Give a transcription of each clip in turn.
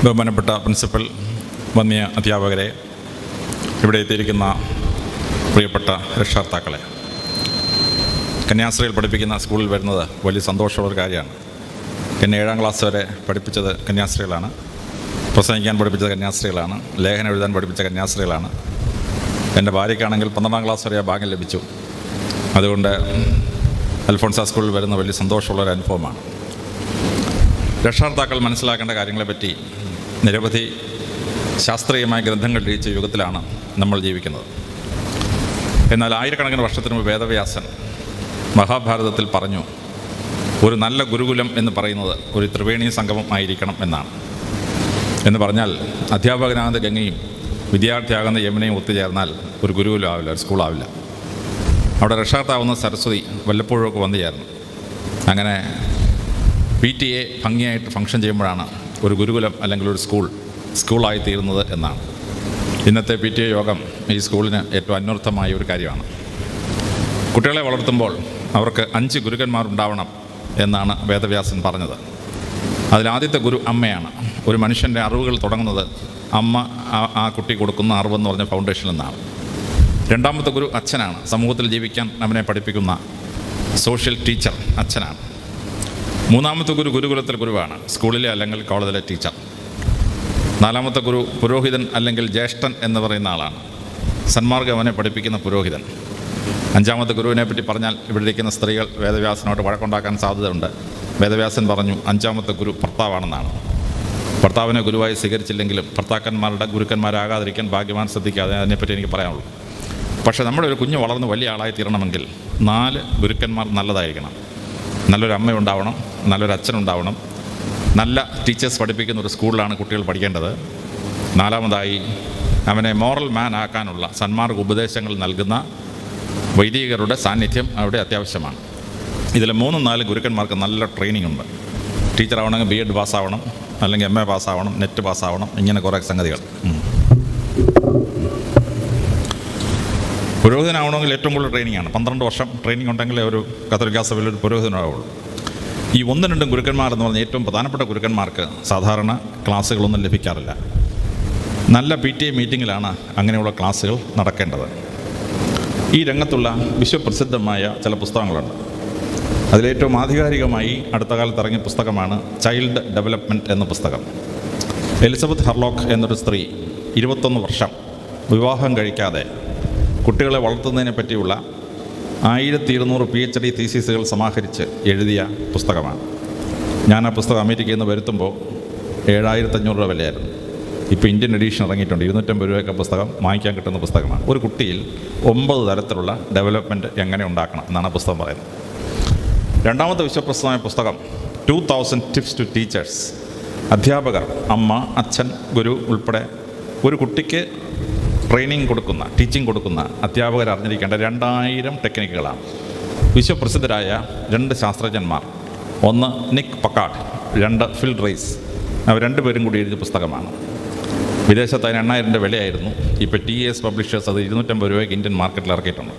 ബഹുമാനപ്പെട്ട പ്രിൻസിപ്പൽ, വന്യ അധ്യാപകരെ, ഇവിടെ എത്തിയിരിക്കുന്ന പ്രിയപ്പെട്ട രക്ഷകർത്താക്കളെ, കന്യാസ്ത്രീയിൽ പഠിപ്പിക്കുന്ന സ്കൂളിൽ വരുന്നത് വലിയ സന്തോഷമുള്ള കാര്യമാണ്. എന്നെ 7ാം ക്ലാസ് വരെ പഠിപ്പിച്ചത് കന്യാസ്ത്രീകളാണ്, പ്രസംഗിക്കാൻ പഠിപ്പിച്ചത് കന്യാസ്ത്രീകളാണ്, ലേഖനം എഴുതാൻ പഠിപ്പിച്ച കന്യാസ്ത്രീകളാണ്. എൻ്റെ ഭാര്യയ്ക്കാണെങ്കിൽ 12ാം ക്ലാസ് വരെ ആ ഭാഗ്യം ലഭിച്ചു. അതുകൊണ്ട് അൽഫോൺസ സ്കൂളിൽ വരുന്ന വലിയ സന്തോഷമുള്ളൊരു അനുഭവമാണ്. രക്ഷകർത്താക്കൾ മനസ്സിലാക്കേണ്ട കാര്യങ്ങളെപ്പറ്റി നിരവധി ശാസ്ത്രീയമായ ഗ്രന്ഥങ്ങൾ രചിച്ച യുഗത്തിലാണ് നമ്മൾ ജീവിക്കുന്നത്. എന്നാൽ ആയിരക്കണക്കിന് വർഷത്തിന് മുമ്പ് വേദവ്യാസൻ മഹാഭാരതത്തിൽ പറഞ്ഞു, ഒരു നല്ല ഗുരുകുലം എന്ന് പറയുന്നത് ഒരു ത്രിവേണീ സംഗമം ആയിരിക്കണം എന്നാണ്. എന്ന് പറഞ്ഞാൽ അധ്യാപകനാകുന്ന ഗംഗയും വിദ്യാർത്ഥിയാകുന്ന യമുനയും ഒത്തുചേർന്നാൽ ഒരു ഗുരുകുലം ആവില്ല, ഒരു സ്കൂളാവില്ല. അവിടെ രക്ഷകർത്താവുന്ന സരസ്വതി വല്ലപ്പോഴൊക്കെ വന്നു ചേർന്നു. അങ്ങനെ PTA ഭംഗിയായിട്ട് ഫംഗ്ഷൻ ചെയ്യുമ്പോഴാണ് ഒരു ഗുരുകുലം അല്ലെങ്കിൽ ഒരു സ്കൂളായി തീരുന്നത് എന്നാണ്. ഇന്നത്തെ PTA യോഗം ഈ സ്കൂളിന് ഏറ്റവും അന്വർത്ഥമായ ഒരു കാര്യമാണ്. കുട്ടികളെ വളർത്തുമ്പോൾ അവർക്ക് 5 ഗുരുക്കന്മാരുണ്ടാവണം എന്നാണ് വേദവ്യാസൻ പറഞ്ഞത്. അതിലാദ്യത്തെ ഗുരു അമ്മയാണ്. ഒരു മനുഷ്യൻ്റെ അറിവുകൾ തുടങ്ങുന്നത് അമ്മ ആ കുട്ടി കൊടുക്കുന്ന അറിവെന്ന് പറഞ്ഞ ഫൗണ്ടേഷനിൽ നിന്നാണ്. രണ്ടാമത്തെ ഗുരു അച്ഛനാണ്. സമൂഹത്തിൽ ജീവിക്കാൻ അവനെ പഠിപ്പിക്കുന്ന സോഷ്യൽ ടീച്ചർ അച്ഛനാണ്. മൂന്നാമത്തെ ഗുരു ഗുരുകുലത്തിൽ ഗുരുവാണ്, സ്കൂളിലെ അല്ലെങ്കിൽ കോളേജിലെ ടീച്ചർ. നാലാമത്തെ ഗുരു പുരോഹിതൻ അല്ലെങ്കിൽ ജ്യേഷ്ഠൻ എന്ന് പറയുന്ന ആളാണ്, സന്മാർഗ്ഗം അവനെ പഠിപ്പിക്കുന്ന പുരോഹിതൻ. അഞ്ചാമത്തെ ഗുരുവിനെ പറ്റി പറഞ്ഞാൽ ഇവിടെ ഇരിക്കുന്ന സ്ത്രീകൾ വേദവ്യാസനോട് വഴക്കുണ്ടാക്കാൻ സാധ്യതയുണ്ട്. വേദവ്യാസൻ പറഞ്ഞു അഞ്ചാമത്തെ ഗുരു ഭർത്താവാണെന്നാണ്. ഭർത്താവിനെ ഗുരുവായി സ്വീകരിച്ചില്ലെങ്കിലും ഭർത്താക്കന്മാരുടെ ഗുരുക്കന്മാരാകാതിരിക്കാൻ ഭാഗ്യവാൻ ശ്രദ്ധിക്കാതെ അതിനെപ്പറ്റി എനിക്ക് പറയാനുള്ളൂ. പക്ഷേ നമ്മുടെ ഒരു കുഞ്ഞ് വളർന്ന് വലിയ ആളായി തീരണമെങ്കിൽ 4 ഗുരുക്കന്മാർ നല്ലതായിരിക്കണം. നല്ലൊരു അമ്മയുണ്ടാവണം, നല്ലൊരു അച്ഛനുണ്ടാവണം, നല്ല ടീച്ചേഴ്സ് പഠിപ്പിക്കുന്ന ഒരു സ്കൂളിലാണ് കുട്ടികൾ പഠിക്കേണ്ടത്. നാലാമതായി അവനെ മോറൽ മാൻ ആക്കാനുള്ള സന്മാർഗ ഉപദേശങ്ങൾ നൽകുന്ന വൈദികരുടെ സാന്നിധ്യം അവിടെ അത്യാവശ്യമാണ്. ഇതിൽ 3-4 ഗുരുക്കന്മാർക്ക് നല്ല ട്രെയിനിങ് ഉണ്ട്. ടീച്ചറാവണമെങ്കിൽ B.Ed പാസ്സാവണം, അല്ലെങ്കിൽ MA പാസ്സാവണം, നെറ്റ് പാസ്സാവണം, ഇങ്ങനെ കുറേ സംഗതികൾ. പുരോഹിതനാവണമെങ്കിൽ ഏറ്റവും കൂടുതൽ ട്രെയിനിങ്ങാണ്. 12 വർഷം ട്രെയിനിങ് ഉണ്ടെങ്കിലേ ഒരു കത്തോലിക്കാ സഭയിൽ ഒരു പുരോഹിതനാവുള്ളൂ. ഈ 1-2 ഗുരുക്കന്മാരെന്ന് പറഞ്ഞാൽ ഏറ്റവും പ്രധാനപ്പെട്ട ഗുരുക്കന്മാർക്ക് സാധാരണ ക്ലാസ്സുകളൊന്നും ലഭിക്കാറില്ല. നല്ല PTA മീറ്റിങ്ങിലാണ് അങ്ങനെയുള്ള ക്ലാസ്സുകൾ നടക്കേണ്ടത്. ഈ രംഗത്തുള്ള വിശ്വപ്രസിദ്ധമായ ചില പുസ്തകങ്ങളുണ്ട്. അതിലേറ്റവും ആധികാരികമായി അടുത്ത കാലത്ത് ഇറങ്ങിയ പുസ്തകമാണ് ചൈൽഡ് ഡെവലപ്മെൻറ്റ് എന്ന പുസ്തകം. എലിസബത്ത് ഹർലോക്ക് എന്നൊരു സ്ത്രീ 21 വർഷം വിവാഹം കഴിക്കാതെ കുട്ടികളെ വളർത്തുന്നതിനെ പറ്റിയുള്ള 1200 PhD തീസിസുകൾ സമാഹരിച്ച് എഴുതിയ പുസ്തകമാണ്. ഞാൻ ആ പുസ്തകം അമേരിക്കയിൽ നിന്ന് വരുത്തുമ്പോൾ 7500 രൂപ വിലയായിരുന്നു. ഇപ്പോൾ ഇന്ത്യൻ എഡീഷൻ ഇറങ്ങിയിട്ടുണ്ട്. 250 രൂപയൊക്കെ പുസ്തകം വാങ്ങിക്കാൻ കിട്ടുന്ന പുസ്തകമാണ്. ഒരു കുട്ടിയിൽ 9 തരത്തിലുള്ള ഡെവലപ്മെൻറ്റ് എങ്ങനെ ഉണ്ടാക്കണം എന്നാണ് ആ പുസ്തകം പറയുന്നത്. രണ്ടാമത്തെ വിശ്വപ്രസിദ്ധമായ പുസ്തകം 2000 ടിപ്സ് ടു ടീച്ചേഴ്സ്. അധ്യാപകർ, അമ്മ, അച്ഛൻ, ഗുരു ഉൾപ്പെടെ ഒരു കുട്ടിക്ക് ട്രെയിനിങ് കൊടുക്കുന്ന, ടീച്ചിങ് കൊടുക്കുന്ന അധ്യാപകർ അറിഞ്ഞിരിക്കേണ്ട 2000 ടെക്നിക്കുകളാണ്. വിശ്വപ്രസിദ്ധരായ 2 ശാസ്ത്രജ്ഞന്മാർ, ഒന്ന് നിക് പക്കാർഡ്, 2 ഫിൽ റൈസ്, അവർ 2 പേരും കൂടി എഴുതിയ പുസ്തകമാണ്. വിദേശത്ത് അതിന് 8000 വിലയായിരുന്നു. ഇപ്പോൾ TS പബ്ലിഷേഴ്സ് അത് 250 രൂപയ്ക്ക് ഇന്ത്യൻ മാർക്കറ്റിൽ ഇറക്കിയിട്ടുണ്ട്.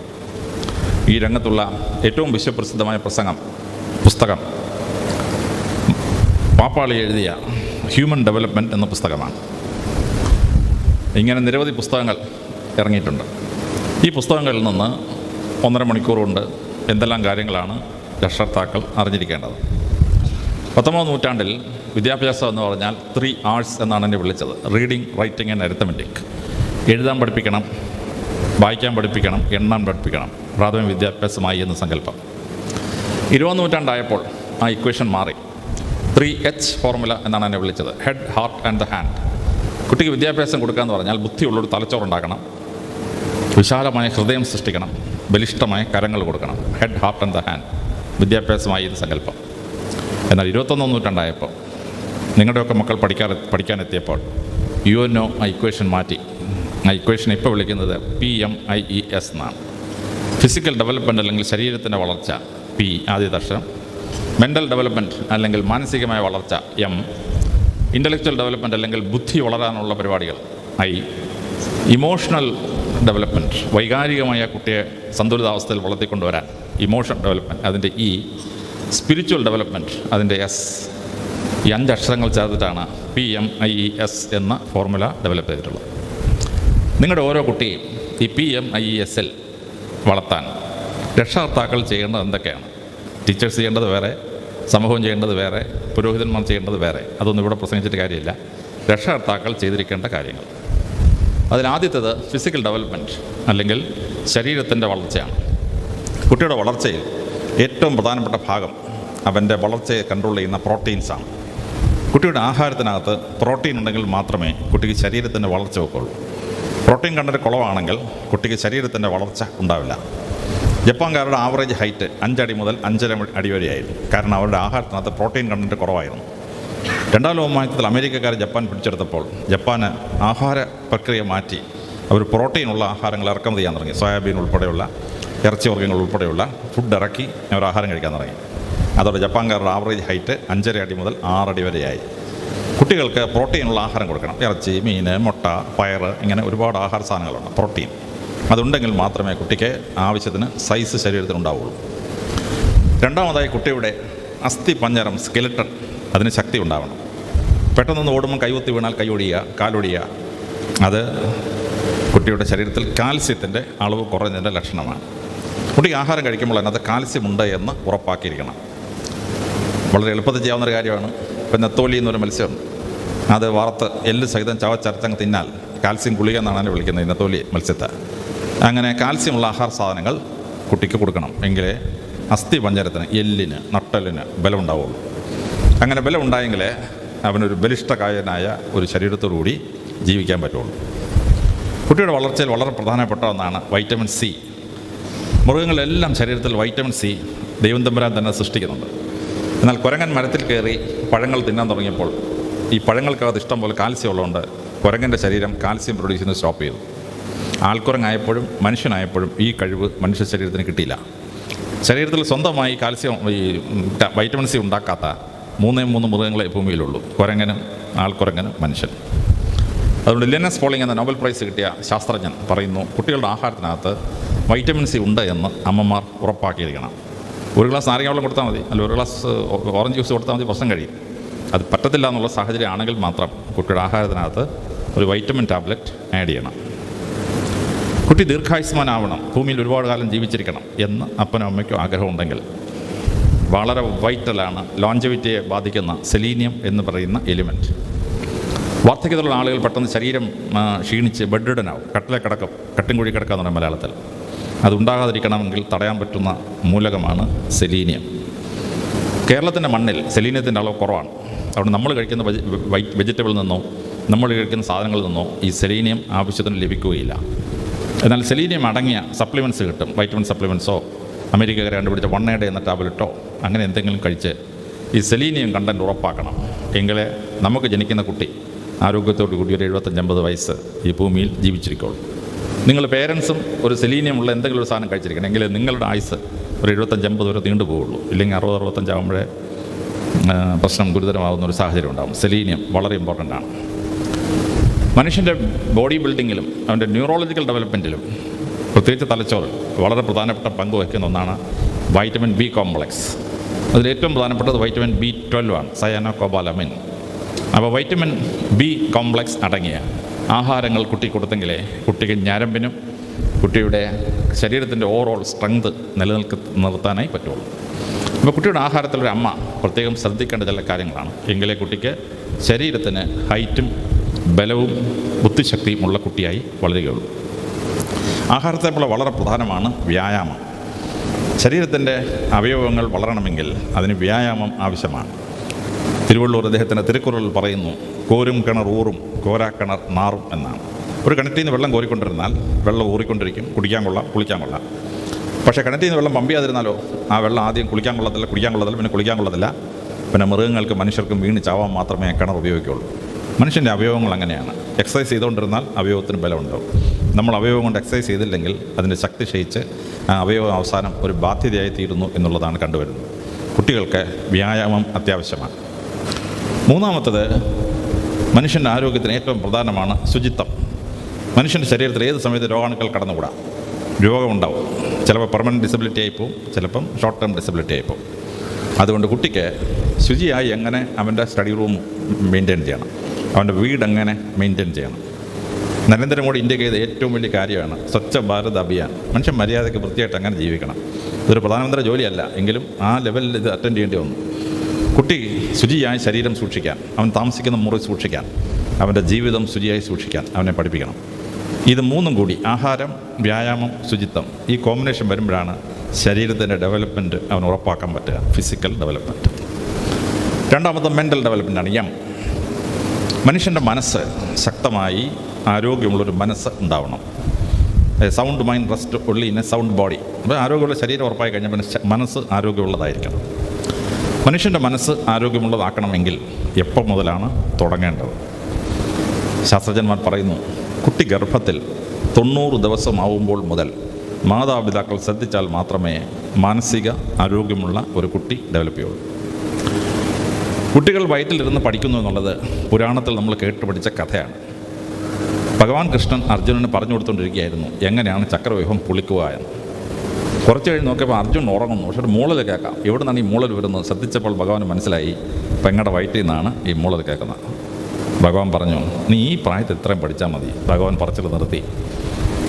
ഈ രംഗത്തുള്ള ഏറ്റവും വിശ്വപ്രസിദ്ധമായ പുസ്തകം പാപ്പാളി എഴുതിയ ഹ്യൂമൻ ഡെവലപ്മെൻറ്റ് എന്ന പുസ്തകമാണ്. ഇങ്ങനെ നിരവധി പുസ്തകങ്ങൾ ഇറങ്ങിയിട്ടുണ്ട്. ഈ പുസ്തകങ്ങളിൽ നിന്ന് 1.5 മണിക്കൂർ കൊണ്ട് എന്തെല്ലാം കാര്യങ്ങളാണ് രക്ഷകർത്താക്കൾ അറിഞ്ഞിരിക്കേണ്ടത്. 19ാം നൂറ്റാണ്ടിൽ വിദ്യാഭ്യാസം എന്ന് പറഞ്ഞാൽ 3 R's എന്നാണ് എന്നെ വിളിച്ചത്. Reading, writing and arithmetic. എഴുതാൻ പഠിപ്പിക്കണം, വായിക്കാൻ പഠിപ്പിക്കണം, എണ്ണാൻ പഠിപ്പിക്കണം. പ്രാഥമിക വിദ്യാഭ്യാസമായി എന്ന് സങ്കല്പം. 20ാം നൂറ്റാണ്ടായപ്പോൾ ആ ഇക്വേഷൻ മാറി. 3H ഫോർമുല എന്നാണ് എന്നെ വിളിച്ചത്. Head, heart and the hand. കുട്ടിക്ക് വിദ്യാഭ്യാസം കൊടുക്കുക എന്ന് പറഞ്ഞാൽ ബുദ്ധിയുള്ളൊരു തലച്ചോറുണ്ടാക്കണം, വിശാലമായ ഹൃദയം സൃഷ്ടിക്കണം, ബലിഷ്ഠമായ കരങ്ങൾ കൊടുക്കണം. Head, heart and the hand വിദ്യാഭ്യാസമായി ഇത് സങ്കല്പം. എന്നാൽ 21ാം നൂറ്റാണ്ടായപ്പോൾ നിങ്ങളുടെയൊക്കെ മക്കൾ പഠിക്കാനെത്തിയപ്പോൾ UNO ആ ഇക്വേഷൻ മാറ്റി. ആ ഇക്വേഷൻ ഇപ്പോൾ വിളിക്കുന്നത് PMIES എന്നാണ്. ഫിസിക്കൽ ഡെവലപ്മെൻറ്റ് അല്ലെങ്കിൽ ശരീരത്തിൻ്റെ വളർച്ച P ആദ്യത്തെ അക്ഷരം, മെൻ്റൽ ഡെവലപ്മെൻറ്റ് അല്ലെങ്കിൽ മാനസികമായ വളർച്ച M, ഇൻ്റലക്ച്വൽ ഡെവലപ്മെൻറ്റ് അല്ലെങ്കിൽ ബുദ്ധി വളരാനുള്ള പരിപാടികൾ I, ഇമോഷണൽ ഡെവലപ്മെൻറ്റ് വൈകാരികമായ കുട്ടിയെ സന്തുലിതാവസ്ഥയിൽ വളർത്തിക്കൊണ്ടുവരാൻ ഇമോഷൻ ഡെവലപ്മെൻറ്റ് അതിൻ്റെ E, സ്പിരിച്വൽ ഡെവലപ്മെൻറ്റ് അതിൻ്റെ S. ഈ 5 അക്ഷരങ്ങൾ ചേർത്തിട്ടാണ് PMIES എന്ന ഫോർമുല ഡെവലപ്പ് ചെയ്തിട്ടുള്ളത്. നിങ്ങളുടെ ഓരോ കുട്ടിയും ഈ PMIESൽ വളർത്താൻ രക്ഷകർത്താക്കൾ ചെയ്യേണ്ടത് എന്തൊക്കെയാണ്? ടീച്ചേഴ്സ് ചെയ്യേണ്ടത് വേറെ, സമൂഹം ചെയ്യേണ്ടത് വേറെ, പുരോഹിതന്മാർ ചെയ്യേണ്ടത് വേറെ. അതൊന്നും ഇവിടെ പ്രസംഗിച്ചിട്ട് കാര്യമില്ല. രക്ഷകർത്താക്കൾ ചെയ്തിരിക്കേണ്ട കാര്യങ്ങൾ. അതിലാദ്യത്തേത് ഫിസിക്കൽ ഡെവലപ്മെൻറ്റ് അല്ലെങ്കിൽ ശരീരത്തിൻ്റെ വളർച്ചയാണ്. കുട്ടിയുടെ വളർച്ചയിൽ ഏറ്റവും പ്രധാനപ്പെട്ട ഭാഗം അവൻ്റെ വളർച്ചയെ കൺട്രോൾ ചെയ്യുന്ന പ്രോട്ടീൻസാണ്. കുട്ടിയുടെ ആഹാരത്തിനകത്ത് പ്രോട്ടീൻ ഉണ്ടെങ്കിൽ മാത്രമേ കുട്ടിക്ക് ശരീരത്തിൻ്റെ വളർച്ച വെക്കുള്ളൂ. പ്രോട്ടീൻ കണ്ടന്റ് കുറവാണെങ്കിൽ കുട്ടിക്ക് ശരീരത്തിൻ്റെ വളർച്ച ഉണ്ടാവില്ല. ജപ്പാൻകാരുടെ ആവറേജ് ഹൈറ്റ് 5 അടി മുതൽ 5.5 അടി വരെയായിരുന്നു. കാരണം അവരുടെ ആഹാരത്തിനകത്ത് പ്രോട്ടീൻ കണ്ടന്റ് കുറവായിരുന്നു. രണ്ടാം ലോകമഹായുദ്ധത്തിൽ അമേരിക്കക്കാർ ജപ്പാൻ പിടിച്ചെടുത്തപ്പോൾ ജപ്പാന് ആഹാര പ്രക്രിയ മാറ്റി അവർ പ്രോട്ടീനുള്ള ആഹാരങ്ങൾ ഇറക്കുമതി ചെയ്യാൻ തുടങ്ങി. സോയാബീൻ ഉൾപ്പെടെയുള്ള ഇറച്ചി വർഗ്ഗങ്ങൾ ഉൾപ്പെടെയുള്ള ഫുഡ് ഇറക്കി അവർ ആഹാരം കഴിക്കാൻ തുടങ്ങി. അതോടെ ജപ്പാൻകാരുടെ ആവറേജ് ഹൈറ്റ് 5.5 അടി മുതൽ 6 അടി വരെയായി. കുട്ടികൾക്ക് പ്രോട്ടീനുള്ള ആഹാരം കൊടുക്കണം. ഇറച്ചി, മീൻ, മുട്ട, പയർ, ഇങ്ങനെ ഒരുപാട് ആഹാര സാധനങ്ങളുണ്ട്. പ്രോട്ടീൻ അതുണ്ടെങ്കിൽ മാത്രമേ കുട്ടിക്ക് ആവശ്യത്തിന് സൈസ് ശരീരത്തിനുണ്ടാവുള്ളൂ. രണ്ടാമതായി കുട്ടിയുടെ അസ്ഥി പഞ്ചരം, സ്കെലിട്ടൺ, അതിന് ശക്തി ഉണ്ടാവണം. പെട്ടെന്ന് ഓടുമ്പോൾ കൈകുത്തി വീണാൽ കൈയൊടിയുക, കാലൊടിയുക, അത് കുട്ടിയുടെ ശരീരത്തിൽ കാൽസ്യത്തിൻ്റെ അളവ് കുറഞ്ഞതിൻ്റെ ലക്ഷണമാണ്. കുട്ടിക്ക് ആഹാരം കഴിക്കുമ്പോൾ അതിനകത്ത് കാൽസ്യം ഉണ്ട് എന്ന് ഉറപ്പാക്കിയിരിക്കണം. വളരെ എളുപ്പത്തിൽ ചെയ്യാവുന്നൊരു കാര്യമാണ്. ഇപ്പം നെത്തോലി എന്നൊരു മത്സ്യമുണ്ട്. അത് വറുത്ത് എല്ല് സഹിതം ചവച്ചരച്ചങ്ങ് തിന്നാൽ കാൽസ്യം ഗുളിക എന്നാണ് അതിനെ വിളിക്കുന്നത്, നെത്തോലി മത്സ്യത്തെ. അങ്ങനെ കാൽസ്യമുള്ള ആഹാര സാധനങ്ങൾ കുട്ടിക്ക് കൊടുക്കണം. എങ്കിലേ അസ്ഥി പഞ്ചരത്തിന്, എല്ലിന്, നട്ടലിന് ബലം ഉണ്ടാവുള്ളൂ. അങ്ങനെ ബലം ഉണ്ടായെങ്കിലേ അവനൊരു ബലിഷ്ഠകായനായ ഒരു ശരീരത്തോടു കൂടി ജീവിക്കാൻ പറ്റുള്ളൂ. കുട്ടിയുടെ വളർച്ചയിൽ വളരെ പ്രധാനപ്പെട്ട ഒന്നാണ് വൈറ്റമിൻ സി. മൃഗങ്ങളെല്ലാം ശരീരത്തിൽ വൈറ്റമിൻ സി ദൈവം തമ്പുരാൻ തന്നെ സൃഷ്ടിക്കുന്നുണ്ട്. എന്നാൽ കുരങ്ങൻ മരത്തിൽ കയറി പഴങ്ങൾ തിന്നാൻ തുടങ്ങിയപ്പോൾ ഈ പഴങ്ങൾക്കകത്ത് ഇഷ്ടം പോലെ കാൽസ്യം ഉള്ളതുകൊണ്ട് കുരങ്ങൻ്റെ ശരീരം കാൽസ്യം പ്രൊഡ്യൂസ് ചെയ്യുന്നത് സ്റ്റോപ്പ് ചെയ്തു. ആൾക്കുരങ്ങായപ്പോഴും മനുഷ്യനായപ്പോഴും ഈ കഴിവ് മനുഷ്യ ശരീരത്തിന് കിട്ടിയില്ല. ശരീരത്തിൽ സ്വന്തമായി കാൽസ്യം, ഈ വൈറ്റമിൻ സി ഉണ്ടാക്കാത്ത 3 മൃഗങ്ങളെ ഭൂമിയിലുള്ളൂ: കുരങ്ങനും, ആൾക്കുരങ്ങനും, മനുഷ്യൻ. അതുകൊണ്ട് ലിനസ് പോളിംഗ് എന്ന നോബൽ പ്രൈസ് കിട്ടിയ ശാസ്ത്രജ്ഞൻ പറയുന്നു, കുട്ടികളുടെ ആഹാരത്തിനകത്ത് വൈറ്റമിൻ സി ഉണ്ട് എന്ന് അമ്മമാർ ഉറപ്പാക്കിയിരിക്കണം. 1 ഗ്ലാസ് നാരങ്ങ വെള്ളം കൊടുത്താൽ മതി, അല്ല 1 ഗ്ലാസ് ഓറഞ്ച് ജ്യൂസ് കൊടുത്താൽ മതി, പ്രശ്നം കഴിയും. അത് പറ്റത്തില്ല എന്നുള്ള സാഹചര്യം ആണെങ്കിൽ മാത്രം കുട്ടിയുടെ ആഹാരത്തിനകത്ത് ഒരു വൈറ്റമിൻ ടാബ്ലറ്റ് ആഡ് ചെയ്യണം. കുട്ടി ദീർഘായുസ്മാനാവണം, ഭൂമിയിൽ ഒരുപാട് കാലം ജീവിച്ചിരിക്കണം എന്ന് അപ്പനും അമ്മയ്ക്കും ആഗ്രഹമുണ്ടെങ്കിൽ വളരെ വൈറ്റലാണ് ലോഞ്ചവിറ്റിയെ ബാധിക്കുന്ന സെലീനിയം എന്ന് പറയുന്ന എലിമെൻറ്റ്. വാർദ്ധക്യത്തിലുള്ള ആളുകൾ പെട്ടെന്ന് ശരീരം ക്ഷീണിച്ച് ബെഡ്രിഡനാവും, കട്ടിലെ കിടക്കും, കട്ടിൻകുഴി കിടക്കുക എന്ന് പറയും മലയാളത്തിൽ. അതുണ്ടാകാതിരിക്കണമെങ്കിൽ തടയാൻ പറ്റുന്ന മൂലകമാണ് സെലീനിയം. കേരളത്തിൻ്റെ മണ്ണിൽ സെലീനിയത്തിൻ്റെ അളവ് കുറവാണ്. അതുകൊണ്ട് നമ്മൾ കഴിക്കുന്ന വെജിറ്റബിളിൽ നിന്നോ നമ്മൾ കഴിക്കുന്ന സാധനങ്ങളിൽ നിന്നോ ഈ സെലീനിയം ആവശ്യത്തിന് ലഭിക്കുകയില്ല. എന്നാൽ സെലീനിയം അടങ്ങിയ സപ്ലിമെൻറ്റ്സ് കിട്ടും. വൈറ്റമിൻ സപ്ലിമെൻറ്റ്സോ അമേരിക്കക്കാർ കണ്ടുപിടിച്ച 1A എന്ന ടാബ്ലറ്റോ അങ്ങനെ എന്തെങ്കിലും കഴിച്ച് ഈ സെലീനിയം കണ്ടൻറ്റ് ഉറപ്പാക്കണം. എങ്കിലേ നമുക്ക് ജനിക്കുന്ന കുട്ടി ആരോഗ്യത്തോടു കൂടി ഒരു 75-80 വയസ്സ് ഈ ഭൂമിയിൽ ജീവിച്ചിരിക്കുള്ളൂ. നിങ്ങൾ പേരൻസും ഒരു സെലീനിയം ഉള്ള എന്തെങ്കിലും ഒരു സാധനം കഴിച്ചിരിക്കണം. എങ്കിലേ നിങ്ങളുടെ ആയുസ് ഒരു 75-80 വരെ നീണ്ടു പോവുള്ളൂ. ഇല്ലെങ്കിൽ 60-65 ആകുമ്പോഴേ പ്രശ്നം ഗുരുതരമാകുന്ന ഒരു സാഹചര്യം ഉണ്ടാകും. സെലീനിയം വളരെ ഇമ്പോർട്ടൻ്റ് ആണ്. മനുഷ്യൻ്റെ ബോഡി ബിൽഡിങ്ങിലും അവൻ്റെ ന്യൂറോളജിക്കൽ ഡെവലപ്മെൻറ്റിലും പ്രത്യേകിച്ച് തലച്ചോറിൽ വളരെ പ്രധാനപ്പെട്ട പങ്ക് വഹിക്കുന്ന ഒന്നാണ് വൈറ്റമിൻ ബി കോംപ്ലക്സ്. അതിലേറ്റവും പ്രധാനപ്പെട്ടത് വൈറ്റമിൻ B12 ആണ്, സയാനോകോബാലമിൻ. അപ്പോൾ വൈറ്റമിൻ ബി കോംപ്ലക്സ് അടങ്ങിയ ആഹാരങ്ങൾ കുട്ടി കൊടുത്തെങ്കിലേ കുട്ടിക്ക് ഞരമ്പിനും കുട്ടിയുടെ ശരീരത്തിൻ്റെ ഓവറോൾ സ്ട്രെങ്ത് നിർത്താനായി പറ്റുള്ളൂ. അപ്പോൾ കുട്ടിയുടെ ആഹാരത്തിലൊരു അമ്മ പ്രത്യേകം ശ്രദ്ധിക്കേണ്ട ചില കാര്യങ്ങളാണ്. എങ്കിലേ കുട്ടിക്ക് ശരീരത്തിന് ഹൈറ്റും ബലവും ബുദ്ധിശക്തിയും ഉള്ള കുട്ടിയായി വളരുകയുള്ളൂ. ആഹാരത്തെപ്പോലെ വളരെ പ്രധാനമാണ് വ്യായാമം. ശരീരത്തിൻ്റെ അവയവങ്ങൾ വളരണമെങ്കിൽ അതിന് വ്യായാമം ആവശ്യമാണ്. തിരുവള്ളൂർ അദ്ദേഹത്തിൻ്റെ തിരുക്കുറളിൽ പറയുന്നു, കോരും കിണർ ഊറും കോരാക്കിണർ നാറും എന്നാണ്. ഒരു കിണറ്റിൽ നിന്ന് വെള്ളം കോരിക്കൊണ്ടിരുന്നാൽ വെള്ളം ഊറിക്കൊണ്ടിരിക്കും, കുടിക്കാൻ കൊള്ളാം, കുളിക്കാൻ കൊള്ളാം. പക്ഷേ കിണറ്റിൽ നിന്ന് വെള്ളം പമ്പ് ചെയ്യാതിരുന്നാലോ ആ വെള്ളം ആദ്യം കുളിക്കാൻ കൊള്ളത്തില്ല, കുടിക്കാൻ കൊള്ളത്തില്ല, പിന്നെ കുളിക്കാൻ കൊള്ളത്തില്ല. പിന്നെ മൃഗങ്ങൾക്കും മനുഷ്യർക്കും വീണ് ചാവാൻ മാത്രമേ കിണർ ഉപയോഗിക്കുകയുള്ളൂ. മനുഷ്യൻ്റെ അവയവങ്ങൾ അങ്ങനെയാണ്. എക്സസൈസ് ചെയ്തുകൊണ്ടിരുന്നാൽ അവയവത്തിന് ബലമുണ്ടാവും. നമ്മൾ അവയവം കൊണ്ട് എക്സസൈസ് ചെയ്തില്ലെങ്കിൽ അതിൻ്റെ ശക്തി ക്ഷയിച്ച് ആ അവയവം അവസാനം ഒരു ബാധ്യതയായി തീരുന്നു എന്നുള്ളതാണ് കണ്ടുവരുന്നത്. കുട്ടികൾക്ക് വ്യായാമം അത്യാവശ്യമാണ്. മൂന്നാമത്തത്, മനുഷ്യൻ്റെ ആരോഗ്യത്തിന് ഏറ്റവും പ്രധാനമാണ് ശുചിത്വം. മനുഷ്യൻ്റെ ശരീരത്തിൽ ഏത് സമയത്ത് രോഗാണുക്കൾ കടന്നുകൂടാം, രോഗമുണ്ടാവും. ചിലപ്പോൾ പെർമനൻറ്റ് ഡിസബിലിറ്റി ആയിപ്പോവും, ചിലപ്പം ഷോർട്ട് ടേം ഡിസബിലിറ്റി ആയിപ്പോവും. അതുകൊണ്ട് കുട്ടിക്ക് ശുചിയായി എങ്ങനെ അവൻ്റെ സ്റ്റഡി റൂം മെയിൻറ്റെയിൻ ചെയ്യണം, അവൻ്റെ വീട് എങ്ങനെ മെയിൻറ്റെയിൻ ചെയ്യണം. നരേന്ദ്രമോദി ഇന്ത്യക്ക് ചെയ്ത ഏറ്റവും വലിയ കാര്യമാണ് സ്വച്ഛ ഭാരത് അഭിയാൻ. മനുഷ്യൻ മര്യാദയ്ക്ക് വൃത്തിയായിട്ട് അങ്ങനെ ജീവിക്കണം. ഇതൊരു പ്രധാനമന്ത്രി ജോലിയല്ല, എങ്കിലും ആ ലെവലിൽ ഇത് അറ്റൻഡ് ചെയ്യേണ്ടി വന്നു. കുട്ടി ശുചിയായി ശരീരം സൂക്ഷിക്കാൻ, അവൻ താമസിക്കുന്ന മുറി സൂക്ഷിക്കാൻ, അവൻ്റെ ജീവിതം ശുചിയായി സൂക്ഷിക്കാൻ അവനെ പഠിപ്പിക്കണം. ഇത് മൂന്നും കൂടി, ആഹാരം, വ്യായാമം, ശുചിത്വം, ഈ കോമ്പിനേഷൻ വരുമ്പോഴാണ് ശരീരത്തിൻ്റെ ഡെവലപ്മെൻറ്റ് അവൻ ഉറപ്പാക്കാൻ പറ്റുക, ഫിസിക്കൽ ഡെവലപ്മെൻറ്റ്. രണ്ടാമത്തെ മെൻ്റൽ ഡെവലപ്മെൻറ്റാണ് മനുഷ്യൻ്റെ മനസ്സ് ശക്തമായി ആരോഗ്യമുള്ളൊരു മനസ്സ് ഉണ്ടാവണം. സൗണ്ട് മൈൻഡ് റെസ്റ്റ് ഉള്ളി ഇൻ എ സൗണ്ട് ബോഡി. അപ്പോൾ ആരോഗ്യമുള്ള ശരീരം ഉറപ്പായി കഴിഞ്ഞാൽ പിന്നെ മനസ്സ് ആരോഗ്യമുള്ളതായിരിക്കണം. മനുഷ്യൻ്റെ മനസ്സ് ആരോഗ്യമുള്ളതാക്കണമെങ്കിൽ എപ്പോൾ മുതലാണ് തുടങ്ങേണ്ടത്? ശാസ്ത്രജ്ഞന്മാർ പറയുന്നു, കുട്ടി ഗർഭത്തിൽ 90 ദിവസമാവുമ്പോൾ മുതൽ മാതാപിതാക്കൾ ശ്രദ്ധിച്ചാൽ മാത്രമേ മാനസിക ആരോഗ്യമുള്ള ഒരു കുട്ടി ഡെവലപ്പ് ചെയ്യുള്ളൂ. കുട്ടികൾ വയറ്റിലിരുന്ന് പഠിക്കുന്നു എന്നുള്ളത് പുരാണത്തിൽ നമ്മൾ കേട്ട് പഠിച്ച കഥയാണ്. ഭഗവാൻ കൃഷ്ണൻ അർജുനന് പറഞ്ഞു കൊടുത്തുകൊണ്ടിരിക്കുകയായിരുന്നു എങ്ങനെയാണ് ചക്രവ്യൂഹം പൊളിക്കുക എന്ന്. കുറച്ച് കഴിഞ്ഞ് നോക്കിയപ്പോൾ അർജുൻ ഉറങ്ങുന്നു. പക്ഷേ ഒരു മൂളൽ കേൾക്കാം. എവിടെ നിന്നാണ് ഈ മൂളൽ വരുന്നത്? ശ്രദ്ധിച്ചപ്പോൾ ഭഗവാന് മനസ്സിലായി, പെങ്ങളുടെ വയറ്റിൽ നിന്നാണ് ഈ മൂളൽ കേൾക്കുന്നത്. ഭഗവാൻ പറഞ്ഞു, നീ ഈ പ്രായത്തിൽ ഇത്രയും പഠിച്ചാൽ മതി. ഭഗവാൻ പറച്ചിൽ നിർത്തി.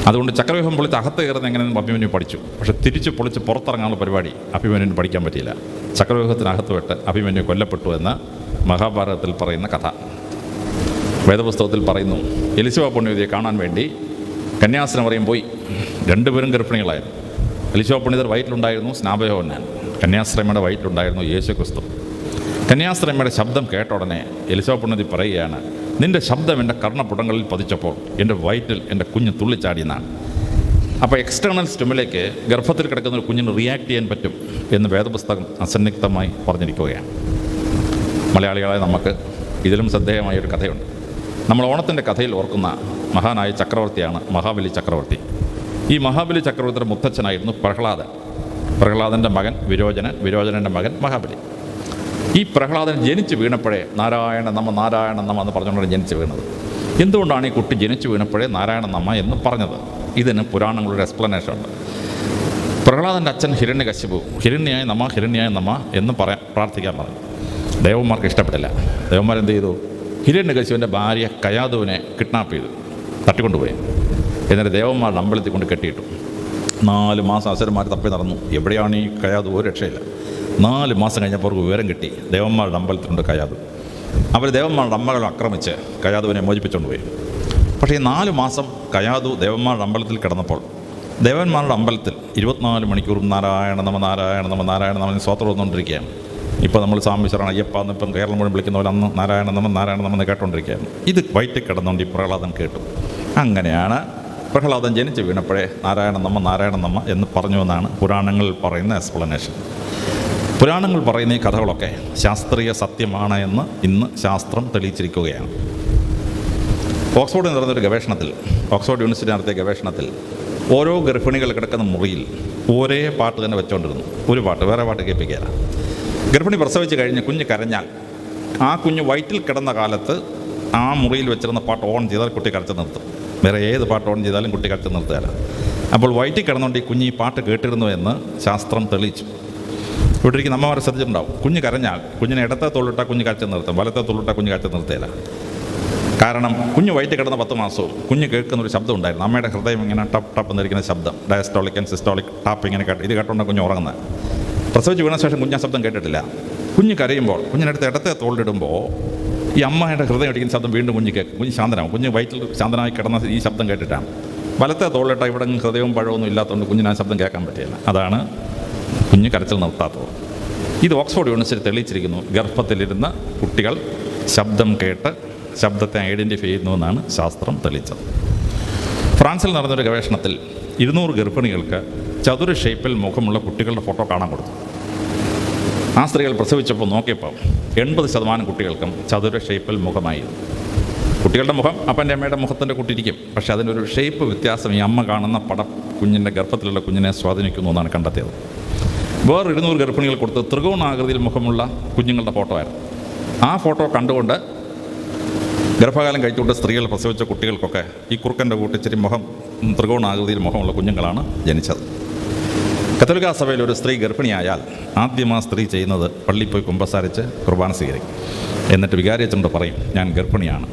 അതുകൊണ്ട് ചക്രവ്യൂഹം പൊളിച്ച് അകത്ത് കയറുന്ന എങ്ങനെയെന്ന് അഭിമന്യു പഠിച്ചു. പക്ഷേ തിരിച്ച് പൊളിച്ച് പുറത്തിറങ്ങാനുള്ള പരിപാടി അഭിമന്യുവിന് പഠിക്കാൻ പറ്റിയില്ല. ചക്രവ്യൂഹത്തിനകത്ത് വിട്ട് അഭിമന്യു കൊല്ലപ്പെട്ടു എന്ന് മഹാഭാരതത്തിൽ പറയുന്ന കഥ. വേദപുസ്തകത്തിൽ പറയുന്നു, എലിശബ പുണ്യവതിയെ കാണാൻ വേണ്ടി കന്യാസ്ത്രീമറിയം പോയി. രണ്ടുപേരും ഗർഭിണികളായിരുന്നു. എലിശബ പുണ്യവതിയുടെ വയറ്റിലുണ്ടായിരുന്നു സ്നാപയോഹന്നാൻ, കന്യാസ്ത്രീമയുടെ വയറ്റിലുണ്ടായിരുന്നു യേശു ക്രിസ്തു. കന്യാസ്ത്രീമയുടെ ശബ്ദം കേട്ട ഉടനെ എലിശബ പുണ്യവതി പറയുകയാണ്, നിൻ്റെ ശബ്ദം എൻ്റെ കർണപുടങ്ങളിൽ പതിച്ചപ്പോൾ എൻ്റെ വയറ്റിൽ എൻ്റെ കുഞ്ഞ് തുള്ളിച്ചാടിയെന്നാണ്. അപ്പോൾ എക്സ്റ്റേണൽ സ്റ്റിമുലേക്ക് ഗർഭത്തിൽ കിടക്കുന്ന ഒരു കുഞ്ഞിന് റിയാക്ട് ചെയ്യാൻ പറ്റും എന്ന് വേദപുസ്തകം അസന്നിഗ്ധമായി പറഞ്ഞിരിക്കുകയാണ്. മലയാളികളായ നമുക്ക് ഇതിലും ശ്രദ്ധേയമായൊരു കഥയുണ്ട്. നമ്മൾ ഓണത്തിൻ്റെ കഥയിൽ ഓർക്കുന്ന മഹാനായ ചക്രവർത്തിയാണ് മഹാബലി ചക്രവർത്തി. ഈ മഹാബലി ചക്രവർത്തിയുടെ മുത്തച്ഛനായിരുന്നു പ്രഹ്ലാദൻ. പ്രഹ്ലാദൻ്റെ മകൻ വിരോചനൻ, വിരോചനൻ്റെ മകൻ മഹാബലി. ഈ പ്രഹ്ലാദൻ ജനിച്ച് വീണപ്പോഴേ നാരായണ നമ്മ നാരായണ നമ്മ എന്ന് പറഞ്ഞുകൊണ്ടാണ് ജനിച്ച് വീണത്. എന്തുകൊണ്ടാണ് ഈ കുട്ടി ജനിച്ച് വീണപ്പോഴേ നാരായണ നമ്മ എന്ന് പറഞ്ഞത്? ഇതിന് പുരാണങ്ങളുടെ എക്സ്പ്ലനേഷൻ ഉണ്ട്. പ്രഹ്ലാദൻ്റെ അച്ഛൻ ഹിരണ്യകശിപു ഹിരണ്യായ നമ്മ എന്ന് പ്രാർത്ഥിക്കാൻ പറഞ്ഞു. ദേവന്മാർക്ക് ഇഷ്ടപ്പെട്ടില്ല. ദേവന്മാരെന്ത് ചെയ്തു? ഹിരണ്യകശിപുവിൻ്റെ ഭാര്യ കയാതുവിനെ കിഡ്നാപ്പ് ചെയ്തു, തട്ടിക്കൊണ്ടുപോയി. എന്നിട്ട് ദേവന്മാരുടെ അമ്പലത്തിൽ കൊണ്ട് കെട്ടിയിട്ടു. 4 മാസം അസുരന്മാർ തപ്പി നടന്നു. എവിടെയാണ് ഈ കയാതു? ഒരു രക്ഷയില്ല. 4 മാസം കഴിഞ്ഞപ്പോൾ അവർക്ക് വിവരം കിട്ടി, ദേവന്മാരുടെ അമ്പലത്തിലുണ്ട് കയാതു. അവർ ദേവന്മാരുടെ അമ്മകളെ ആക്രമിച്ച് കയാതുവിനെ മോചിപ്പിച്ചുകൊണ്ട് പോയി. പക്ഷേ ഈ 4 മാസം കയാതു ദേവന്മാരുടെ അമ്പലത്തിൽ കിടന്നപ്പോൾ ദേവന്മാരുടെ അമ്പലത്തിൽ 24 മണിക്കൂറും നാരായണ നമ്മ നാരായണ നമ്മ നാരായണ നമ്മ സ്വോത്രം വന്നുകൊണ്ടിരിക്കുകയാണ്. ഇപ്പോൾ നമ്മൾ സ്വാമി ശരണം അയ്യപ്പ എന്നിപ്പം കേരളം മുഴുവൻ വിളിക്കുന്ന പോലെ അന്ന് നാരായണ നമ്മ കേട്ടുകൊണ്ടിരിക്കുകയാണ്. ഇത് വയറ്റിൽ കിടന്നുകൊണ്ട് ഈ പ്രഹ്ലാദൻ കേട്ടു. അങ്ങനെയാണ് പ്രഹ്ലാദൻ ജനിച്ച് വീണപ്പോഴേ നാരായണ നമ്മ എന്ന് പറഞ്ഞു എന്നാണ് പുരാണങ്ങളിൽ പറയുന്ന എക്സ്പ്ലനേഷൻ. പുരാണങ്ങൾ പറയുന്ന ഈ കഥകളൊക്കെ ശാസ്ത്രീയ സത്യമാണ് എന്ന് ഇന്ന് ശാസ്ത്രം തെളിയിച്ചിരിക്കുകയാണ്. ഓക്സ്ഫോർഡിൽ നടന്നൊരു ഗവേഷണത്തിൽ, ഓക്സ്ഫോർഡ് യൂണിവേഴ്സിറ്റി നടത്തിയ ഗവേഷണത്തിൽ, ഓരോ ഗർഭിണികൾ കിടക്കുന്ന മുറിയിൽ ഒരേ പാട്ട് തന്നെ വെച്ചുകൊണ്ടിരുന്നു. ഒരു പാട്ട്, വേറെ പാട്ട് കേൾപ്പിക്കുകയില്ല. ഗർഭിണി പ്രസവിച്ച് കഴിഞ്ഞ് കുഞ്ഞ് കരഞ്ഞാൽ ആ കുഞ്ഞ് വയറ്റിൽ കിടന്ന കാലത്ത് ആ മുറിയിൽ വെച്ചിരുന്ന പാട്ട് ഓൺ ചെയ്താൽ കുട്ടി കരച്ച് നിർത്തും. വേറെ ഏത് പാട്ട് ഓൺ ചെയ്താലും കുട്ടി കരച്ച് നിർത്തുകയില്ല. അപ്പോൾ വയറ്റിൽ കിടന്നുകൊണ്ട് ഈ കുഞ്ഞ് ഈ പാട്ട് കേട്ടിരുന്നു എന്ന് ശാസ്ത്രം തെളിയിച്ചു. ഇവിടെ ഇരിക്കുന്ന അമ്മമാരെ ശ്രദ്ധിച്ചിട്ടുണ്ടാവും, കുഞ്ഞ് കരഞ്ഞാൽ കുഞ്ഞിനെ ഇടത്തെ തോളിട്ടാൽ കുഞ്ഞ് കരച്ച് നിർത്തും, വലത്തെ തോളിട്ടാൽ കുഞ്ഞ് കരച്ച് നിർത്തുകയില്ല. കാരണം കുഞ്ഞ് വയറ്റിൽ കിടന്ന 10 മാസവും കുഞ്ഞ് കേൾക്കുന്നൊരു ശബ്ദം ഉണ്ടായിരുന്നു. അമ്മയുടെ ഹൃദയം ഇങ്ങനെ ടപ്പ് ടപ്പ് എന്നിരിക്കുന്ന ശബ്ദം, ഡയസ്റ്റോളിക് ആൻഡ് സിസ്റ്റോളിക് ടാപ്പ് ഇങ്ങനെ കേട്ട് ഇത് കേട്ടോണ്ടാണ് കുഞ്ഞ് ഉറങ്ങുന്നത്. പ്രസവിച്ച് വീണ ശേഷം കുഞ്ഞ് ആ ശബ്ദം കേട്ടിട്ടില്ല. കുഞ്ഞ് കരയുമ്പോൾ കുഞ്ഞിനടുത്ത് ഇടത്തെ തോളിലിടുമ്പോൾ ഈ അമ്മയുടെ ഹൃദയം അടിക്കുന്ന ശബ്ദം വീണ്ടും കുഞ്ഞ് കേൾക്കും. കുഞ്ഞ് ശാന്തനാവും. കുഞ്ഞ് വയറ്റിൽ ശാന്തനായി കിടന്ന ഈ ശബ്ദം കേട്ടിട്ടാണ്. വലത്തെ തോളിലിട്ടാൽ ഇവിടെ ഹൃദയവും പഴമൊന്നും ഇല്ലാത്തതുകൊണ്ട് കുഞ്ഞിന് ആ ശബ്ദം കേൾക്കാൻ പറ്റില്ല. അതാണ് കുഞ്ഞ് കരച്ചിൽ നിർത്താത്തത്. ഇത് ഓക്സ്ഫോർഡ് യൂണിവേഴ്സിറ്റി തെളിയിച്ചിരിക്കുന്നു. ഗർഭത്തിലിരുന്ന കുട്ടികൾ ശബ്ദം കേട്ട് ശബ്ദത്തെ ഐഡൻറ്റിഫൈ ചെയ്യുന്നുവെന്നാണ് ശാസ്ത്രം തെളിയിച്ചത്. ഫ്രാൻസിൽ നടന്നൊരു ഗവേഷണത്തിൽ 200 ഗർഭിണികൾക്ക് ചതുര ഷേപ്പിൽ മുഖമുള്ള കുട്ടികളുടെ ഫോട്ടോ കാണാൻ കൊടുത്തു. ആ സ്ത്രീകൾ പ്രസവിച്ചപ്പോൾ നോക്കിയപ്പോൾ 80% കുട്ടികൾക്കും ചതുര ഷേപ്പിൽ മുഖമായിരുന്നു. കുട്ടികളുടെ മുഖം അപ്പൻ്റെ അമ്മയുടെ മുഖത്തിൻ്റെ കൂട്ടിരിക്കും, പക്ഷേ അതിനൊരു ഷേപ്പ് വ്യത്യാസം ഈ അമ്മ കാണുന്ന പടം കുഞ്ഞിൻ്റെ ഗർഭത്തിലുള്ള കുഞ്ഞിനെ സ്വാധീനിക്കുന്നു എന്നാണ് കണ്ടെത്തിയത്. വേറെ 200 ഗർഭിണികൾ കൊടുത്ത് ത്രികോണാകൃതിയിൽ മുഖമുള്ള കുഞ്ഞുങ്ങളുടെ ഫോട്ടോ ആയിരുന്നു. ആ ഫോട്ടോ കണ്ടുകൊണ്ട് ഗർഭകാലം കഴിച്ചുകൊണ്ട് സ്ത്രീകൾ പ്രസവിച്ച കുട്ടികൾക്കൊക്കെ ഈ കുറുക്കൻ്റെ കൂട്ടിച്ചിരി മുഖം ത്രികോണാകൃതിയിൽ മുഖമുള്ള കുഞ്ഞുങ്ങളാണ് ജനിച്ചത്. കത്തോലിക്കാ സഭയിൽ ഒരു സ്ത്രീ ഗർഭിണിയായാൽ ആദ്യം ആ സ്ത്രീ ചെയ്യുന്നത് പള്ളിയിൽ പോയി കുമ്പസാരിച്ച് കുർബാന സ്വീകരിക്കും. എന്നിട്ട് വികാരിയച്ചനോട് പറയും, ഞാൻ ഗർഭിണിയാണ്.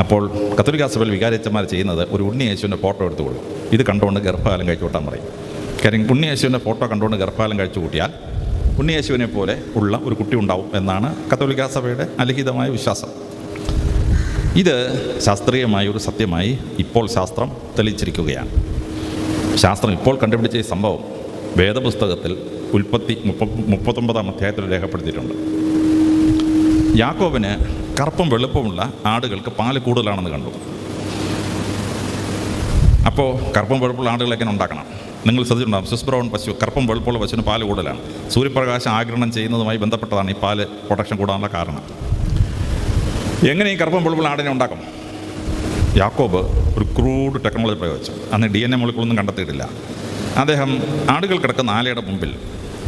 അപ്പോൾ കത്തോലിക്കാ സഭയിൽ വികാരിയച്ചന്മാർ ചെയ്യുന്നത് ഒരു ഉണ്ണി യേശുവിൻ്റെ ഫോട്ടോ എടുത്തു കൊടുക്കും. ഇത് കണ്ടുകൊണ്ട് ഗർഭകാലം കഴിച്ചു കൂട്ടാൻ പറയും. കാര്യം ഉണ്ണി യേശുവിൻ്റെ ഫോട്ടോ കണ്ടുകൊണ്ട് ഗർഭകാലം കഴിച്ചു കൂട്ടിയാൽ ഉണ്ണി യേശുവിനെ പോലെ ഉള്ള ഒരു കുട്ടി ഉണ്ടാവും എന്നാണ് കത്തോലിക്കാ സഭയുടെ അലിഖിതമായ വിശ്വാസം. ഇത് ശാസ്ത്രീയമായ ഒരു സത്യമായി ഇപ്പോൾ ശാസ്ത്രം തെളിയിച്ചിരിക്കുകയാണ്. ശാസ്ത്രം ഇപ്പോൾ കണ്ടുപിടിച്ച ഈ സംഭവം വേദപുസ്തകത്തിൽ ഉൽപ്പത്തി 39 അധ്യായത്തിൽ രേഖപ്പെടുത്തിയിട്ടുണ്ട്. യാക്കോബിന് കറുപ്പും വെളുപ്പുമുള്ള ആടുകൾക്ക് പാല് കൂടുതലാണെന്ന് കണ്ടു. അപ്പോൾ കറുപ്പും വെളുപ്പുള്ള ആടുകൾ എങ്ങനെ ഉണ്ടാക്കണം? നിങ്ങൾ ശ്രദ്ധിച്ചിട്ടുണ്ടാകും, സ്വിസ് ബ്രൗൺ പശു, കറുപ്പും വെളുപ്പുള്ള പശുവിന് പാല് കൂടുതലാണ്. സൂര്യപ്രകാശം ആഗിരണം ചെയ്യുന്നതുമായി ബന്ധപ്പെട്ടതാണ് ഈ പാല് പ്രൊഡക്ഷൻ കൂടാനുള്ള കാരണം. എങ്ങനെ ഈ കറുപ്പും വെളുപ്പുള്ള ആടിനെ ഉണ്ടാക്കും? യാക്കോബ് ഒരു ക്രൂഡ് ടെക്നോളജി പ്രയോഗിച്ചു. അന്ന് DNA മോളിക്കൂളൊന്നും കണ്ടെത്തിയിട്ടില്ല. അദ്ദേഹം ആടുകൾ കിടക്കുന്ന ആലയുടെ മുമ്പിൽ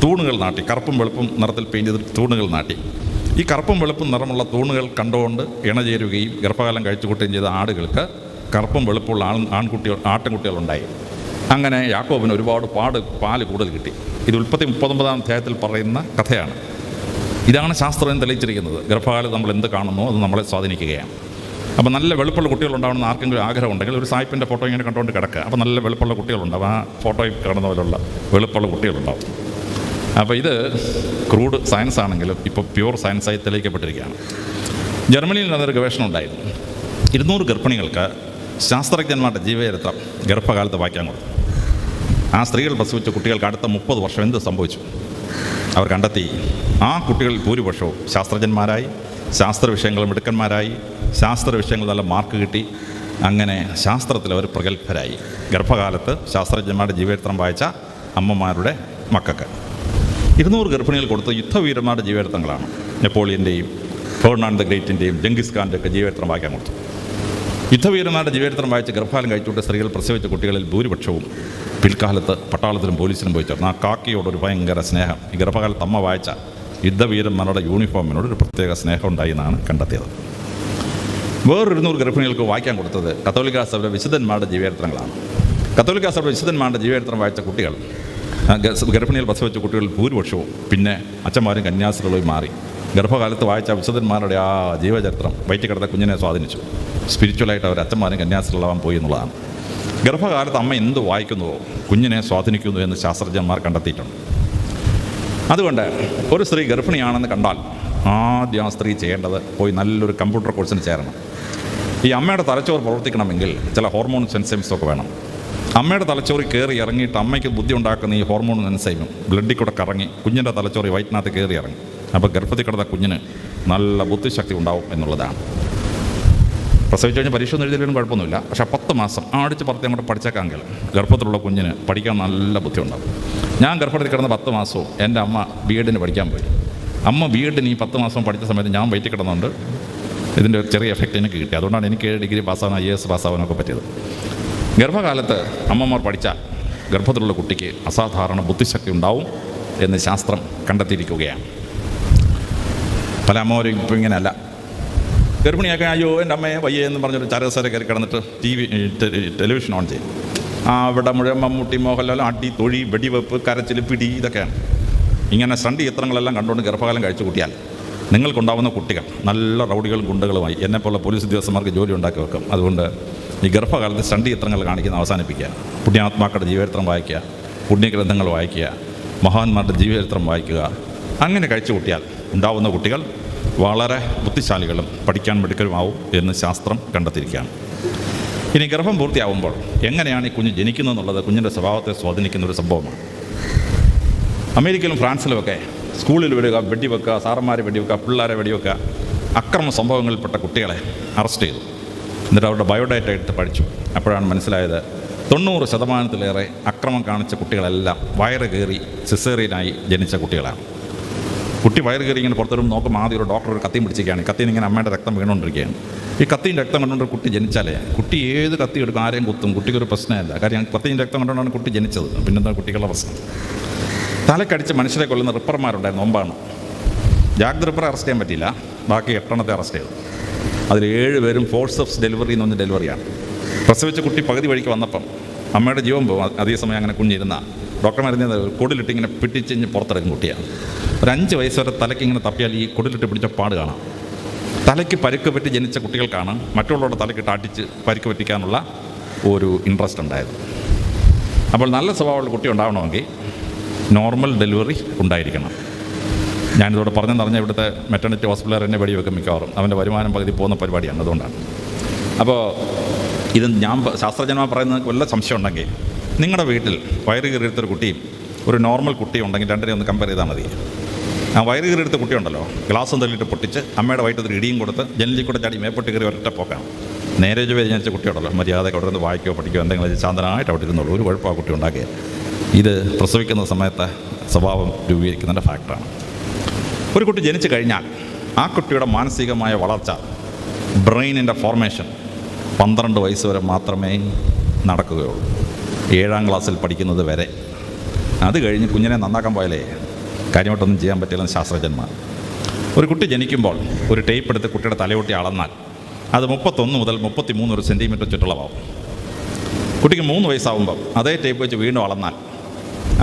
തൂണുകൾ നാട്ടി, കറുപ്പും വെളുപ്പും നിറത്തിൽ പെയിൻറ്റ് ചെയ്ത് തൂണുകൾ നാട്ടി. ഈ കറുപ്പും വെളുപ്പും നിറമുള്ള തൂണുകൾ കണ്ടുകൊണ്ട് ഇണചേരുകയും ഗർഭകാലം കഴിച്ചു കൂട്ടുകയും ചെയ്ത ആടുകൾക്ക് കറുപ്പും വെളുപ്പുള്ള ആട്ടിൻകുട്ടികളുണ്ടായി. അങ്ങനെ യാക്കോബിന് ഒരുപാട് പാല് കൂടുതൽ കിട്ടി. ഇത് ഉൽപ്പത്തി 39 അധ്യായത്തിൽ പറയുന്ന കഥയാണ്. ഇതാണ് ശാസ്ത്രം തെളിയിച്ചിരിക്കുന്നത്. ഗർഭകാലം നമ്മൾ എന്ത് കാണുന്നോ അത് നമ്മളെ സ്വാധീനിക്കുകയാണ്. അപ്പോൾ നല്ല വെളുപ്പുള്ള കുട്ടികളുണ്ടാവണമെന്ന് ആർക്കെങ്കിലും ആഗ്രഹം ഉണ്ടെങ്കിൽ ഒരു സായിപ്പിൻ്റെ ഫോട്ടോ ഇങ്ങനെ കണ്ടുകൊണ്ട് കിടക്കുക. അപ്പോൾ നല്ല വെളുപ്പുള്ള കുട്ടികളുണ്ടാവും. ആ ഫോട്ടോയിൽ കിടന്ന പോലുള്ള വെളുപ്പുള്ള കുട്ടികളുണ്ടാവും. അപ്പോൾ ഇത് ക്രൂഡ് സയൻസ് ആണെങ്കിലും ഇപ്പോൾ പ്യൂർ സയൻസായി തെളിയിക്കപ്പെട്ടിരിക്കുകയാണ്. ജർമ്മനിയിൽ നടന്നൊരു ഗവേഷണം ഉണ്ടായിരുന്നു. 200 ഗർഭിണികൾക്ക് ശാസ്ത്രജ്ഞന്മാരുടെ ജീവചരിത്രം ഗർഭകാലത്ത് വായിക്കാൻ കൊടുത്തു. ആ സ്ത്രീകൾ പ്രസവിച്ച കുട്ടികൾക്ക് അടുത്ത 30 വർഷം എന്ത് സംഭവിച്ചു അവർ കണ്ടെത്തി. ആ കുട്ടികളിൽ ഭൂരിപക്ഷവും ശാസ്ത്രജ്ഞന്മാരായി, ശാസ്ത്ര വിഷയങ്ങൾ മിടുക്കന്മാരായി, ശാസ്ത്ര വിഷയങ്ങൾ നല്ല മാർക്ക് കിട്ടി. അങ്ങനെ ശാസ്ത്രത്തിൽ അവർ പ്രഗത്ഭരായി. ഗർഭകാലത്ത് ശാസ്ത്രജ്ഞന്മാരുടെ ജീവചരിത്രം വായിച്ച അമ്മമാരുടെ മക്കൾക്ക് 200 ഗർഭിണികൾ കൊടുത്ത യുദ്ധവീരന്മാരുടെ ജീവചരിത്രങ്ങളാണ്. നെപ്പോളിയൻ്റെയും ഫെർണാണ്ട് ദ ഗ്രേറ്റിൻ്റെയും ജംഗിസ് ഖാൻ്റെ ഒക്കെ ജീവചരിത്രം വായിക്കാൻ കൊടുത്തു. യുദ്ധവീരന്മാരുടെ ജീവചരിത്രം വായിച്ച് ഗർഭകാലം കഴിച്ചുകൊണ്ട് സ്ത്രീകൾ പ്രസവിച്ച കുട്ടികളിൽ ഭൂരിപക്ഷവും പിൽക്കാലത്ത് പട്ടാളത്തിലും പോലീസിലും പോയി ചേർന്നു. ആ കാക്കിയോടൊരു ഭയങ്കര സ്നേഹം, ഈ ഗർഭകാലത്ത് അമ്മ വായിച്ച യുദ്ധവീരന്മാരുടെ യൂണിഫോമിനോട് ഒരു പ്രത്യേക സ്നേഹം ഉണ്ടായി എന്നാണ് കണ്ടെത്തിയത്. വേറൊരു 200 ഗർഭിണികൾക്ക് വായിക്കാൻ കൊടുത്തത് കത്തോലിക്കാ സഭയിലെ വിശുദ്ധന്മാരുടെ ജീവചരിത്രങ്ങളാണ്. കത്തോലിക്കാ സഭയിലെ വിശുദ്ധന്മാരുടെ ജീവചരിത്രം വായിച്ച കുട്ടികൾ, ഗർഭിണികൾ പ്രസവിച്ച കുട്ടികളിൽ ഭൂരിപക്ഷവും പിന്നെ അച്ഛന്മാരും കന്യാസ്ത്രീകളായി മാറി. ഗർഭകാലത്ത് വായിച്ച വിശുദ്ധന്മാരുടെ ആ ജീവചരിത്രം വയറ്റിൽ കിടന്ന കുഞ്ഞിനെ സ്വാധീനിച്ചു. സ്പിരിച്വലായിട്ട് അവർ അച്ഛന്മാരും കന്യാസ്ത്രീകളാവാൻ പോയി എന്നുള്ളതാണ്. ഗർഭകാലത്ത് അമ്മ എന്ത് വായിക്കുന്നുവോ കുഞ്ഞിനെ സ്വാധീനിക്കുന്നു എന്ന് ശാസ്ത്രജ്ഞന്മാർ കണ്ടെത്തിയിട്ടുണ്ട്. അതുകൊണ്ട് ഒരു സ്ത്രീ ഗർഭിണിയാണെന്ന് കണ്ടാൽ ആദ്യം ആ സ്ത്രീ ചെയ്യേണ്ടത് പോയി നല്ലൊരു കമ്പ്യൂട്ടർ കോഴ്സിന് ചേരണം. ഈ അമ്മയുടെ തലച്ചോറ് പ്രവർത്തിക്കണമെങ്കിൽ ചില ഹോർമോൺ എൻസൈംസൊക്കെ വേണം. അമ്മയുടെ തലച്ചോറിൽ കയറി ഇറങ്ങിയിട്ട് അമ്മയ്ക്ക് ബുദ്ധി ഉണ്ടാക്കുന്ന ഈ ഹോർമോൺ എൻസൈമും ബ്ലഡിൽ കൂടെ കറങ്ങി കുഞ്ഞിൻ്റെ തലച്ചോറി വയറ്റിനകത്ത് കയറി ഇറങ്ങി. അപ്പോൾ ഗർഭത്തിൽ കിടന്ന കുഞ്ഞിന് നല്ല ബുദ്ധിശക്തി ഉണ്ടാവും എന്നുള്ളതാണ്. പ്രസവിച്ച് കഴിഞ്ഞാൽ പരീക്ഷ ഒന്നും എഴുതിയാലും കുഴപ്പമൊന്നുമില്ല. പക്ഷേ 10 മാസം അടിച്ച് പുറത്ത് അങ്ങോട്ട് പഠിച്ചേക്കാമെങ്കിൽ ഗർഭത്തിലുള്ള കുഞ്ഞിന് പഠിക്കാൻ നല്ല ബുദ്ധി ഉണ്ടാവും. ഞാൻ ഗർഭത്തിൽ കിടന്ന 10 മാസവും എൻ്റെ അമ്മ B.Edന് പഠിക്കാൻ പോയി. അമ്മ B.Edന് ഈ 10 മാസം പഠിച്ച സമയത്ത് ഞാൻ വയറ്റിൽ കിടന്നുകൊണ്ട് ഇതിൻ്റെ ഒരു ചെറിയ എഫക്റ്റ് എനിക്ക് കിട്ടി. അതുകൊണ്ടാണ് എനിക്ക് ഡിഗ്രി പാസ്സാവാൻ IAS പാസ്സാവാനൊക്കെ പറ്റിയത്. ഗർഭകാലത്ത് അമ്മമാർ പഠിച്ചാൽ ഗർഭത്തിലുള്ള കുട്ടിക്ക് അസാധാരണ ബുദ്ധിശക്തി ഉണ്ടാവും എന്ന് ശാസ്ത്രം കണ്ടെത്തിയിരിക്കുകയാണ്. പല അമ്മമാരും ഇപ്പോൾ ഇങ്ങനെയല്ല. ഗർഭിണിയാക്കാൻ അയ്യോ എൻ്റെ അമ്മയെ വയ്യേ എന്ന് പറഞ്ഞൊരു ചരസര കയറി കിടന്നിട്ട് ടെലിവിഷൻ ഓൺ ചെയ്യും. അവിടെ മുഴുവൻ മമ്മൂട്ടി, മോഹൻലാൽ അടി, തൊഴി, വെടിവെപ്പ്, കരച്ചിൽ, പിടി, ഇതൊക്കെയാണ്. ഇങ്ങനെ സണ്ടി ചിത്രങ്ങളെല്ലാം കണ്ടുകൊണ്ട് ഗർഭകാലം കഴിച്ചു കൂട്ടിയാൽ നിങ്ങൾക്കുണ്ടാവുന്ന കുട്ടികൾ നല്ല റൗഡികളും ഗുണ്ടകളുമായി എന്നെപ്പോലുള്ള പോലീസ് ഉദ്യോഗസ്ഥന്മാർക്ക് ജോലി ഉണ്ടാക്കി വെക്കും. അതുകൊണ്ട് ഈ ഗർഭകാലത്ത് സണ്ടി ചിത്രങ്ങൾ കാണിക്കുന്ന അവസാനിപ്പിക്കുക. പുണ്യാത്മാക്കളുടെ ജീവചരിത്രം വായിക്കുക, പുണ്യഗ്രന്ഥങ്ങൾ വായിക്കുക, മഹാന്മാരുടെ ജീവചരിത്രം വായിക്കുക. അങ്ങനെ കഴിച്ചു കൂട്ടിയാൽ ഉണ്ടാവുന്ന കുട്ടികൾ വളരെ ബുദ്ധിശാലികളും പഠിക്കാൻ മിടുക്കലുമാവും എന്ന് ശാസ്ത്രം കണ്ടെത്തിയിരിക്കുകയാണ്. ഇനി ഗർഭം പൂർത്തിയാവുമ്പോൾ എങ്ങനെയാണ് ഈ കുഞ്ഞ് ജനിക്കുന്നതെന്നുള്ളത് കുഞ്ഞിൻ്റെ സ്വഭാവത്തെ സ്വാധീനിക്കുന്ന ഒരു സംഭവമാണ്. അമേരിക്കയിലും ഫ്രാൻസിലുമൊക്കെ സ്കൂളിൽ വിടുക, വെടിവെക്കുക, സാറന്മാരെ വെടിവെക്കുക, പിള്ളേരെ വെടിവെക്കുക, അക്രമ സംഭവങ്ങളിൽപ്പെട്ട കുട്ടികളെ അറസ്റ്റ് ചെയ്തു. എന്നിട്ട് അവരുടെ ബയോഡാറ്റ എടുത്ത് പഠിച്ചു. അപ്പോഴാണ് മനസ്സിലായത് 90% അക്രമം കാണിച്ച കുട്ടികളെല്ലാം വയറ് കയറി സിസേറിയനായി ജനിച്ച കുട്ടികളാണ്. കുട്ടി വയറ് കയറി ഇങ്ങനെ പുറത്തൊരു നോക്കുമ്പോൾ ആദ്യം ഒരു ഡോക്ടർ ഒരു കത്തിയും പിടിച്ചിരിക്കുകയാണ്. കത്തിയിൽ ഇങ്ങനെ അമ്മയുടെ രക്തം വീണുകൊണ്ടിരിക്കുകയാണ്. ഈ കത്തിയും രക്തം കൊണ്ടുകൊണ്ട് കുട്ടി ജനിച്ചാലേ കുട്ടി ഏത് കത്തി എടുക്കും, ആരെയും കുത്തും, കുട്ടിക്കൊരു പ്രശ്നമല്ല. കാര്യം കത്തിയും രക്തം കൊണ്ടുകൊണ്ടാണ് കുട്ടി ജനിച്ചത്. പിന്നെന്താ കുട്ടികളുടെ പ്രശ്നം? തലക്കടിച്ച് മനുഷ്യരെ കൊല്ലുന്ന റിപ്പർമാരുണ്ടായിരുന്നു. മുമ്പാണ് ജാക്ക് റിപ്പറെ അറസ്റ്റ് ചെയ്യാൻ പറ്റിയില്ല. ബാക്കി 8 അറസ്റ്റ് ചെയ്തു. അതിൽ 7 പേരും ഫോഴ്സപ്സ് ഡെലിവറി എന്ന് പറഞ്ഞ ഡെലിവറിയാണ്. പ്രസവിച്ച കുട്ടി പകുതി വഴിക്ക് വന്നപ്പം അമ്മയുടെ ജീവൻ പോകും. അതേസമയം അങ്ങനെ കുഞ്ഞിരുന്ന ഡോക്ടർമാർ കൊടിലിട്ട് ഇങ്ങനെ പിടിച്ച് പുറത്തിറക്കും കുട്ടിയാണ്. ഒരു 5 വയസ്സ് വരെ തലയ്ക്ക് ഇങ്ങനെ തപ്പിയാൽ ഈ കൊടിലിട്ട് പിടിച്ച പാട് കാണാം. തലയ്ക്ക് പരിക്ക് പറ്റി ജനിച്ച കുട്ടികൾക്കാണ് മറ്റുള്ളവരുടെ തലയ്ക്കിട്ട് അടിച്ച് പരിക്ക് പറ്റിക്കാനുള്ള ഒരു ഇൻട്രസ്റ്റ് ഉണ്ടായത്. അപ്പോൾ നല്ല സ്വഭാവമുള്ള കുട്ടി ഉണ്ടാവണമെങ്കിൽ നോർമൽ ഡെലിവറി ഉണ്ടായിരിക്കണം. ഞാനിതോടെ പറഞ്ഞെന്ന് ഇവിടുത്തെ മെറ്റർണിറ്റി ഹോസ്പിറ്റലുകാർ എന്നെ വെടിവെക്കും മിക്കവാറും. അവൻ്റെ വരുമാനം പകുതി പോകുന്ന പരിപാടിയാണ്, അതുകൊണ്ടാണ്. അപ്പോൾ ഇത് ഞാൻ ശാസ്ത്രജ്ഞന്മാർ പറയുന്നത് വല്ല സംശയം ഉണ്ടെങ്കിൽ നിങ്ങളുടെ വീട്ടിൽ വയറ് കീറിയെടുത്തൊരു കുട്ടിയും ഒരു നോർമൽ കുട്ടിയും ഉണ്ടെങ്കിൽ രണ്ടിനെ ഒന്ന് കമ്പയർ ചെയ്താൽ മതി. ആ വയറ് കീറിയെടുത്ത കുട്ടിയുണ്ടല്ലോ, ഗ്ലാസും തള്ളിയിട്ട് പൊട്ടിച്ച് അമ്മയുടെ വയറ്റത്തിൽ ഇടിയും കൊടുത്ത് ജനലിൽ കൂടെ ചാടി മേപ്പൊട്ട് കയറി ഒരൊറ്റ പോക്കാണ്. നേരെ ചൊവ്വേ ജനിച്ച കുട്ടിയുണ്ടല്ലോ, മര്യാദയ്ക്ക് അവിടെ നിന്ന് വായിക്കോ പഠിക്കോ എന്തെങ്കിലും ശാന്തനായിട്ട് അവിടെ ഇരുന്നുള്ളൂ, ഒരു കുഴപ്പം ആ കുട്ടി ഉണ്ടാക്കിയത്. ഇത് പ്രസവിക്കുന്ന സമയത്ത് സ്വഭാവം രൂപീകരിക്കുന്നതിൻ്റെ ഫാക്ടറാണ്. ഒരു കുട്ടി ജനിച്ചു കഴിഞ്ഞാൽ ആ കുട്ടിയുടെ മാനസികമായ വളർച്ച, ബ്രെയിനിൻ്റെ ഫോർമേഷൻ 12 വയസ്സ് വരെ മാത്രമേ നടക്കുകയുള്ളൂ. 7ാം ക്ലാസ്സിൽ പഠിക്കുന്നത് വരെ. അത് കഴിഞ്ഞ് കുഞ്ഞിനെ നന്നാക്കാൻ പോയാലേ കാര്യമായിട്ടൊന്നും ചെയ്യാൻ പറ്റില്ലെന്ന് ശാസ്ത്രജ്ഞന്മാർ. ഒരു കുട്ടി ജനിക്കുമ്പോൾ ഒരു ടേപ്പ് എടുത്ത് കുട്ടിയുടെ തലയൊട്ടി അളന്നാൽ അത് 31 മുതൽ 33 സെൻറ്റിമീറ്റർ ചുറ്റളവാകും. കുട്ടിക്ക് 3 വയസ്സാകുമ്പോൾ അതേ ടേപ്പ് വെച്ച് വീണ്ടും അളന്നാൽ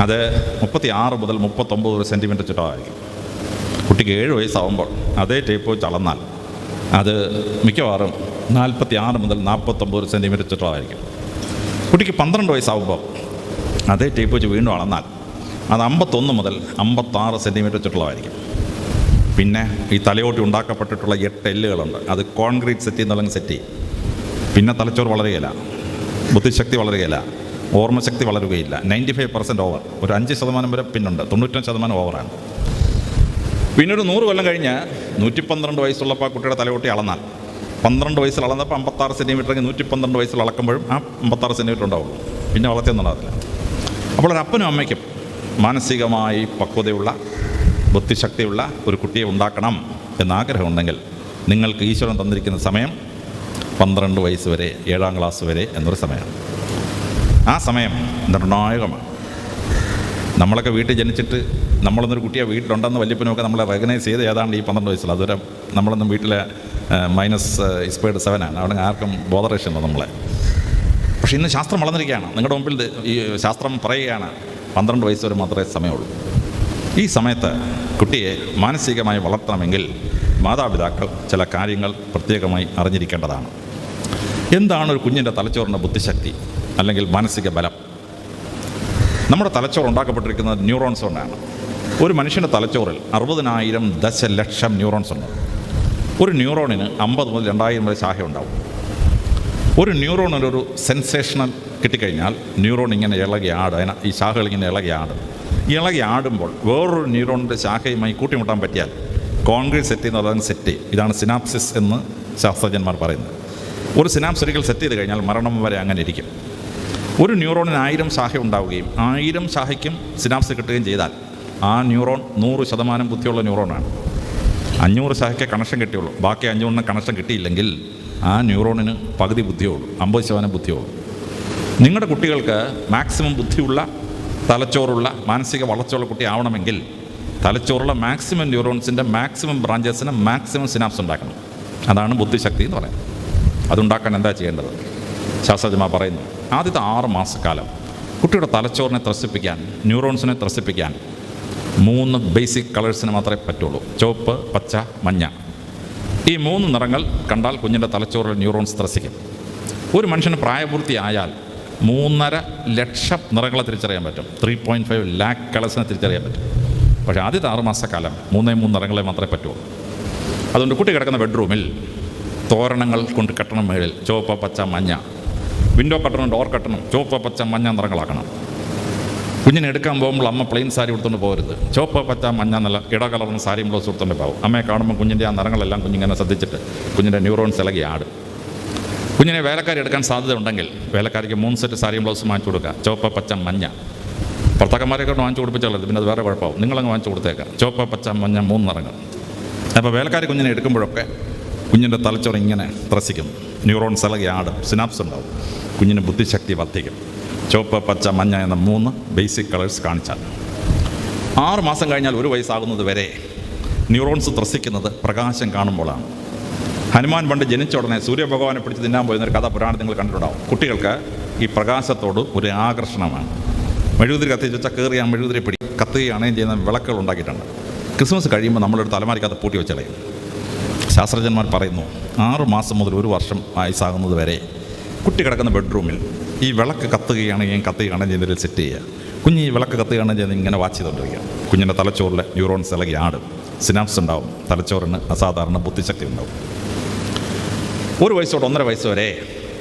അത് 36 മുതൽ 39 സെൻറ്റിമീറ്റർ ചുറ്റളവായിരിക്കും. കുട്ടിക്ക് 7 വയസ്സാകുമ്പോൾ അതേ ടേപ്പ് വെച്ച് അളന്നാൽ അത് മിക്കവാറും 46 മുതൽ 49 സെൻറ്റിമീറ്റർ ചുറ്റളവായിരിക്കും. കുട്ടിക്ക് 12 വയസ്സാകുമ്പോൾ അതേ ടേപ്പ് വെച്ച് വീണ്ടും അളന്നാൽ അത് 51 മുതൽ 56 സെൻറ്റിമീറ്റർ ചുറ്റളവായിരിക്കും. പിന്നെ ഈ തലയോട്ടി ഉണ്ടാക്കപ്പെട്ടിട്ടുള്ള 8 എല്ലുകളുണ്ട്. അത് കോൺക്രീറ്റ് സെറ്റ് ചെയ്യുന്ന സെറ്റ് ചെയ്യും. പിന്നെ തലച്ചോറ് വളരുകയില്ല, ബുദ്ധിശക്തി വളരുകയില്ല, ഓർമ്മശക്തി വളരുകയില്ല. 95% ഓവർ. ഒരു 5% വരെ പിന്നുണ്ട്, 95% ഓവറാണ്. പിന്നെ ഒരു 100 കൊല്ലം കഴിഞ്ഞ് 112 വയസ്സുള്ളപ്പോൾ ആ കുട്ടിയുടെ തലയോട്ടി അളന്നാൽ 12 വയസ്സിൽ അളന്നപ്പോൾ 56 സെൻറ്റിമീറ്റർ, 112 വയസ്സിൽ അളക്കുമ്പോഴും ആ 56 സെൻറ്റിമീറ്റർ ഉണ്ടാവുള്ളൂ. പിന്നെ വളർത്തിയൊന്നും ഉണ്ടാകത്തില്ല. അപ്പോൾ ഒരു അപ്പനും അമ്മയ്ക്കും മാനസികമായി പക്വതയുള്ള, ബുദ്ധിശക്തിയുള്ള ഒരു കുട്ടിയെ ഉണ്ടാക്കണം എന്നാഗ്രഹമുണ്ടെങ്കിൽ നിങ്ങൾക്ക് ഈശ്വരൻ തന്നിരിക്കുന്ന സമയം 12 വയസ്സ് വരെ, 7ാം ക്ലാസ് വരെ എന്നൊരു സമയമാണ്. ആ സമയം നിർണായകമാണ്. നമ്മളൊക്കെ വീട്ടിൽ ജനിച്ചിട്ട് നമ്മളൊന്നൊരു കുട്ടിയെ വീട്ടിലുണ്ടെന്ന് വല്യപ്പനൊക്കെ നമ്മളെ റെക്കഗ്നൈസ് ചെയ്ത് ഏതാണ്ട് ഈ 12 വയസ്സിൽ. അതുവരെ നമ്മളൊന്നും വീട്ടിലെ -7 ആണ്. അവിടെ ആർക്കും ബോധറേഷനോ നമ്മളെ. പക്ഷേ ഇന്ന് ശാസ്ത്രം വളർന്നിരിക്കുകയാണ്. നിങ്ങളുടെ മുമ്പിൽ ഈ ശാസ്ത്രം പറയുകയാണ് 12 വയസ്സ് വരെ മാത്രമേ സമയമുള്ളൂ. ഈ സമയത്ത് കുട്ടിയെ മാനസികമായി വളർത്തണമെങ്കിൽ മാതാപിതാക്കൾ ചില കാര്യങ്ങൾ പ്രത്യേകമായി അറിഞ്ഞിരിക്കേണ്ടതാണ്. എന്താണ് ഒരു കുഞ്ഞിൻ്റെ തലച്ചോറിൻ്റെ ബുദ്ധിശക്തി അല്ലെങ്കിൽ മാനസിക ബലം? നമ്മുടെ തലച്ചോറ് ഉണ്ടാക്കപ്പെട്ടിരിക്കുന്നത് ന്യൂറോൺസ് കൊണ്ടാണ്. ഒരു മനുഷ്യൻ്റെ തലച്ചോറിൽ 60,000 ദശലക്ഷം ന്യൂറോൺസ് ഉണ്ട്. ഒരു ന്യൂറോണിന് 50 മുതൽ 2000 വരെ ശാഖ ഉണ്ടാവും. ഒരു ന്യൂറോണിനൊരു സെൻസേഷണൽ കിട്ടിക്കഴിഞ്ഞാൽ ന്യൂറോൺ ഇങ്ങനെ ഇളകി ആടും. ഈ ശാഖകൾ ഇങ്ങനെ ഇളകി ആടുമ്പോൾ വേറൊരു ന്യൂറോണിൻ്റെ ശാഖയുമായി കൂട്ടിമുട്ടാൻ പറ്റിയാൽ കോൺക്രീറ്റ് സെറ്റ് ചെയ്യുന്നത് സെറ്റ് ചെയ്യും. ഇതാണ് സിനാപ്സിസ് എന്ന് ശാസ്ത്രജ്ഞന്മാർ പറയുന്നത്. ഒരു സിനാപ്സ് ഒരിക്കൽ സെറ്റ് ചെയ്ത് കഴിഞ്ഞാൽ മരണം വരെ അങ്ങനെ ഇരിക്കും. ഒരു ന്യൂറോണിന് 1000 ശാഖ ഉണ്ടാവുകയും 1000 ശാഖയ്ക്കും സിനാപ്സ് കിട്ടുകയും ചെയ്താൽ ആ ന്യൂറോൺ 100% ബുദ്ധിയുള്ള ന്യൂറോണാണ്. 500 ശാഖയ്ക്ക് കണക്ഷൻ കിട്ടിയുള്ളൂ. ബാക്കി 500 കണക്ഷൻ കിട്ടിയില്ലെങ്കിൽ ആ ന്യൂറോണിന് പകുതി ബുദ്ധിയുള്ളൂ, 50% ബുദ്ധിയുള്ളൂ. നിങ്ങളുടെ കുട്ടികൾക്ക് മാക്സിമം ബുദ്ധിയുള്ള, തലച്ചോറുള്ള, മാനസിക വളർച്ചയുള്ള കുട്ടി ആവണമെങ്കിൽ തലച്ചോറുള്ള മാക്സിമം ന്യൂറോൺസിൻ്റെ മാക്സിമം ബ്രാഞ്ചസിന് മാക്സിമം സിനാപ്സ് ഉണ്ടാക്കണം. അതാണ് ബുദ്ധിശക്തി എന്ന് പറയുന്നത്. അതുണ്ടാക്കാൻ എന്താ ചെയ്യേണ്ടത്? ശാസ്ത്രജ്ഞന്മാർ പറയുന്നു, ആദ്യത്തെ 6 മാസക്കാലം കുട്ടിയുടെ തലച്ചോറിനെ ത്രസിപ്പിക്കാൻ, ന്യൂറോൺസിനെ ത്രസിപ്പിക്കാൻ 3 ബേസിക് കളേഴ്സിന് മാത്രമേ പറ്റുള്ളൂ. ചുവപ്പ്, പച്ച, മഞ്ഞ. ഈ 3 നിറങ്ങൾ കണ്ടാൽ കുഞ്ഞിൻ്റെ തലച്ചോറിൽ ന്യൂറോൺസ് ത്രസിക്കും. ഒരു മനുഷ്യന് പ്രായപൂർത്തിയായാൽ 3.5 ലക്ഷം നിറങ്ങളെ തിരിച്ചറിയാൻ പറ്റും. 3.5 ലാക്ക് കളേഴ്സിനെ തിരിച്ചറിയാൻ പറ്റും. പക്ഷേ ആദ്യത്തെ 6 മാസക്കാലം 3 നിറങ്ങളെ മാത്രമേ പറ്റുള്ളൂ. അതുകൊണ്ട് കുട്ടി കിടക്കുന്ന ബെഡ്റൂമിൽ തോരണങ്ങൾ കൊണ്ട് കെട്ടണം. മേളിൽ ചുവപ്പ്, പച്ച, മഞ്ഞ. വിൻഡോ കട്ടണം, ഡോർ കട്ടണം, ചുവപ്പ്, പച്ച, മഞ്ഞ നിറങ്ങളാക്കണം. കുഞ്ഞിനെ എടുക്കാൻ പോകുമ്പോൾ അമ്മ പ്ലെയിൻ സാരി കൊടുത്തുകൊണ്ട് പോകരുത്. ചുവപ്പ്, പച്ച, മഞ്ഞ നല്ല ഇടകലർന്ന സാരിയും ബ്ലൗസ് കൊടുത്തുകൊണ്ട് പോകും. അമ്മയെ കാണുമ്പോൾ കുഞ്ഞിൻ്റെ ആ നിറങ്ങളെല്ലാം കുഞ്ഞിങ്ങനെ ശ്രദ്ധിച്ചിട്ട് കുഞ്ഞിൻ്റെ ന്യൂറോൺസ് ഇളകി ആടും. കുഞ്ഞിനെ വേലക്കാരി എടുക്കാൻ സാധ്യത ഉണ്ടെങ്കിൽ വേലക്കാരിക്ക് 3 സെറ്റ് സാരിയും ബ്ലൗസും വാങ്ങിച്ചു കൊടുക്കുക. ചുവപ്പ്, പച്ച, മഞ്ഞ. ഭർത്താക്കന്മാരെയൊക്കെ വാങ്ങിച്ചു കൊടുപ്പിച്ചുള്ളത് പിന്നെ അത് വേറെ കുഴപ്പമാവും. നിങ്ങളങ്ങ് വാങ്ങിച്ചു കൊടുത്തേക്കാം. ചുവപ്പ്, പച്ച, മഞ്ഞ 3 നിറങ്ങൾ. അപ്പോൾ വേലക്കാരി കുഞ്ഞിനെ എടുക്കുമ്പോഴൊക്കെ കുഞ്ഞിൻ്റെ തലച്ചോറ് ഇങ്ങനെ ത്രസിക്കും, ന്യൂറോൺസ് ഇളകി ആടും, സിനാപ്സ് ഉണ്ടാവും, കുഞ്ഞിന് ബുദ്ധിശക്തി വർദ്ധിക്കും. ചുവപ്പ്, പച്ച, മഞ്ഞ എന്ന 3 ബേസിക് കളേഴ്സ് കാണിച്ചാൽ 6 മാസം കഴിഞ്ഞാൽ 1 വയസ്സാകുന്നത് വരെ ന്യൂറോൺസ് ത്രസിക്കുന്നത് പ്രകാശം കാണുമ്പോഴാണ്. ഹനുമാൻ പണ്ട് ജനിച്ച ഉടനെ സൂര്യഭഗവാനെ പിടിച്ച് തിന്നാൻ പോയിരുന്നൊരു കഥ പുരാണം നിങ്ങൾ കണ്ടിട്ടുണ്ടാവും. കുട്ടികൾക്ക് ഈ പ്രകാശത്തോട് ഒരു ആകർഷണമാണ്. മെഴുകുതിരി കത്തിച്ച് വെച്ചാൽ കയറി ആ മെഴുകുതിരി പിടി കത്തുകയാണെങ്കിൽ ചെയ്യുന്ന വിളക്കുകൾ ഉണ്ടാക്കിയിട്ടുണ്ട്. ക്രിസ്മസ് കഴിയുമ്പോൾ നമ്മളൊരു തലമാരിക്കകത്ത് പൂട്ടി വെച്ചളയും. ശാസ്ത്രജ്ഞന്മാർ പറയുന്നു 6 മാസം മുതൽ 1 വർഷം ആയുസാകുന്നത് വരെ കുട്ടി കിടക്കുന്ന ബെഡ്റൂമിൽ ഈ വിളക്ക് കത്തുകയാണെങ്കിൽ കത്തുകയാണെങ്കിൽ ചെയ്യുന്നതിൽ സെറ്റ് ചെയ്യുക. കുഞ്ഞ് ഈ വിളക്ക് കത്തുകയാണെങ്കിൽ ചെയ്യുന്നത് ഇങ്ങനെ വാച്ച് ചെയ്തുകൊണ്ടിരിക്കുക. കുഞ്ഞിൻ്റെ തലച്ചോറിലെ ന്യൂറോൺസ് ഇളകി ആടും, സിനാപ്സ് ഉണ്ടാവും, തലച്ചോറിന് അസാധാരണ ബുദ്ധിശക്തി ഉണ്ടാവും. 1 വയസ്സ് തൊട്ട് 1.5 വയസ്സ് വരെ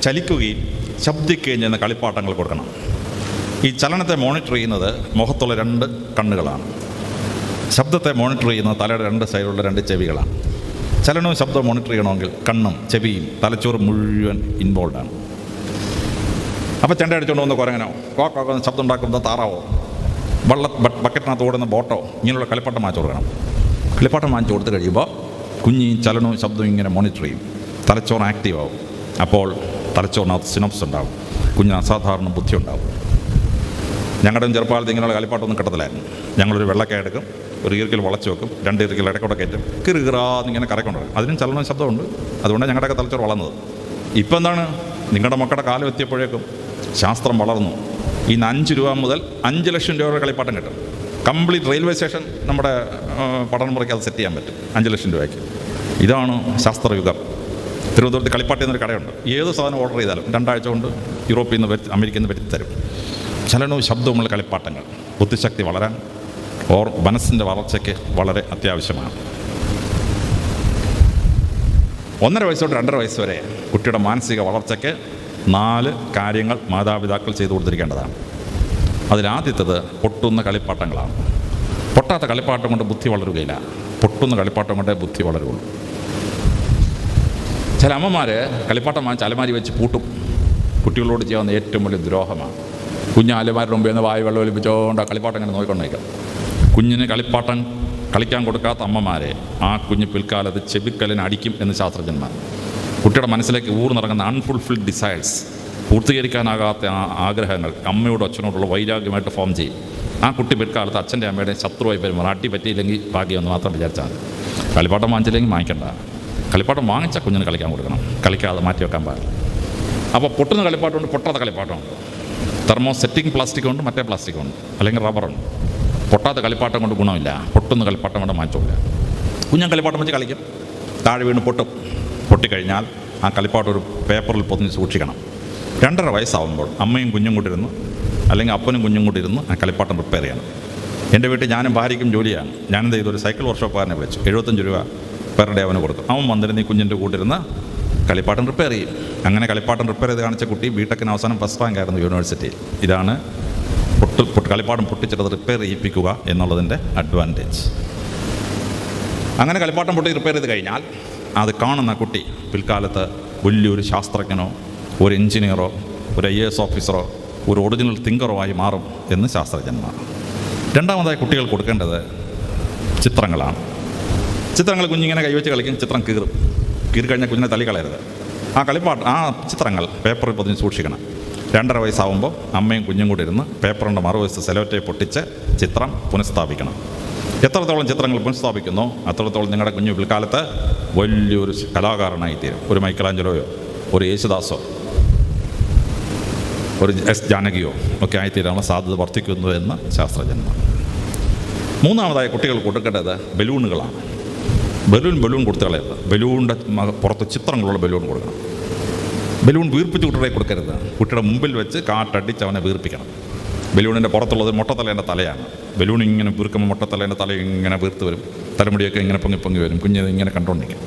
ചലിക്കുകയും ശബ്ദിക്കുകയും ചെയ്യുന്ന കളിപ്പാട്ടങ്ങൾ കൊടുക്കണം. ഈ ചലനത്തെ മോണിറ്റർ ചെയ്യുന്നത് മുഖത്തുള്ള 2 കണ്ണുകളാണ്. ശബ്ദത്തെ മോണിറ്റർ ചെയ്യുന്നത് തലയുടെ 2 സൈഡിലുള്ള 2 ചെവികളാണ്. ചലനവും ശബ്ദവും മോണിറ്റർ ചെയ്യണമെങ്കിൽ കണ്ണും ചെവിയും തലച്ചോറ് മുഴുവൻ ഇൻവോൾവാണ്. അപ്പോൾ ചെണ്ട അടിച്ചുകൊണ്ട് വന്ന് കുരങ്ങനോ കോക്കൊന്ന് ശബ്ദം ഉണ്ടാക്കുന്നത് താറാവോ ബക്കറ്റിനകത്ത് ഓടുന്ന ബോട്ടോ ഇങ്ങനെയുള്ള കളിപ്പാട്ടം വാങ്ങിച്ചു കൊടുക്കണം. കളിപ്പാട്ടം വാങ്ങിച്ചു കൊടുത്ത് കഴിയുമ്പോൾ കുഞ്ഞി ചലനവും ശബ്ദവും ഇങ്ങനെ മോണിറ്റർ ചെയ്യും. തലച്ചോറ് ആക്റ്റീവ് ആവും. അപ്പോൾ തലച്ചോറിനകത്ത് സിനോപ്സ് ഉണ്ടാവും. കുഞ്ഞിന് അസാധാരണ ബുദ്ധി ഉണ്ടാവും. ഞങ്ങളുടെയും ചെറുപ്പകാലത്ത് ഇങ്ങനെയുള്ള കളിപ്പാട്ടമൊന്നും കിട്ടത്തില്ലായിരുന്നു. ഞങ്ങളൊരു വെള്ളക്ക എടുക്കും, ഒരു ഈർക്കിൽ വളച്ച് വെക്കും, 2 ഈർക്കിൽ ഇടയ്ക്കൂടെ കയറ്റും, കിറുകിറാന്നിങ്ങനെ കറക്കൊണ്ടിരിക്കും. അതിനും ചലനവും ശബ്ദമുണ്ട്. അതുകൊണ്ടാണ് ഞങ്ങളുടെയൊക്കെ തലച്ചോറ് വളർന്നത്. ഇപ്പം എന്താണ്, നിങ്ങളുടെ മക്കളുടെ കാലം എത്തിയപ്പോഴേക്കും ശാസ്ത്രം വളർന്നു. ഇന്ന് 5 രൂപ മുതൽ 5 ലക്ഷം രൂപ വരെ കളിപ്പാട്ടം കിട്ടും. കംപ്ലീറ്റ് റെയിൽവേ സ്റ്റേഷൻ നമ്മുടെ പഠനമുറയ്ക്ക് അത് സെറ്റ് ചെയ്യാൻ പറ്റും 5 ലക്ഷം രൂപയ്ക്ക്. ഇതാണ് ശാസ്ത്രയുഗം. തിരുവനന്തപുരത്ത് കളിപ്പാട്ടി എന്നൊരു കടയുണ്ട്. ഏത് സാധനം ഓർഡർ ചെയ്താലും 2 ആഴ്ച കൊണ്ട് യൂറോപ്പിൽ നിന്ന് അമേരിക്കയിൽ നിന്ന് വരുത്തി തരും. ചലനവും ശബ്ദവുമുള്ള കളിപ്പാട്ടങ്ങൾ ബുദ്ധിശക്തി വളരാൻ മനസ്സിൻ്റെ വളർച്ചയ്ക്ക് വളരെ അത്യാവശ്യമാണ്. 1.5 വയസ്സ് തൊട്ട് 2.5 വയസ്സ് വരെ കുട്ടിയുടെ മാനസിക വളർച്ചയ്ക്ക് 4 കാര്യങ്ങൾ മാതാപിതാക്കൾ ചെയ്തു കൊടുത്തിരിക്കേണ്ടതാണ്. അതിലാദ്യത്തേത് പൊട്ടുന്ന കളിപ്പാട്ടങ്ങളാണ്. പൊട്ടാത്ത കളിപ്പാട്ടം കൊണ്ട് ബുദ്ധി വളരുകയില്ല. പൊട്ടുന്ന കളിപ്പാട്ടം കൊണ്ടേ ബുദ്ധി വളരുകയുള്ളൂ. ചില അമ്മമാർ കളിപ്പാട്ടം വാങ്ങിച്ച് അലമാരി വെച്ച് പൂട്ടും. കുട്ടികളോട് ചെയ്യാവുന്ന ഏറ്റവും വലിയ ദ്രോഹമാണ്. കുഞ്ഞ് അലമാരുടെ മുമ്പിൽ നിന്ന് വായു വെള്ളം ഒലിപ്പിച്ചുകൊണ്ട് കളിപ്പാട്ടം ഇങ്ങനെ നോക്കിക്കൊണ്ടിരിക്കും. കുഞ്ഞിന് കളിപ്പാട്ടം കളിക്കാൻ കൊടുക്കാത്ത അമ്മമാരെ ആ കുഞ്ഞ് പിൽക്കാലത്ത് ചെവിക്കലിന് അടിക്കും എന്ന് ശാസ്ത്രജ്ഞന്മാർ. കുട്ടിയുടെ മനസ്സിലേക്ക് ഊർന്നിറങ്ങുന്ന അൺഫുൾഫിൽഡ് ഡിസയേഴ്സ്, പൂർത്തീകരിക്കാനാകാത്ത ആ ആഗ്രഹങ്ങൾ അമ്മയോടും അച്ഛനോടുള്ള വൈരാഗ്യമായിട്ട് ഫോം ചെയ്യും. ആ കുട്ടി പിൽക്കാലത്ത് അച്ഛൻ്റെ അമ്മയുടെ ശത്രുവായി പെരുമാറും. അടി പറ്റിയില്ലെങ്കിൽ ഭാഗ്യമെന്ന് മാത്രം വിചാരിച്ചാൽ മതി. കളിപ്പാട്ടം വാങ്ങിച്ചില്ലെങ്കിൽ വാങ്ങിക്കണ്ട. കളിപ്പാട്ടം വാങ്ങിച്ചാൽ കുഞ്ഞിന് കളിക്കാൻ കൊടുക്കണം, കളിക്കാതെ മാറ്റി വെക്കാൻ പാടില്ല. അപ്പോൾ പൊട്ടുന്ന കളിപ്പാട്ടമുണ്ട്, പൊട്ടാത്ത കളിപ്പാട്ടമുണ്ട്. തെർമോ സെറ്റിംഗ് പ്ലാസ്റ്റിക് ഉണ്ട്, മറ്റേ പ്ലാസ്റ്റിക് ഉണ്ട്, അല്ലെങ്കിൽ റബ്ബറുണ്ട്. പൊട്ടാത്ത കളിപ്പാട്ടം കൊണ്ട് ഗുണമില്ല, പൊട്ടുന്ന കളിപ്പാട്ടം കൊണ്ട് മാറ്റമില്ല. കുഞ്ഞൻ കളിപ്പാട്ടം വെച്ച് കളിക്കും, താഴെ വീണ് പൊട്ടും. പൊട്ടിക്കഴിഞ്ഞാൽ ആ കളിപ്പാട്ടം ഒരു പേപ്പറിൽ പൊതിഞ്ഞ് സൂക്ഷിക്കണം. 2.5 വയസ്സാവുമ്പോൾ അമ്മയും കുഞ്ഞും കൂട്ടിരുന്ന്, അല്ലെങ്കിൽ അപ്പനും കുഞ്ഞും കൂട്ടിരുന്ന് ആ കളിപ്പാട്ടം റിപ്പയർ ചെയ്യണം. എൻ്റെ വീട്ടിൽ ഞാനും ഭാര്യയ്ക്കും ജോലിയാണ്. ഞാനെന്ത് ചെയ്തു, ഒരു സൈക്കിൾ വർക്ക്ഷോപ്പുകാരനെ വിളിച്ചു. 75 രൂപ പെർ ഡേ അവന് കൊടുക്കും. അവൻ വന്നിരുന്ന് ഈ കുഞ്ഞിൻ്റെ കൂട്ടിരുന്ന് കളിപ്പാട്ടം റിപ്പയർ ചെയ്യും. അങ്ങനെ കളിപ്പാട്ടം റിപ്പയർ ചെയ്ത് കാണിച്ച കുട്ടി ബിടെക്കിന് അവസാനം ഫസ്റ്റ് റാങ്ക് ആയിരുന്നു യൂണിവേഴ്സിറ്റിയിൽ. ഇതാണ് കളിപ്പാട്ടം പൊട്ടിച്ചിട്ടത് റിപ്പയർ ചെയ്യിപ്പിക്കുക എന്നുള്ളതിൻ്റെ അഡ്വാൻറ്റേജ്. അങ്ങനെ കളിപ്പാട്ടം പൊട്ടി റിപ്പയർ ചെയ്ത് കഴിഞ്ഞാൽ അത് കാണുന്ന കുട്ടി പിൽക്കാലത്ത് വലിയൊരു ശാസ്ത്രജ്ഞനോ ഒരു എഞ്ചിനീയറോ ഒരു IAS ഓഫീസറോ ഒരു ഒറിജിനൽ തിങ്കറോ ആയി മാറും എന്ന് ശാസ്ത്രജ്ഞന്മാർ. രണ്ടാമതായി കുട്ടികൾ കൊടുക്കേണ്ടത് ചിത്രങ്ങളാണ്. ചിത്രങ്ങൾ കുഞ്ഞിങ്ങനെ കൈവച്ച് കളിക്കും, ചിത്രം കീറിക്കഴിഞ്ഞാൽ കുഞ്ഞിനെ തള്ളിക്കളയരുത്. ആ ചിത്രങ്ങൾ പേപ്പറിൽ പൊതിഞ്ഞ് സൂക്ഷിക്കണം. 2.5 വയസ്സാവുമ്പോൾ അമ്മയും കുഞ്ഞും കൂടി ഇരുന്ന് പേപ്പറിൻ്റെ മറുവശത്ത് സെലോറ്റേപ്പ് പൊട്ടിച്ച് ചിത്രം പുനഃസ്ഥാപിക്കണം. എത്രത്തോളം ചിത്രങ്ങൾ പുനഃസ്ഥാപിക്കുന്നോ അത്രത്തോളം നിങ്ങളുടെ കുഞ്ഞു പിൽക്കാലത്ത് വലിയൊരു കലാകാരനായിത്തീരും. ഒരു മൈക്കലാഞ്ചലോയോ ഒരു യേശുദാസോ ഒരു S ജാനകിയോ ഒക്കെ ആയിത്തീരാനുള്ള സാധ്യത വർദ്ധിക്കുന്നു എന്ന് ശാസ്ത്രജ്ഞന്മാർ. മൂന്നാമതായി കുട്ടികൾ കൊടുക്കേണ്ടത് ബലൂണുകളാണ്. ബലൂൺ കൊടുത്തു കളയരുത്. ബലൂണിൻ്റെ പുറത്ത് ചിത്രങ്ങളുള്ള ബലൂൺ കൊടുക്കണം. ബലൂൺ വീർപ്പിച്ച് കുട്ടികളെ കൊടുക്കരുത്. കുട്ടിയുടെ മുമ്പിൽ വെച്ച് കാറ്റടിച്ച് അവനെ വീർപ്പിക്കണം. ബലൂണിൻ്റെ പുറത്തുള്ളത് മുട്ടത്തലേൻ്റെ തലയാണ്. ബലൂൺ ഇങ്ങനെ വീർക്കുമ്പോൾ മുട്ടത്തലേൻ്റെ തല ഇങ്ങനെ വീർത്ത് വരും, തലമുടിയൊക്കെ ഇങ്ങനെ പൊങ്ങി വരും. കുഞ്ഞത് ഇങ്ങനെ കണ്ടുകൊണ്ടിരിക്കും.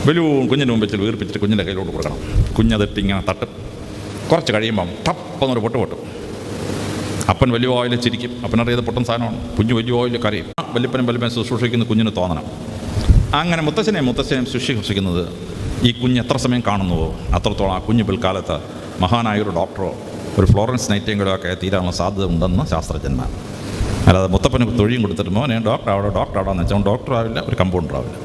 ബലൂൺ കുഞ്ഞിന് മുമ്പ് വെച്ച് വീർപ്പിച്ചിട്ട് കുഞ്ഞിൻ്റെ കയ്യിലോട്ട് കൊടുക്കണം. കുഞ്ഞതിട്ട് ഇങ്ങനെ തട്ടും. കുറച്ച് കഴിയുമ്പം ടപ്പെന്നൊരു പൊട്ടും. അപ്പൻ വലിയ ഓയിൽ ചിരിക്കും. അപ്പനറിയത് പൊട്ടും സാധനമാണ്. കുഞ്ഞ് വലിയ ഓയിൽ കരയും. വല്യപ്പനും ശുശ്രൂഷിക്കുന്ന കുഞ്ഞിന് തോന്നണം. അങ്ങനെ മുത്തശ്ശനെയും ശുശ്രൂഷിക്കുന്നത് ഈ കുഞ്ഞ് എത്ര സമയം കാണുന്നുവോ അത്രത്തോളം ആ കുഞ്ഞ് പിൽക്കാലത്ത് മഹാനായൊരു ഡോക്ടറോ ഒരു ഫ്ലോറൻസ് നൈറ്റിംഗേലോ ഒക്കെ തീരാനുള്ള സാധ്യത ഉണ്ടെന്ന് ശാസ്ത്രജ്ഞന്മാർ. അല്ലാതെ മുത്തപ്പന് തൊഴിയും കൊടുത്തിട്ട് മോനെ ഡോക്ടർ ആവാന്ന് വെച്ചാൽ ഡോക്ടർ ആവില്ല, ഒരു കമ്പൗണ്ടർ ആവില്ല.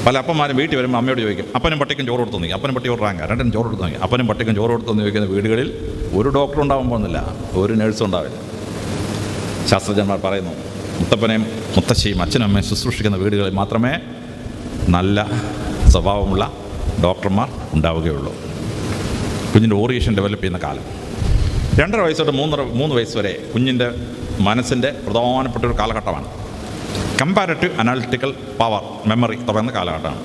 പല അപ്പന്മാരും വീട്ടിൽ വരുമ്പോൾ അമ്മയോട് ചോദിക്കും, അപ്പനും പട്ടിക്കും ചോറ് കൊടുത്തു നോക്കി. അപ്പനും പട്ടി ഒരു റാങ്ക, രണ്ടും ചോറ് കൊടുത്തു നോക്കി. അപ്പനും പട്ടിക്കും ചോറ് കൊടുത്തു ചോദിക്കുന്ന വീടുകളിൽ ഒരു ഡോക്ടർ ഉണ്ടാവാൻ പോകുന്നില്ല, ഒരു നേഴ്സും ഉണ്ടാവില്ല. ശാസ്ത്രജ്ഞന്മാർ പറയുന്നു, മുത്തപ്പനെയും മുത്തശ്ശിയും അച്ഛനും അമ്മയും ശുശ്രൂഷിക്കുന്ന വീടുകളിൽ മാത്രമേ നല്ല സ്വഭാവമുള്ള ഡോക്ടർമാർ ഉണ്ടാവുകയുള്ളൂ. കുഞ്ഞിൻ്റെ ഓറിയേഷൻ ഡെവലപ്പ് ചെയ്യുന്ന കാലം. 2.5 വയസ്സ് തൊട്ട് 3 വയസ്സ് വരെ കുഞ്ഞിൻ്റെ മനസ്സിൻ്റെ പ്രധാനപ്പെട്ട ഒരു കാലഘട്ടമാണ്. കമ്പാരറ്റീവ് അനാലിറ്റിക്കൽ പവർ, മെമ്മറി തുടങ്ങുന്ന കാലഘട്ടമാണ്.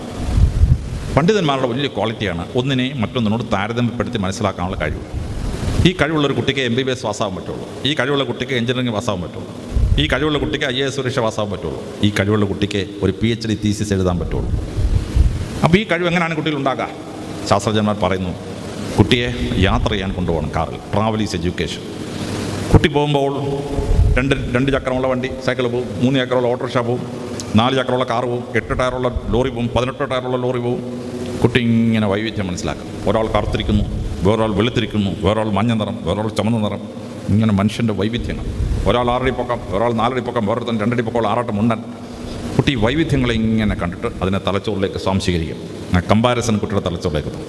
പണ്ഡിതന്മാരുടെ വലിയ ക്വാളിറ്റിയാണ് ഒന്നിനെയും മറ്റൊന്നിനോട് താരതമ്യപ്പെടുത്തി മനസ്സിലാക്കാനുള്ള കഴിവ്. ഈ കഴിവുള്ളൊരു കുട്ടിക്ക് MBBS പാസ്സാകാൻ പറ്റുള്ളൂ. ഈ കഴിവുള്ള കുട്ടിക്ക് എഞ്ചിനീയറിംഗ് പാസ്സാകാൻ പറ്റുള്ളൂ. ഈ കഴിവുള്ള കുട്ടിക്ക് IAS പരീക്ഷ പാസ്സാകാൻ പറ്റുള്ളൂ. ഈ കഴിവുള്ള കുട്ടിക്ക് ഒരു PhD തീസിസ് എഴുതാൻ പറ്റുള്ളൂ. അപ്പോൾ ഈ കഴിവ് എങ്ങനെയാണ് കുട്ടികൾ ഉണ്ടാക്കുക? ശാസ്ത്രജ്ഞന്മാർ പറയുന്നു, കുട്ടിയെ യാത്ര ചെയ്യാൻ കൊണ്ടുപോകണം കാറിൽ. Travel is education. കുട്ടി പോകുമ്പോൾ രണ്ട് ചക്രമുള്ള വണ്ടി, സൈക്കിൾ പോവും, 3 ചക്രമുള്ള ഓട്ടോറിക്ഷ പോവും, 4 ചക്രമുള്ള കാർ പോവും, 8 ടയറുള്ള ലോറി പോവും, 18 ടയറുള്ള ലോറി പോവും. കുട്ടി ഇങ്ങനെ വൈവിധ്യം മനസ്സിലാക്കും. ഒരാൾ കറുത്തിരിക്കുന്നു, വേറൊരാൾ വെളുത്തിരിക്കുന്നു, വേറൊരാൾ മഞ്ഞ നിറം, വേറൊരാൾ ചുമന്ന നിറം. ഇങ്ങനെ മനുഷ്യൻ്റെ വൈവിധ്യങ്ങൾ. ഒരാൾ 6 അടി പൊക്കം, ഒരാൾ 4 അടി പൊക്കം, വേറൊരുത്തൻ 2 അടി പൊക്കമുള്ള 6 മുണ്ടൻ. കുട്ടി വൈവിധ്യങ്ങളെ ഇങ്ങനെ കണ്ടിട്ട് അതിനെ തലച്ചോറിലേക്ക് സ്വാംശീകരിക്കും. ആ കമ്പാരിസൺ കുട്ടിയുടെ തലച്ചോറിലേക്ക് എത്തും.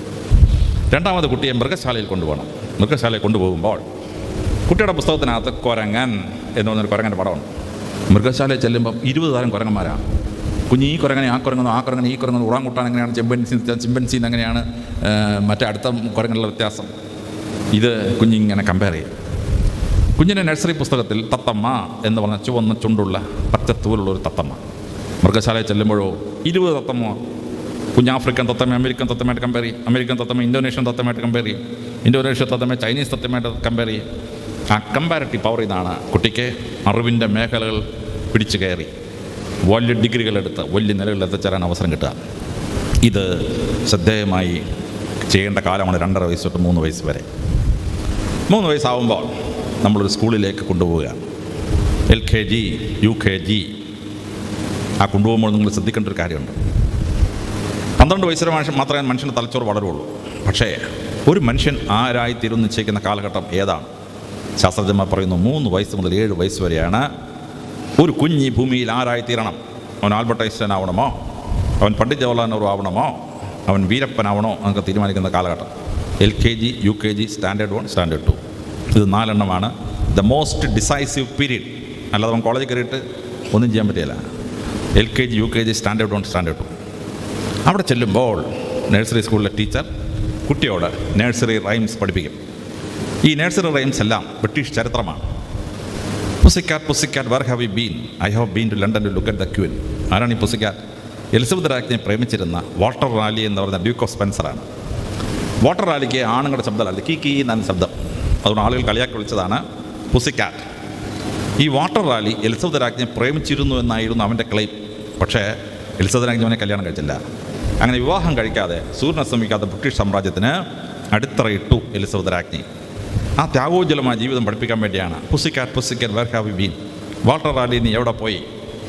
രണ്ടാമത് കുട്ടിയെ മൃഗശാലയിൽ കൊണ്ടുപോകണം. മൃഗശാലയിൽ കൊണ്ടുപോകുമ്പോൾ കുട്ടിയുടെ പുസ്തകത്തിനകത്ത് കുരങ്ങൻ എന്ന് പറഞ്ഞൊരു കുരങ്ങൻ്റെ പടമുണ്ട്. മൃഗശാലയിൽ ചെല്ലുമ്പം 20 തരം കുരങ്ങന്മാരാണ്. കുഞ്ഞ് ഈ കുരങ്ങനെ ആ കുരങ്ങുന്നു, ആ കുരങ്ങനെ ഈ കുരങ്ങുന്നു, ഉറാങ്കുട്ടാൻ എങ്ങനെയാണ്, ചിമ്പൻസീൻ എങ്ങനെയാണ്, മറ്റേ അടുത്ത കുരങ്ങനുള്ള വ്യത്യാസം. ഇത് കുഞ്ഞിങ്ങനെ കമ്പയർ ചെയ്യും. കുഞ്ഞിൻ്റെ നഴ്സറി പുസ്തകത്തിൽ തത്തമ്മ എന്ന് പറഞ്ഞ ചുവന്ന ചുണ്ടുള്ള പച്ചത്തൂലുള്ള ഒരു തത്തമ്മ. മൃഗശാലയിൽ ചെല്ലുമ്പോഴോ 20 തത്തമ്മ. കുഞ്ഞ് ആഫ്രിക്കൻ തത്തമ്മ അമേരിക്കൻ തത്തമ്മയായിട്ട് കമ്പയർ ചെയ്യും, അമേരിക്കൻ തത്തമ്മ ഇന്തോനേഷ്യൻ തത്തമ്മയായിട്ട് കമ്പയർ ചെയ്യും, ഇന്തോനേഷ്യ തത്തമ്മ ചൈനീസ് തത്തമ്മയായിട്ട് കമ്പയർ ചെയ്യും. ആ കമ്പാരറ്റീവ് പവർ ഇതാണ് കുട്ടിക്ക് അറിവിൻ്റെ മേഖലകൾ പിടിച്ചു കയറി വലിയ ഡിഗ്രികളെടുത്ത് വലിയ നിലകളിൽ എത്തിച്ചേരാൻ അവസരം കിട്ടുക. ഇത് ശ്രദ്ധേയമായി ചെയ്യേണ്ട കാലമാണ് 2.5 വയസ്സ് തൊട്ട് 3 വയസ്സ് വരെ. 3 വയസ്സാവുമ്പോൾ നമ്മളൊരു സ്കൂളിലേക്ക് കൊണ്ടുപോവുക. LKG UKG. ആ കൊണ്ടുപോകുമ്പോൾ നിങ്ങൾ ശ്രദ്ധിക്കേണ്ട ഒരു കാര്യമുണ്ട്. 12 വയസ്സിലെ മാത്രമേ മനുഷ്യൻ്റെ തലച്ചോറ് വളരുള്ളൂ. പക്ഷേ ഒരു മനുഷ്യൻ ആരായിത്തീരും നിശ്ചയിക്കുന്ന കാലഘട്ടം ഏതാണ്? ശാസ്ത്രജ്ഞന്മാർ പറയുന്നു 3 വയസ്സ് മുതൽ 7 വയസ്സ് വരെയാണ് ഒരു കുഞ്ഞ് ഭൂമിയിൽ ആരായിത്തീരണം. അവൻ ആൽബർട്ട് ഐൻസ്റ്റൈൻ ആവണമോ, അവൻ പണ്ഡിറ്റ് ജവഹർലാൽ നെഹ്റു ആവണമോ, അവൻ വീരപ്പനാവണോ എന്നൊക്കെ തീരുമാനിക്കുന്ന കാലഘട്ടം. LKG UKG സ്റ്റാൻഡേർഡ് 1 സ്റ്റാൻഡേർഡ് 2 ഇത് 4 എണ്ണമാണ് ദ മോസ്റ്റ് ഡിസൈസീവ് പീരീഡ്. അല്ലാതെ അവൻ കോളേജിൽ കയറിയിട്ട് ഒന്നും ചെയ്യാൻ പറ്റില്ല. LKG UKG standard 1 standard 2. അവിടെ ചെല്ലുമ്പോൾ നഴ്സറി സ്കൂളിലെ ടീച്ചർ കുട്ടിയോട് നഴ്സറി റൈംസ് പഠിപ്പിക്കും. ഈ നഴ്സറി റൈംസ് എല്ലാം ബ്രിട്ടീഷ് ചരിത്രമാണ്. Pussycat pussycat where have you been? I have been to London to look at the queen. ആരാണ് ഈ പുസിക്കാറ്റ്? എലിസബത്ത് രാജ്ഞിയെ പ്രേമിച്ചിരുന്ന വാട്ടർ റാലി എന്ന് പറയുന്ന ഡ്യൂക്ക് ഓഫ് സ്പെൻസറാണ്. വാട്ടർ റാലിക്ക് ആണുങ്ങളുടെ ശബ്ദമല്ല, കീ എന്നാണ് ശബ്ദം. അതുകൊണ്ട് ആളുകൾ കളിയാക്കി വിളിച്ചതാണ് പുസിക്കാറ്റ്. ഈ വാട്ടർ റാലി എലിസബത്ത് രാജ്ഞിയെ പ്രേമിച്ചിരുന്നു എന്നായിരുന്നു അവൻ്റെ ക്ലെയിം. പക്ഷേ എലിസബത്ത് രാജ്ഞി അവനെ കല്യാണം കഴിച്ചില്ല. അങ്ങനെ വിവാഹം കഴിക്കാതെ സൂര്യൻ അസ്തമിക്കാത്ത ബ്രിട്ടീഷ് സാമ്രാജ്യത്തിന് അടിത്തറയിട്ടു എലിസബത്ത് രാജ്ഞി. ആ ത്യാഗോജ്വലമായ ജീവിതം പഠിപ്പിക്കാൻ വേണ്ടിയാണ് pussycat pussycat where have you been? വാട്ടർ റാലി നീ എവിടെ പോയി?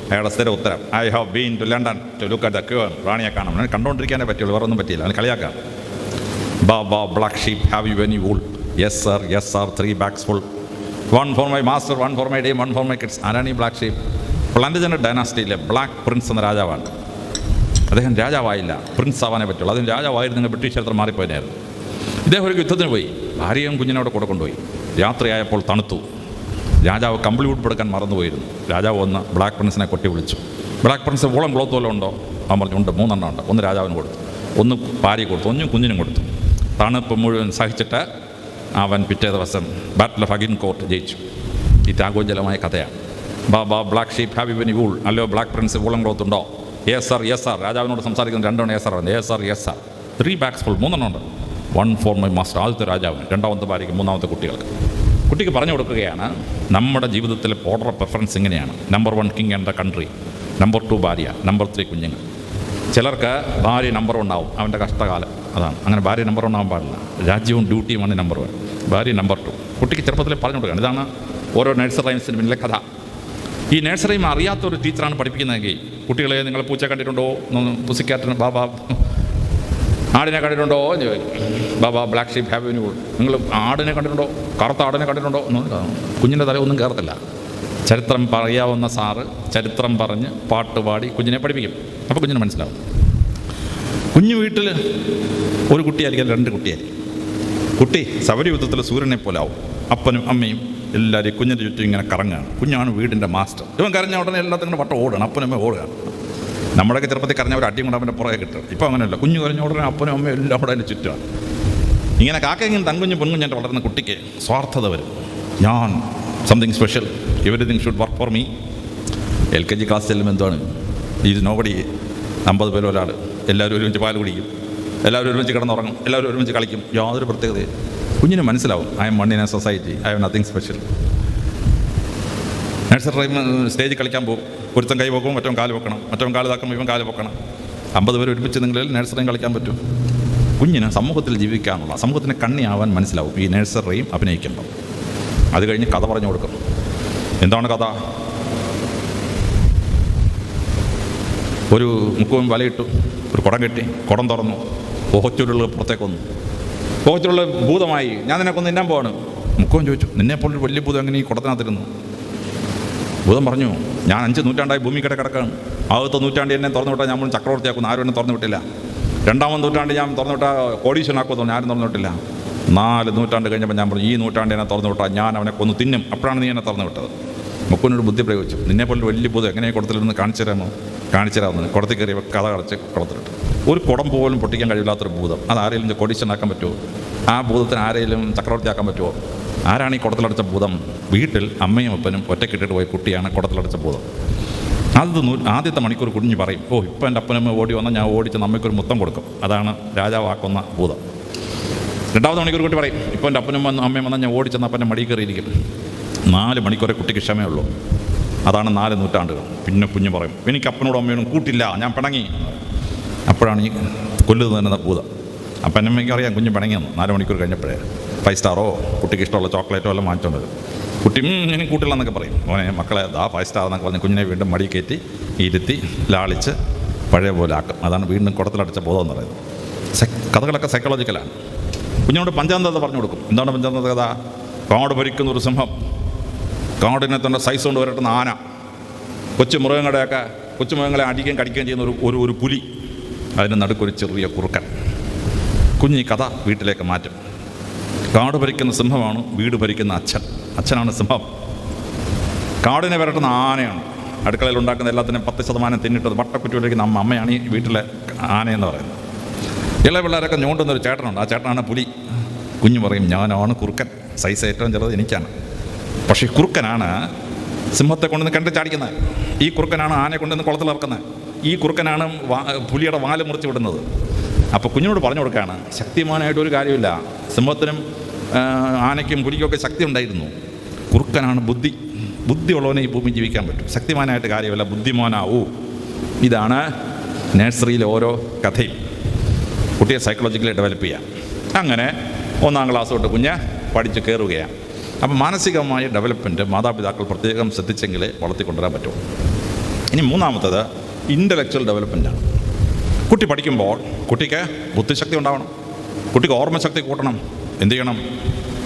അയാളുടെ സ്ഥിര ഉത്തരം I have been to London to look at the queen. റാണിയെ കാണാം. അവനെ കണ്ടുകൊണ്ടിരിക്കാനേ പറ്റുള്ളൂ, വേറെ ഒന്നും പറ്റിയില്ല. അവന് കളിയാക്കാം. Baa black sheep have you any wool? Yes sir 3 bags full. 1 for my master, 1 for my dame, 1 for my kids. ആരാണ് ഈ ബ്ലാക്ക് ഷീപ്പ്? പ്ലാന്റജനർ ഡൈനാസ്റ്റിയിലെ ബ്ലാക്ക് പ്രിൻസ് എന്ന രാജാവാണ്. അദ്ദേഹം രാജാവായില്ല, പ്രിൻസ് ആവാനേ പറ്റുള്ളൂ. അതിന് രാജാവായിരുന്നെങ്കിൽ ബ്രിട്ടീഷ് ചരിത്രം മാറിപ്പോയതായിരുന്നു. ഇദ്ദേഹം ഒരു യുദ്ധത്തിന് പോയി, ഭാര്യയും കുഞ്ഞിനോടെ കൂടെ കൊണ്ടുപോയി. രാത്രിയായപ്പോൾ തണുത്തു. രാജാവ് കമ്പിളി ഉടുപ്പെടുക്കാൻ മറന്നുപോയിരുന്നു. രാജാവ് വന്ന് ബ്ലാക്ക് പ്രിൻസിനെ കൊട്ടി വിളിച്ചു. ബ്ലാക്ക് പ്രിൻസ് വോളം ക്ലോത്ത് വല്ലതും ഉണ്ടോ? അവൻ പറഞ്ഞു ഉണ്ട്, 3 എണ്ണം ഉണ്ട്. 1 രാജാവിന് കൊടുത്തു, 1 ഭാര്യ കൊടുത്തു, 1 കുഞ്ഞിനും കൊടുത്തു. തണുപ്പ് മുഴുവൻ സഹിച്ചിട്ട് അവൻ പിറ്റേ ദിവസം ബാറ്റിൽ ഓഫ് അഗിൻകോർട്ട് ജയിച്ചു. ഈ ത്യാഗോജ്വലമായ കഥയാണ്. Black sheep have you any wool? അല്ലയോ ബ്ലാക്ക് പ്രിൻസ് വോളം ക്ലോത്ത് ഉണ്ടോ? Yes sir. രാജാവിനോട് സംസാരിക്കുന്ന 2 എണ്ണം യെസ് സർ. 3 bags full. 3 എണ്ണം ഉണ്ട്. 1 for my master. ആദ്യത്തെ രാജാവിന്, 2ാമത്തെ ഭാര്യയ്ക്ക്, 3ാമത്തെ കുട്ടികൾക്ക്. കുട്ടിക്ക് പറഞ്ഞു കൊടുക്കുകയാണ് നമ്മുടെ ജീവിതത്തിലെ ഓർഡർ പ്രിഫറൻസ് ഇങ്ങനെയാണ്. Number 1 king and the country, number 2 ഭാര്യ, നമ്പർ 3 കുഞ്ഞുങ്ങൾ. ചിലർക്ക് ഭാര്യ നമ്പർ 1 ആവും, അവൻ്റെ കഷ്ടകാലം അതാണ്. അങ്ങനെ ഭാര്യ നമ്പർ 1 ആവാൻ പാടില്ല. രാജ്യവും ഡ്യൂട്ടിയുമാണ് നമ്പർ 1, ഭാര്യ നമ്പർ 2. കുട്ടിക്ക് ചെറുപ്പത്തിൽ പറഞ്ഞു കൊടുക്കുകയാണ്. ഇതാണ് ഓരോ നഴ്സറി റൈംസിന് പിന്നിലെ കഥ. ഈ നഴ്സറി റൈം അറിയാത്തൊരു ടീച്ചറാണ് പഠിപ്പിക്കുന്നതെങ്കിൽ കുട്ടികളെ നിങ്ങൾ പൂച്ച കണ്ടിട്ടുണ്ടോ? പുസിക്കാറ്റിന് ബാബാ ആടിനെ കണ്ടിട്ടുണ്ടോ എന്ന് ചോദിക്കും. Black sheep have you wool? നിങ്ങൾ ആടിനെ കണ്ടിട്ടുണ്ടോ? കറുത്ത ആടിനെ കണ്ടിട്ടുണ്ടോ? കുഞ്ഞിൻ്റെ തല ഒന്നും കയറത്തില്ല. ചരിത്രം പറയാവുന്ന സാറ് ചരിത്രം പറഞ്ഞ് പാട്ട് പാടി കുഞ്ഞിനെ പഠിപ്പിക്കും. അപ്പോൾ കുഞ്ഞിന് മനസ്സിലാവും. കുഞ്ഞു വീട്ടിൽ ഒരു കുട്ടിയായിരിക്കും, 2 കുട്ടിയായിരിക്കും. കുട്ടി സൗരയുദ്ധത്തിൽ സൂര്യനെ പോലെ ആവും. അപ്പനും അമ്മയും എല്ലാവരും കുഞ്ഞിൻ്റെ ചുറ്റും ഇങ്ങനെ കറങ്ങുകയാണ്. കുഞ്ഞാണ് വീടിൻ്റെ മാസ്റ്റർ. ഇവൻ കരഞ്ഞ ഉടനെ എല്ലാത്തിനും വട്ടം ഓടുകയാണ്. അപ്പനും അമ്മയും ഓടുകയാണ്. നമ്മുടെയൊക്കെ ചെറുപ്പത്തിൽ കരഞ്ഞ ഒരു അടിയും കൊണ്ട് അവൻ്റെ പുറകെ കിട്ടും. ഇപ്പോൾ അങ്ങനെയല്ല. കുഞ്ഞു കരഞ്ഞ ഉടനെ അപ്പനും അമ്മയും എല്ലാം കൂടെ അതിൻ്റെ ചുറ്റുമാണ്. ഇങ്ങനെ കാക്കയെങ്കിലും തൻകുഞ്ഞ് പൊൻകുഞ്ഞായിട്ട് വളർന്ന കുട്ടിക്ക് സ്വാർത്ഥത വരും. ഞാൻ something special, everything should work for me. LKG class ചെല്ലുമ്പോൾ എന്താണ് ഇത് നോബഡി, 50 പേര് ഒരാൾ, എല്ലാവരും ഒരുമിച്ച് പാൽ കുടിക്കും, എല്ലാവരും ഒരുമിച്ച് കിടന്നുറങ്ങും, എല്ലാവരും ഒരുമിച്ച് കളിക്കും, യാതൊരു പ്രത്യേകതയും. കുഞ്ഞിന് മനസ്സിലാവും I M one in A society, I have nothing special. Nursery rhyme സ്റ്റേജിൽ കളിക്കാൻ പോകും, ഒരുത്തൻ കൈ വെക്കും, മറ്റവൻ കാല് വെക്കണം, മറ്റവൻ കാല് താക്കുമ്പോൾ ഇവൻ കാല് വെക്കണം. 50 പേര് ഒരുമിച്ച് നിങ്ങളിൽ നഴ്സറി റൈം കളിക്കാൻ പറ്റും. കുഞ്ഞിന് സമൂഹത്തിൽ ജീവിക്കാനുള്ള, സമൂഹത്തിന് കണ്ണിയാവാൻ മനസ്സിലാവും ഈ നഴ്സറി റൈം അഭിനയിക്കുമ്പോൾ. അത് കഴിഞ്ഞ് കഥ പറഞ്ഞു കൊടുക്കും. എന്താണ് കഥ? ഒരു മുക്കവും വലയിട്ടു, ഒരു കുടം കെട്ടി, കുടം തുറന്നു, പോഹച്ചുരുള്ള പുറത്തേക്ക് വന്നു. പോഹച്ചുരുള്ള ഭൂതമായി, ഞാൻ നിനക്കൊന്ന് തിന്നാൻ പോവാണ്. മുക്കവും ചോദിച്ചു, നിന്നെപ്പോലൊരു വലിയ ഭൂതം എങ്ങനെ ഈ കുടത്തിനകത്തിരുന്നു? ഭൂതം പറഞ്ഞു, ഞാൻ 5 നൂറ്റാണ്ടായി ഭൂമി കിടക്കാണ്. ആദ്യത്തെ നൂറ്റാണ്ട് എന്നെ തുറന്നു വിട്ടാൽ ഞാൻ ചക്രവർത്തിയാക്കുന്നു, ആരും എന്നെ തുറന്നു വിട്ടില്ല. 2ാമത്തെ നൂറ്റാണ്ട് ഞാൻ തുറന്നു വിട്ടാൽ കോടീശ്വരനാക്കുമെന്ന് ആരും തുറന്നു വിട്ടില്ല. 4 നൂറ്റാണ്ട് കഴിഞ്ഞപ്പോൾ ഞാൻ പറഞ്ഞു, ഈ നൂറ്റാണ്ട് എന്നെ തുറന്നു വിട്ടാൽ ഞാൻ അവനെ കൊന്ന് തിന്നും, അപ്പോഴാണ് നീ എന്നെ തുറന്നു വിട്ടത്. മുക്കുവിനോട് ബുദ്ധി പ്രയോഗിച്ചു, നിന്നെപ്പോലൊരു വലിയ ഭൂതം എങ്ങനെ കുടത്തിലിരുന്ന് കാണിച്ചു തരാമെന്ന്. കുടത്തിൽ കയറി കഥ കടച്ച് കുടത്തിലിട്ട്. ഒരു കുടം പോലും പൊട്ടിക്കാൻ കഴിയില്ലാത്തൊരു ഭൂതം, അത് ആരെങ്കിലും കോടീശ്വരനാക്കാൻ പറ്റുമോ? ആ ഭൂതത്തിന് ആരെങ്കിലും ചക്രവർത്തിയാക്കാൻ പറ്റുമോ? ആരാണ് ഈ കുടത്തിലടച്ച ഭൂതം? വീട്ടിൽ അമ്മയും അപ്പനും ഒറ്റക്കിട്ടിട്ട് പോയ കുട്ടിയാണ് കുടത്തിലടച്ച ഭൂതം. ആദ്യത്തെ മണിക്കൂർ കുഞ്ഞ് പറയും, ഓ ഇപ്പം എൻ്റെ അപ്പനമ്മ ഓടി വന്നാൽ ഞാൻ ഓടിച്ച് നമ്മയ്ക്കൊരു മുത്തം കൊടുക്കും, അതാണ് രാജാവാക്കുന്ന ഭൂതം. 2ാമത്തെ മണിക്കൂർ കുട്ടി പറയും, ഇപ്പോൾ എൻ്റെ അപ്പനും അമ്മയും വന്നാൽ ഞാൻ ഓടിച്ചെന്ന് അപ്പൻ്റെ മടി കയറിയിരിക്കും. 4 മണിക്കൂറേ കുട്ടിക്ക് ക്ഷമയുള്ളൂ, അതാണ് 4 നൂറ്റാണ്ടുകൾ. പിന്നെ കുഞ്ഞ് പറയും, എനിക്ക് അപ്പനോടും അമ്മയോടും കൂട്ടില്ല, ഞാൻ പിണങ്ങി. അപ്പോഴാണ് ഈ കൊല്ലു തന്നെ ഭൂതം. അപ്പം അമ്മയ്ക്ക് അറിയാം കുഞ്ഞ് പിണങ്ങിയെന്ന്. 4 മണിക്കൂർ കഴിഞ്ഞപ്പോഴേ 5 സ്റ്റാറോ കുട്ടിക്ക് ഇഷ്ടമുള്ള ചോക്ലേറ്റോ എല്ലാം വാങ്ങിച്ചോണ്ട് വരും. കുട്ടി ഞാൻ കൂട്ടില്ല എന്നൊക്കെ പറയും. മോനെ മക്കളെ 5 സ്റ്റാർ എന്നൊക്കെ പറഞ്ഞ് കുഞ്ഞിനെ വീണ്ടും മടി കയറ്റി ഇരുത്തി ലാളിച്ച് പഴയ പോലെ ആക്കും. അതാണ് വീണ്ടും കുടത്തിലടച്ച ബോധം എന്ന് പറയുന്നത്. കഥകളൊക്കെ സൈക്കോളജിക്കലാണ്. കുഞ്ഞിനോട് പഞ്ചാന്തത പറഞ്ഞു കൊടുക്കും. എന്താണ് പഞ്ചാന്തത കഥ? കാട് ഭരിക്കുന്ന ഒരു സിംഹം, കാടിനെ തന്നെ സൈസ് കൊണ്ട് വരട്ടുന്ന ആന, കൊച്ചു മൃഗങ്ങളെ അടിക്കുകയും കടിക്കുകയും ചെയ്യുന്ന ഒരു പുലി, അതിന് നടുക്കൊരു ചെറിയ കുറുക്കൻ. കുഞ്ഞ് ഈ കഥ വീട്ടിലേക്ക് മാറ്റും. കാട് ഭരിക്കുന്ന സിംഹമാണ് വീട് ഭരിക്കുന്ന അച്ഛനാണ് സിംഹം. കാടിനെ വരട്ടുന്ന ആനയാണ്. അടുക്കളയിൽ ഉണ്ടാക്കുന്ന എല്ലാത്തിനും 10% തിന്നിട്ടത് വട്ടക്കുറ്റി വരയ്ക്കുന്ന അമ്മയാണ് ഈ വീട്ടിലെ ആനയെന്ന് പറയുന്നത്. ഇളയ പിള്ളേരൊക്കെ ഞോണ്ടുന്നൊരു ചേട്ടനുണ്ട്, ആ ചേട്ടനാണ് പുലി. കുഞ്ഞ് പറയും, ഞാനാണ് കുറുക്കൻ, സൈസ് ഏറ്റവും ചെറുത് എനിക്കാണ്. പക്ഷേ ഈ കുറുക്കനാണ് സിംഹത്തെ കൊണ്ടുവന്ന് കണ്ട് ചാടിക്കുന്നത്. ഈ കുറുക്കനാണ് ആനയെ കൊണ്ടുവന്ന് കുളത്തിലിറക്കുന്നത്. ഈ കുറുക്കനാണ് പുലിയുടെ വാല് മുറിച്ച് വിടുന്നത്. അപ്പോൾ കുഞ്ഞിനോട് പറഞ്ഞു കൊടുക്കുകയാണ്, ശക്തിമാനായിട്ടൊരു കാര്യമില്ല. സിംഹത്തിനും ആനയ്ക്കും പുലിക്കൊക്കെ ശക്തി ഉണ്ടായിരുന്നു. കുറുക്കനാണ് ബുദ്ധിയുള്ളവനെ ഈ ഭൂമി ജീവിക്കാൻ പറ്റും. ശക്തിമാനായിട്ട് കാര്യമില്ല, ബുദ്ധിമാനാവൂ. ഇതാണ് നഴ്സറിയിലെ ഓരോ കഥയും. കുട്ടിയെ സൈക്കോളജിക്കലി ഡെവലപ്പ് ചെയ്യാം. അങ്ങനെ 1ാം ക്ലാസ് തൊട്ട് കുഞ്ഞ് പഠിച്ച് കയറുകയാണ്. അപ്പം മാനസികമായ ഡെവലപ്മെൻറ്റ് മാതാപിതാക്കൾ പ്രത്യേകം ശ്രദ്ധിച്ചെങ്കിലേ വളർത്തിക്കൊണ്ടുവരാൻ പറ്റുള്ളൂ. ഇനി 3ാമത്തേത് ഇൻ്റലക്ച്വൽ ഡെവലപ്മെൻറ്റാണ്. കുട്ടി പഠിക്കുമ്പോൾ കുട്ടിക്ക് ബുദ്ധിശക്തി ഉണ്ടാവണം, കുട്ടിക്ക് ഓർമ്മശക്തി കൂട്ടണം. എന്ത് ചെയ്യണം?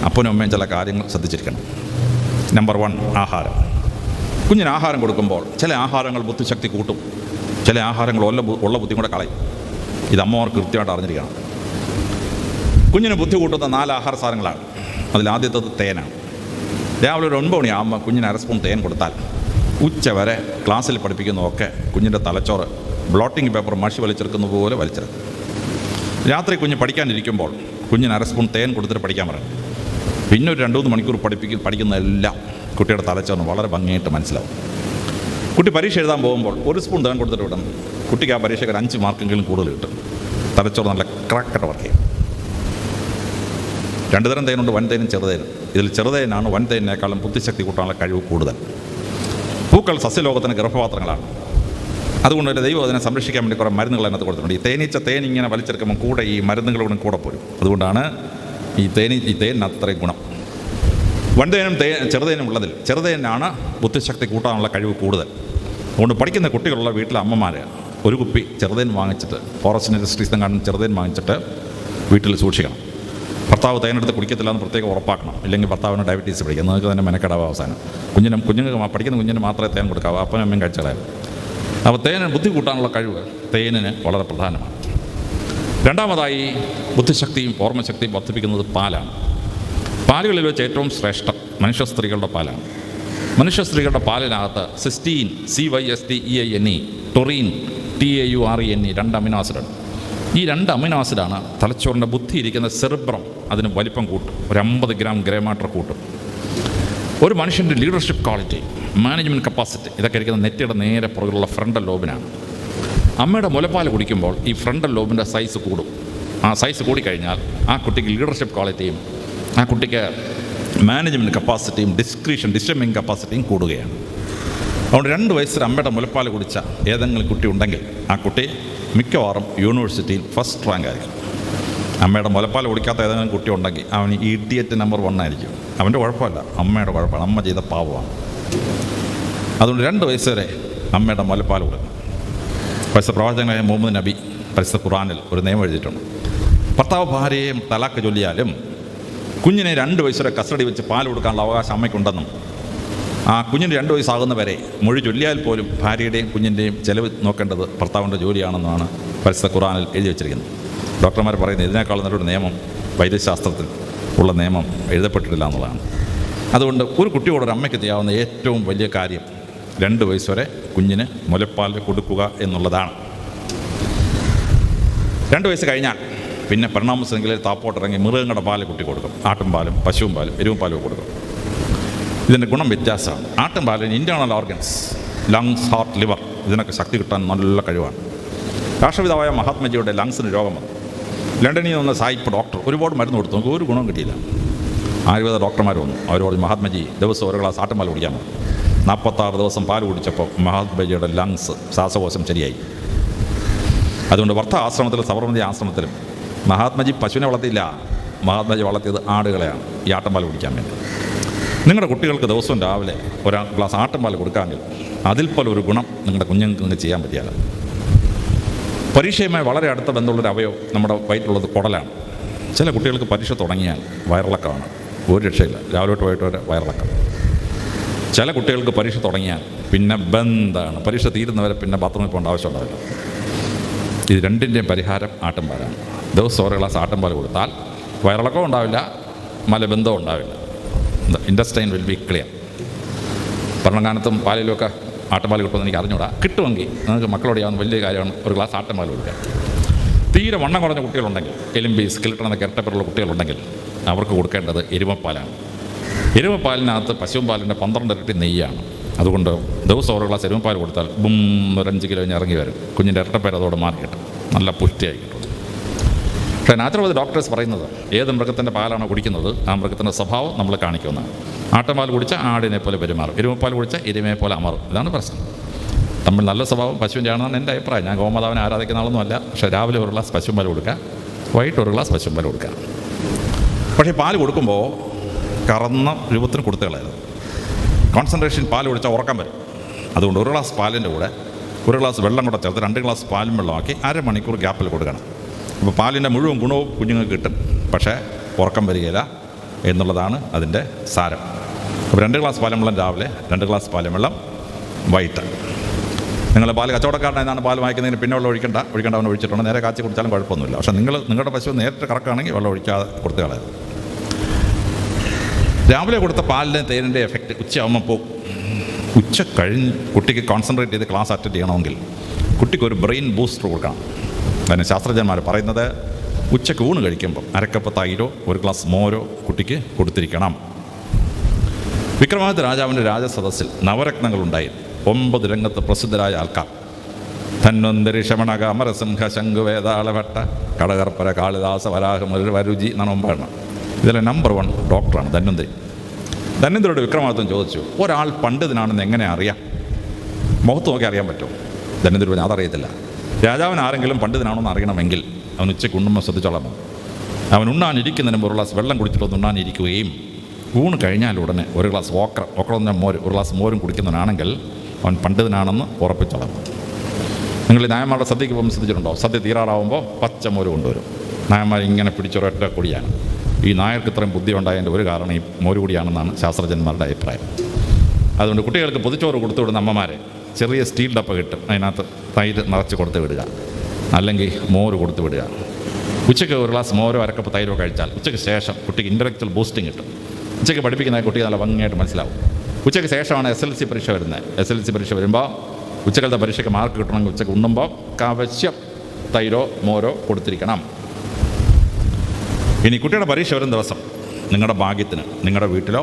അപ്പനും അമ്മയും ചില കാര്യങ്ങൾ ശ്രദ്ധിച്ചിരിക്കണം. നമ്പർ 1, ആഹാരം. കുഞ്ഞിന് ആഹാരം കൊടുക്കുമ്പോൾ ചില ആഹാരങ്ങൾ ബുദ്ധിശക്തി കൂട്ടും, ചില ആഹാരങ്ങൾ ഉള്ള ബുദ്ധി കൂടെ കളയും. ഇത് അമ്മമാർക്ക് കൃത്യമായിട്ട് അറിഞ്ഞിരിക്കണം. കുഞ്ഞിന് ബുദ്ധി കൂട്ടുന്ന 4 ആഹാര സാധനങ്ങളാണ്. അതിലാദ്യത്തത് തേനാണ്. രാവിലെ ഒരു 9 മണിയാകുമ്പോൾ കുഞ്ഞിന് 1/2 സ്പൂൺ തേൻ കൊടുത്താൽ ഉച്ച വരെ ക്ലാസ്സിൽ പഠിപ്പിക്കുന്നതൊക്കെ കുഞ്ഞിൻ്റെ തലച്ചോറ് ബ്ലോട്ടിംഗ് പേപ്പർ മഷി വലിച്ചെടുക്കുന്ന പോലെ വലിച്ചെടുക്കും. രാത്രി കുഞ്ഞ് പഠിക്കാനിരിക്കുമ്പോൾ കുഞ്ഞിന് 1/2 സ്പൂൺ തേൻ കൊടുത്തിട്ട് പഠിക്കാൻ പറയും. പിന്നെ ഒരു 2-3 മണിക്കൂർ പഠിക്കുന്നതെല്ലാം കുട്ടിയുടെ തലച്ചോറിന് വളരെ ഭംഗിയായിട്ട് മനസ്സിലാവും. കുട്ടി പരീക്ഷ എഴുതാൻ പോകുമ്പോൾ 1 സ്പൂൺ തേൻ കൊടുത്തിട്ട് വിടണം. കുട്ടിക്ക് ആ പരീക്ഷയ്ക്ക് 5 മാർക്കെങ്കിലും കൂടുതൽ കിട്ടും. തലച്ചോറ് നല്ല ക്രാക്കട്ട് വർക്ക് ചെയ്യും. 2 തരം തേനുണ്ട്, വൻതേനും ചെറുതേനും. ഇതിൽ ചെറുതേനാണ് വൻതേനേക്കാളും ബുദ്ധിശക്തി കൂട്ടാനുള്ള കഴിവ് കൂടുതൽ. പൂക്കൾ സസ്യലോകത്തിന് ഗർഭപാത്രങ്ങളാണ്. അതുകൊണ്ട് തന്നെ ദൈവം അതിനെ സംരക്ഷിക്കാൻ വേണ്ടി കുറേ മരുന്നുകൾ അതിനകത്ത് കൊടുത്തിട്ടുണ്ട്. ഈ തേനീച്ച തേൻ ഇങ്ങനെ വലിച്ചെടുക്കുമ്പോൾ കൂടെ ഈ മരുന്നുകളോടും കൂടെ പോരും. അതുകൊണ്ടാണ് ഈ തേനിന് അത്രയും ഗുണം. വൻതേനും ചെറുതേനും ഉള്ളതിൽ ചെറുതേനാണ് ബുദ്ധിശക്തി കൂട്ടാനുള്ള കഴിവ് കൂടുതൽ. അതുകൊണ്ട് പഠിക്കുന്ന കുട്ടികളുള്ള വീട്ടിലെ അമ്മമാർ ഒരു കുപ്പി ചെറുതേൻ വാങ്ങിച്ചിട്ട്, ഫോറസ്റ്റ് ഇൻഡസ്ട്രീസിൽ കാണുന്ന ചെറുതേൻ വാങ്ങിച്ചിട്ട് വീട്ടിൽ സൂക്ഷിക്കണം. ഭർത്താവ് തേനെടുത്ത് കുടിക്കത്തില്ല എന്ന് പ്രത്യേകം ഉറപ്പാക്കണം. ഇല്ലെങ്കിൽ ഭർത്താവിന് ഡയബറ്റീസ് പിടിക്കും. നിങ്ങൾക്ക് തന്നെ മെനക്കെടാവും അവസാനം. പഠിക്കുന്ന കുഞ്ഞിന് മാത്രമേ തേൻ കൊടുക്കാവൂ, അപ്പനും അമ്മയും കഴിച്ചാലായിരുന്നു. അപ്പോൾ തേന് ബുദ്ധി കൂട്ടാനുള്ള കഴിവ് തേനിന് വളരെ പ്രധാനമാണ്. 2ാമതായി ബുദ്ധിശക്തിയും ഓർമ്മശക്തിയും വർദ്ധിപ്പിക്കുന്നത് പാലാണ്. പാലുകളിൽ വെച്ച് ഏറ്റവും ശ്രേഷ്ഠം മനുഷ്യ സ്ത്രീകളുടെ പാലാണ്. മനുഷ്യ സ്ത്രീകളുടെ പാലിനകത്ത് സിസ്റ്റീൻ, CYSTEINE, ടൊറീൻ, TAURENE 2 അമിനോ ആസിഡുണ്ട്. ഈ 2 അമിനോ ആസിഡാണ് തലച്ചോറിൻ്റെ ബുദ്ധി ഇരിക്കുന്ന സെറിബ്രം, അതിന് വലിപ്പം കൂട്ടും, ഒരു 50 ഗ്രാം ഗ്രേ മാറ്റർ കൂട്ടും. ഒരു മനുഷ്യൻ്റെ ലീഡർഷിപ്പ് ക്വാളിറ്റി, മാനേജ്മെൻറ്റ് കപ്പാസിറ്റി, ഇതൊക്കെ ഇരിക്കുന്ന നെറ്റിയുടെ നേരെ പുറകിലുള്ള ഫ്രണ്ടൽ ലോബിനാണ്. അമ്മയുടെ മുലപ്പാൽ കുടിക്കുമ്പോൾ ഈ ഫ്രണ്ടൽ ലോബിൻ്റെ സൈസ് കൂടും. ആ സൈസ് കൂടിക്കഴിഞ്ഞാൽ ആ കുട്ടിക്ക് ലീഡർഷിപ്പ് ക്വാളിറ്റിയും ആ കുട്ടിക്ക് മാനേജ്മെൻറ്റ് കപ്പാസിറ്റിയും ഡിസിഷൻ മേക്കിംഗ് കപ്പാസിറ്റിയും കൂടുകയാണ്. അതുകൊണ്ട് 2 വയസ്സിൽ അമ്മയുടെ മുലപ്പാൽ കുടിച്ച ഏതെങ്കിലും കുട്ടി ഉണ്ടെങ്കിൽ ആ കുട്ടി മിക്കവാറും യൂണിവേഴ്സിറ്റിയിൽ ഫസ്റ്റ് റാങ്ക് ആയിരിക്കും. അമ്മയുടെ മുലപ്പാൽ കുടിക്കാത്ത ഏതെങ്കിലും കുട്ടി ഉണ്ടെങ്കിൽ അവന് ഇഡിയറ്റ് നമ്പർ 1 ആയിരിക്കും. അവൻ്റെ കുഴപ്പമല്ല, അമ്മയുടെ കുഴപ്പമാണ്. അമ്മ ചെയ്ത പാവമാണ്. അതുകൊണ്ട് 2 വയസ്സ് വരെ അമ്മയുടെ മുലപ്പാൽ കൊടുക്കണം. പരിശുദ്ധ പ്രവാചകനായ മുഹമ്മദ് നബി പരിശുദ്ധ ഖുർആനിൽ ഒരു നിയമം എഴുതിയിട്ടുണ്ട്. ഭർത്താവ് ഭാര്യയെ തലാക്ക് ചൊല്ലിയാലും കുഞ്ഞിനെ 2 വയസ്സ് വരെ കസ്റ്റഡി വെച്ച് പാൽ കൊടുക്കാനുള്ള അവകാശം അമ്മയ്ക്കുണ്ടെന്നും ആ കുഞ്ഞിന് 2 വയസ്സാകുന്നവരെ മൊഴി ചൊല്ലിയാൽ പോലും ഭാര്യയുടെയും കുഞ്ഞിൻ്റെയും ചെലവ് നോക്കേണ്ടത് ഭർത്താവിൻ്റെ ജോലിയാണെന്നാണ് പരിശുദ്ധ ഖുർആനിൽ എഴുതി വച്ചിരിക്കുന്നത്. ഡോക്ടർമാർ പറയുന്നത് ഇതിനേക്കാൾ നല്ലൊരു നിയമം വൈദ്യശാസ്ത്രത്തിൽ ഉള്ള നിയമം എഴുതപ്പെട്ടിട്ടില്ല എന്നുള്ളതാണ്. അതുകൊണ്ട് ഒരു കുട്ടിയോട് ഒരു അമ്മയ്ക്ക് ചെയ്യാവുന്ന ഏറ്റവും വലിയ കാര്യം 2 വയസ്സ് വരെ കുഞ്ഞിന് മുലപ്പാൽ കൊടുക്കുക എന്നുള്ളതാണ്. 2 വയസ്സ് കഴിഞ്ഞാൽ പിന്നെ പരിണാമശൃംഖലയിൽ താപ്പോട്ടിറങ്ങി മൃഗങ്ങളുടെ പാല് കുട്ടി കൊടുക്കും. ആട്ടും പാലും പശുവും പാലും എരുവും പാലും കൊടുക്കും. ഇതിൻ്റെ ഗുണം വ്യത്യാസമാണ്. ആട്ടും പാലിന് internal organs, lungs, heart, liver, ഇതിനൊക്കെ ശക്തി കിട്ടാൻ നല്ല കഴിവാണ്. രാഷ്ട്രപിതാവായ മഹാത്മജിയുടെ ലങ്സിന് രോഗം വന്നു. ലണ്ടനിൽ നിന്ന് സായിപ്പ് ഡോക്ടർ ഒരുപാട് മരുന്ന് കൊടുത്തു, നമുക്ക് ഒരു ഗുണം കിട്ടിയില്ല. ആയുർവേദ ഡോക്ടർമാർ വന്നു. അവരോട് മഹാത്മജി ദിവസം 1 ഗ്ലാസ് ആട്ടും പാൽ കുടിക്കാൻ പറഞ്ഞു. 46 ദിവസം പാൽ കുടിച്ചപ്പോൾ മഹാത്മജിയുടെ ലങ്സ്, ശ്വാസകോശം ശരിയായി. അതുകൊണ്ട് വർദ്ധ ആശ്രമത്തിലും സബർമതി ആശ്രമത്തിലും മഹാത്മജി പശുവിനെ വളർത്തിയില്ല, മഹാത്മജി വളർത്തിയത് ആടുകളെയാണ് ഈ ആട്ടുംപാൽ കുടിക്കാൻ വേണ്ടി. നിങ്ങളുടെ കുട്ടികൾക്ക് ദിവസവും രാവിലെ 1 ഗ്ലാസ് ആട്ടുംപാൽ കൊടുക്കാമെങ്കിൽ അതിൽ പോലെ ഒരു ഗുണം നിങ്ങളുടെ കുഞ്ഞുങ്ങൾക്ക് ചെയ്യാൻ പറ്റിയാൽ. പരീക്ഷയുമായി വളരെ അടുത്ത ബന്ധമുള്ളൊരു അവയവം നമ്മുടെ വയറ്റിലുള്ളത് കുടലാണ്. ചില കുട്ടികൾക്ക് പരീക്ഷ തുടങ്ങിയാൽ വയറിളക്കമാണ്, ഒരു രക്ഷയില്ല, രാവിലെ തൊട്ട് വൈകിട്ട് വരെ വയറിളക്കം. ചില കുട്ടികൾക്ക് പരീക്ഷ തുടങ്ങിയാൽ പിന്നെ ബന്ധാണ്, പരീക്ഷ തീരുന്നവരെ പിന്നെ ബാത്റൂമിൽ പോകേണ്ട ആവശ്യമുണ്ടാവില്ല. ഇത് രണ്ടിൻ്റെയും പരിഹാരം ആട്ടുംപാലാണ്. ദിവസം 1 ഗ്ലാസ് ആട്ടുംപാൽ കൊടുത്താൽ വയറിളക്കവും ഉണ്ടാവില്ല, മലബന്ധവും ഉണ്ടാവില്ല. Intestine will be clear. ഭരണകാലത്തും പാലിലുമൊക്കെ ആട്ടുംപാൽ കിട്ടുമെന്ന് എനിക്ക് അറിഞ്ഞൂടാ. കിട്ടുമെങ്കിൽ നിങ്ങൾക്ക് മക്കളോട് ചെയ്യാവുന്ന വലിയ കാര്യമാണ് 1 ഗ്ലാസ് ആട്ടുംപാൽ കൊടുക്കുക. തീരെ വണ്ണം കുറഞ്ഞ കുട്ടികളുണ്ടെങ്കിൽ, എലുമ്പി, സ്കെലിട്ടൺ എന്നൊക്കെ ഇരട്ടപ്പേരുള്ള കുട്ടികളുണ്ടെങ്കിൽ അവർക്ക് കൊടുക്കേണ്ടത് എരുമപ്പാലാണ്. എരുമപ്പാലിനകത്ത് പശുവും പാലിൻ്റെ 12 ഇരട്ടി നെയ്യാണ്. അതുകൊണ്ട് ദിവസം 1 ഗ്ലാസ് എരുമപ്പാൽ കൊടുത്താൽ ഒരു 5 കിലോ ഇറങ്ങി വരും. കുഞ്ഞിൻ്റെ ഇരട്ടപ്പേര് അതോടെ മാറി കിട്ടും, നല്ല പുഷ്ടിയായി കിട്ടും. പക്ഷേ നാച്ചുറോപ്പതി ഡോക്ടേഴ്സ് പറയുന്നത് ഏത് മൃഗത്തിൻ്റെ പാലാണോ കുടിക്കുന്നത് ആ മൃഗത്തിൻ്റെ സ്വഭാവം നമ്മൾ കാണിക്കുന്നതാണ്. ആട്ടുംപാൽ കുടിച്ച ആടിനെ പോലെ പെരുമാറും, എരുമപ്പാൽ കുടിച്ച എരുമയെ പോലെ അമറും. ഇതാണ് പ്രശ്നം. നമ്മൾ നല്ല സ്വഭാവം പശുവിൻ്റെ ആണെന്നാണ് എൻ്റെ അഭിപ്രായം. ഞാൻ ഗോമാതാവിനെ ആരാധിക്കുന്ന ആളൊന്നുമല്ല. പക്ഷേ രാവിലെ 1 ഗ്ലാസ് പശുവും പാൽ കൊടുക്കുക, വൈകിട്ട് 1 ഗ്ലാസ് പശുവും പാൽ കൊടുക്കുക. പക്ഷേ പാൽ കൊടുക്കുമ്പോൾ കറന്ന രൂപത്തിന് കൊടുത്തു കളയരുത്. കോൺസെൻട്രേഷൻ പാൽ കുടിച്ചാൽ ഉറക്കം വരും. അതുകൊണ്ട് 1 ഗ്ലാസ് പാലിൻ്റെ കൂടെ 1 ഗ്ലാസ് വെള്ളം കൂടെ ചേർത്ത് 2 ഗ്ലാസ് പാലും വെള്ളമാക്കി 1/2 മണിക്കൂർ ഗ്യാപ്പിൽ കൊടുക്കണം. അപ്പോൾ പാലിൻ്റെ മുഴുവൻ ഗുണവും കുഞ്ഞുങ്ങൾക്ക് കിട്ടും, പക്ഷേ ഉറക്കം വരികയില്ല എന്നുള്ളതാണ് അതിൻ്റെ സാരം. അപ്പോൾ 2 ഗ്ലാസ് പാലും വെള്ളം രാവിലെ, 2 ഗ്ലാസ് പാലും വെള്ളം വൈകിട്ട്. നിങ്ങൾ പാൽ കച്ചവടക്കാരനാണ് പാൽ വാങ്ങിക്കുന്നതിന് പിന്നെ വെള്ളം ഒഴിക്കേണ്ട അവൻ ഒഴിച്ചിട്ടുണ്ട്, നേരെ കാച്ചി കുടിച്ചാലും കുഴപ്പമൊന്നുമില്ല. പക്ഷേ നിങ്ങളുടെ പശു നേരിട്ട് കറക്കുകയാണെങ്കിൽ വെള്ളം ഒഴിക്കാതെ കൊടുത്തു കളയരുത്. രാവിലെ കൊടുത്ത പാലിൻ്റെ തേനിൻ്റെ എഫക്റ്റ് ഉച്ചയാകുമ്പോൾ പോകും. ഉച്ച കഴിഞ്ഞ് കുട്ടിക്ക് കോൺസെൻട്രേറ്റ് ചെയ്ത് ക്ലാസ് അറ്റൻഡ് ചെയ്യണമെങ്കിൽ കുട്ടിക്ക് ഒരു ബ്രെയിൻ ബൂസ്റ്റർ കൊടുക്കണം. അതിന് ശാസ്ത്രജ്ഞന്മാർ പറയുന്നത് ഉച്ചയ്ക്ക് ഊണ് കഴിക്കുമ്പോൾ 1/2 കപ്പ് തൈരോ 1 ഗ്ലാസ് മോരോ കുട്ടിക്ക് കൊടുത്തിരിക്കണം. വിക്രമാദിത്യ രാജാവിൻ്റെ രാജസദസ്സിൽ നവരത്നങ്ങളുണ്ടായിരുന്നു. 9 രംഗത്ത് പ്രസിദ്ധരായ ആൾക്കാർ: ധന്വന്തരി, ശമണക, അമരസിംഹ, ശംഖു, വേതാളഭട്ട, കടകർപ്പര, കാളിദാസ, വരാഹ, വരുചി എന്നാണ് 9 എണ്ണം. ഇതിലെ നമ്പർ 1 ഡോക്ടറാണ് ധന്വന്തരി. ധന്വന്തരിയോട് വിക്രമാദിത്യൻ ചോദിച്ചു, ഒരാൾ പണ്ഡിതനാണെന്ന് എങ്ങനെ അറിയാം? മുഖത്ത് നോക്കി അറിയാൻ പറ്റുമോ? ധന്വന്തരി പറഞ്ഞു, അതറിയത്തില്ല. രാജാവിന് ആരെങ്കിലും പണ്ഡിതനാണെന്ന് അറിയണമെങ്കിൽ അവൻ ഉച്ചയ്ക്ക് ഉണ്ണുമ്പോൾ ശ്രദ്ധിച്ചോളാം. അവൻ ഉണ്ണാനിരിക്കുന്നതിന് മുമ്പ് 1 ഗ്ലാസ് വെള്ളം കുടിച്ചിട്ടൊന്ന് ഉണ്ണാനിരിക്കുകയും ഊണ് കഴിഞ്ഞാൽ ഉടനെ 1 ഗ്ലാസ് ഓക്ര മോര് 1 ഗ്ലാസ് മോരും കുടിക്കുന്നവനാണെങ്കിൽ അവൻ പണ്ഡിതനാണെന്ന് ഉറപ്പിച്ചോളാം. നിങ്ങൾ ഈ നായന്മാരുടെ സദ്യയ്ക്ക് പോകുമ്പോൾ ശ്രദ്ധിച്ചിട്ടുണ്ടോ? സദ്യ തീരാറാവുമ്പോൾ പച്ചമോര് കൊണ്ടുവരും. നായന്മാർ ഇങ്ങനെ പിടിച്ചൊരൊറ്റ കുടിയാണ്. ഈ നായർക്ക് ഇത്രയും ബുദ്ധി ഉണ്ടായതിൻ്റെ ഒരു കാരണം ഈ മോര് കുടിയാണെന്നാണ് ശാസ്ത്രജ്ഞന്മാരുടെ അഭിപ്രായം. അതുകൊണ്ട് കുട്ടികൾക്ക് പൊതിച്ചോറ് കൊടുത്തു വിടുന്ന അമ്മമാരെ ചെറിയ സ്റ്റീൽ ഡപ്പ കിട്ടും, അതിനകത്ത് തൈര് നിറച്ച് കൊടുത്ത് വിടുക, അല്ലെങ്കിൽ മോര് കൊടുത്ത് വിടുക. ഉച്ചയ്ക്ക് 1 ഗ്ലാസ് മോരോ 1/2 കപ്പ് തൈരോ കഴിച്ചാൽ ഉച്ചയ്ക്ക് ശേഷം കുട്ടിക്ക് ഇൻ്റലക്ച്വൽ ബൂസ്റ്റിംഗ് കിട്ടും. ഉച്ചയ്ക്ക് പഠിപ്പിക്കുന്ന കുട്ടിക്ക് നല്ല ഭംഗിയായിട്ട് മനസ്സിലാവും. ഉച്ചയ്ക്ക് ശേഷമാണ് SLC പരീക്ഷ വരുന്നത്. SLC പരീക്ഷ വരുമ്പോൾ ഉച്ചക്കലത്തെ പരീക്ഷയ്ക്ക് മാർക്ക് കിട്ടണമെങ്കിൽ ഉച്ചയ്ക്ക് ഉണ്ണുമ്പോൾ ആവശ്യം തൈരോ മോരോ കൊടുത്തിരിക്കണം. ഇനി കുട്ടിയുടെ പരീക്ഷ വരും ദിവസം നിങ്ങളുടെ ഭാഗ്യത്തിന് നിങ്ങളുടെ വീട്ടിലോ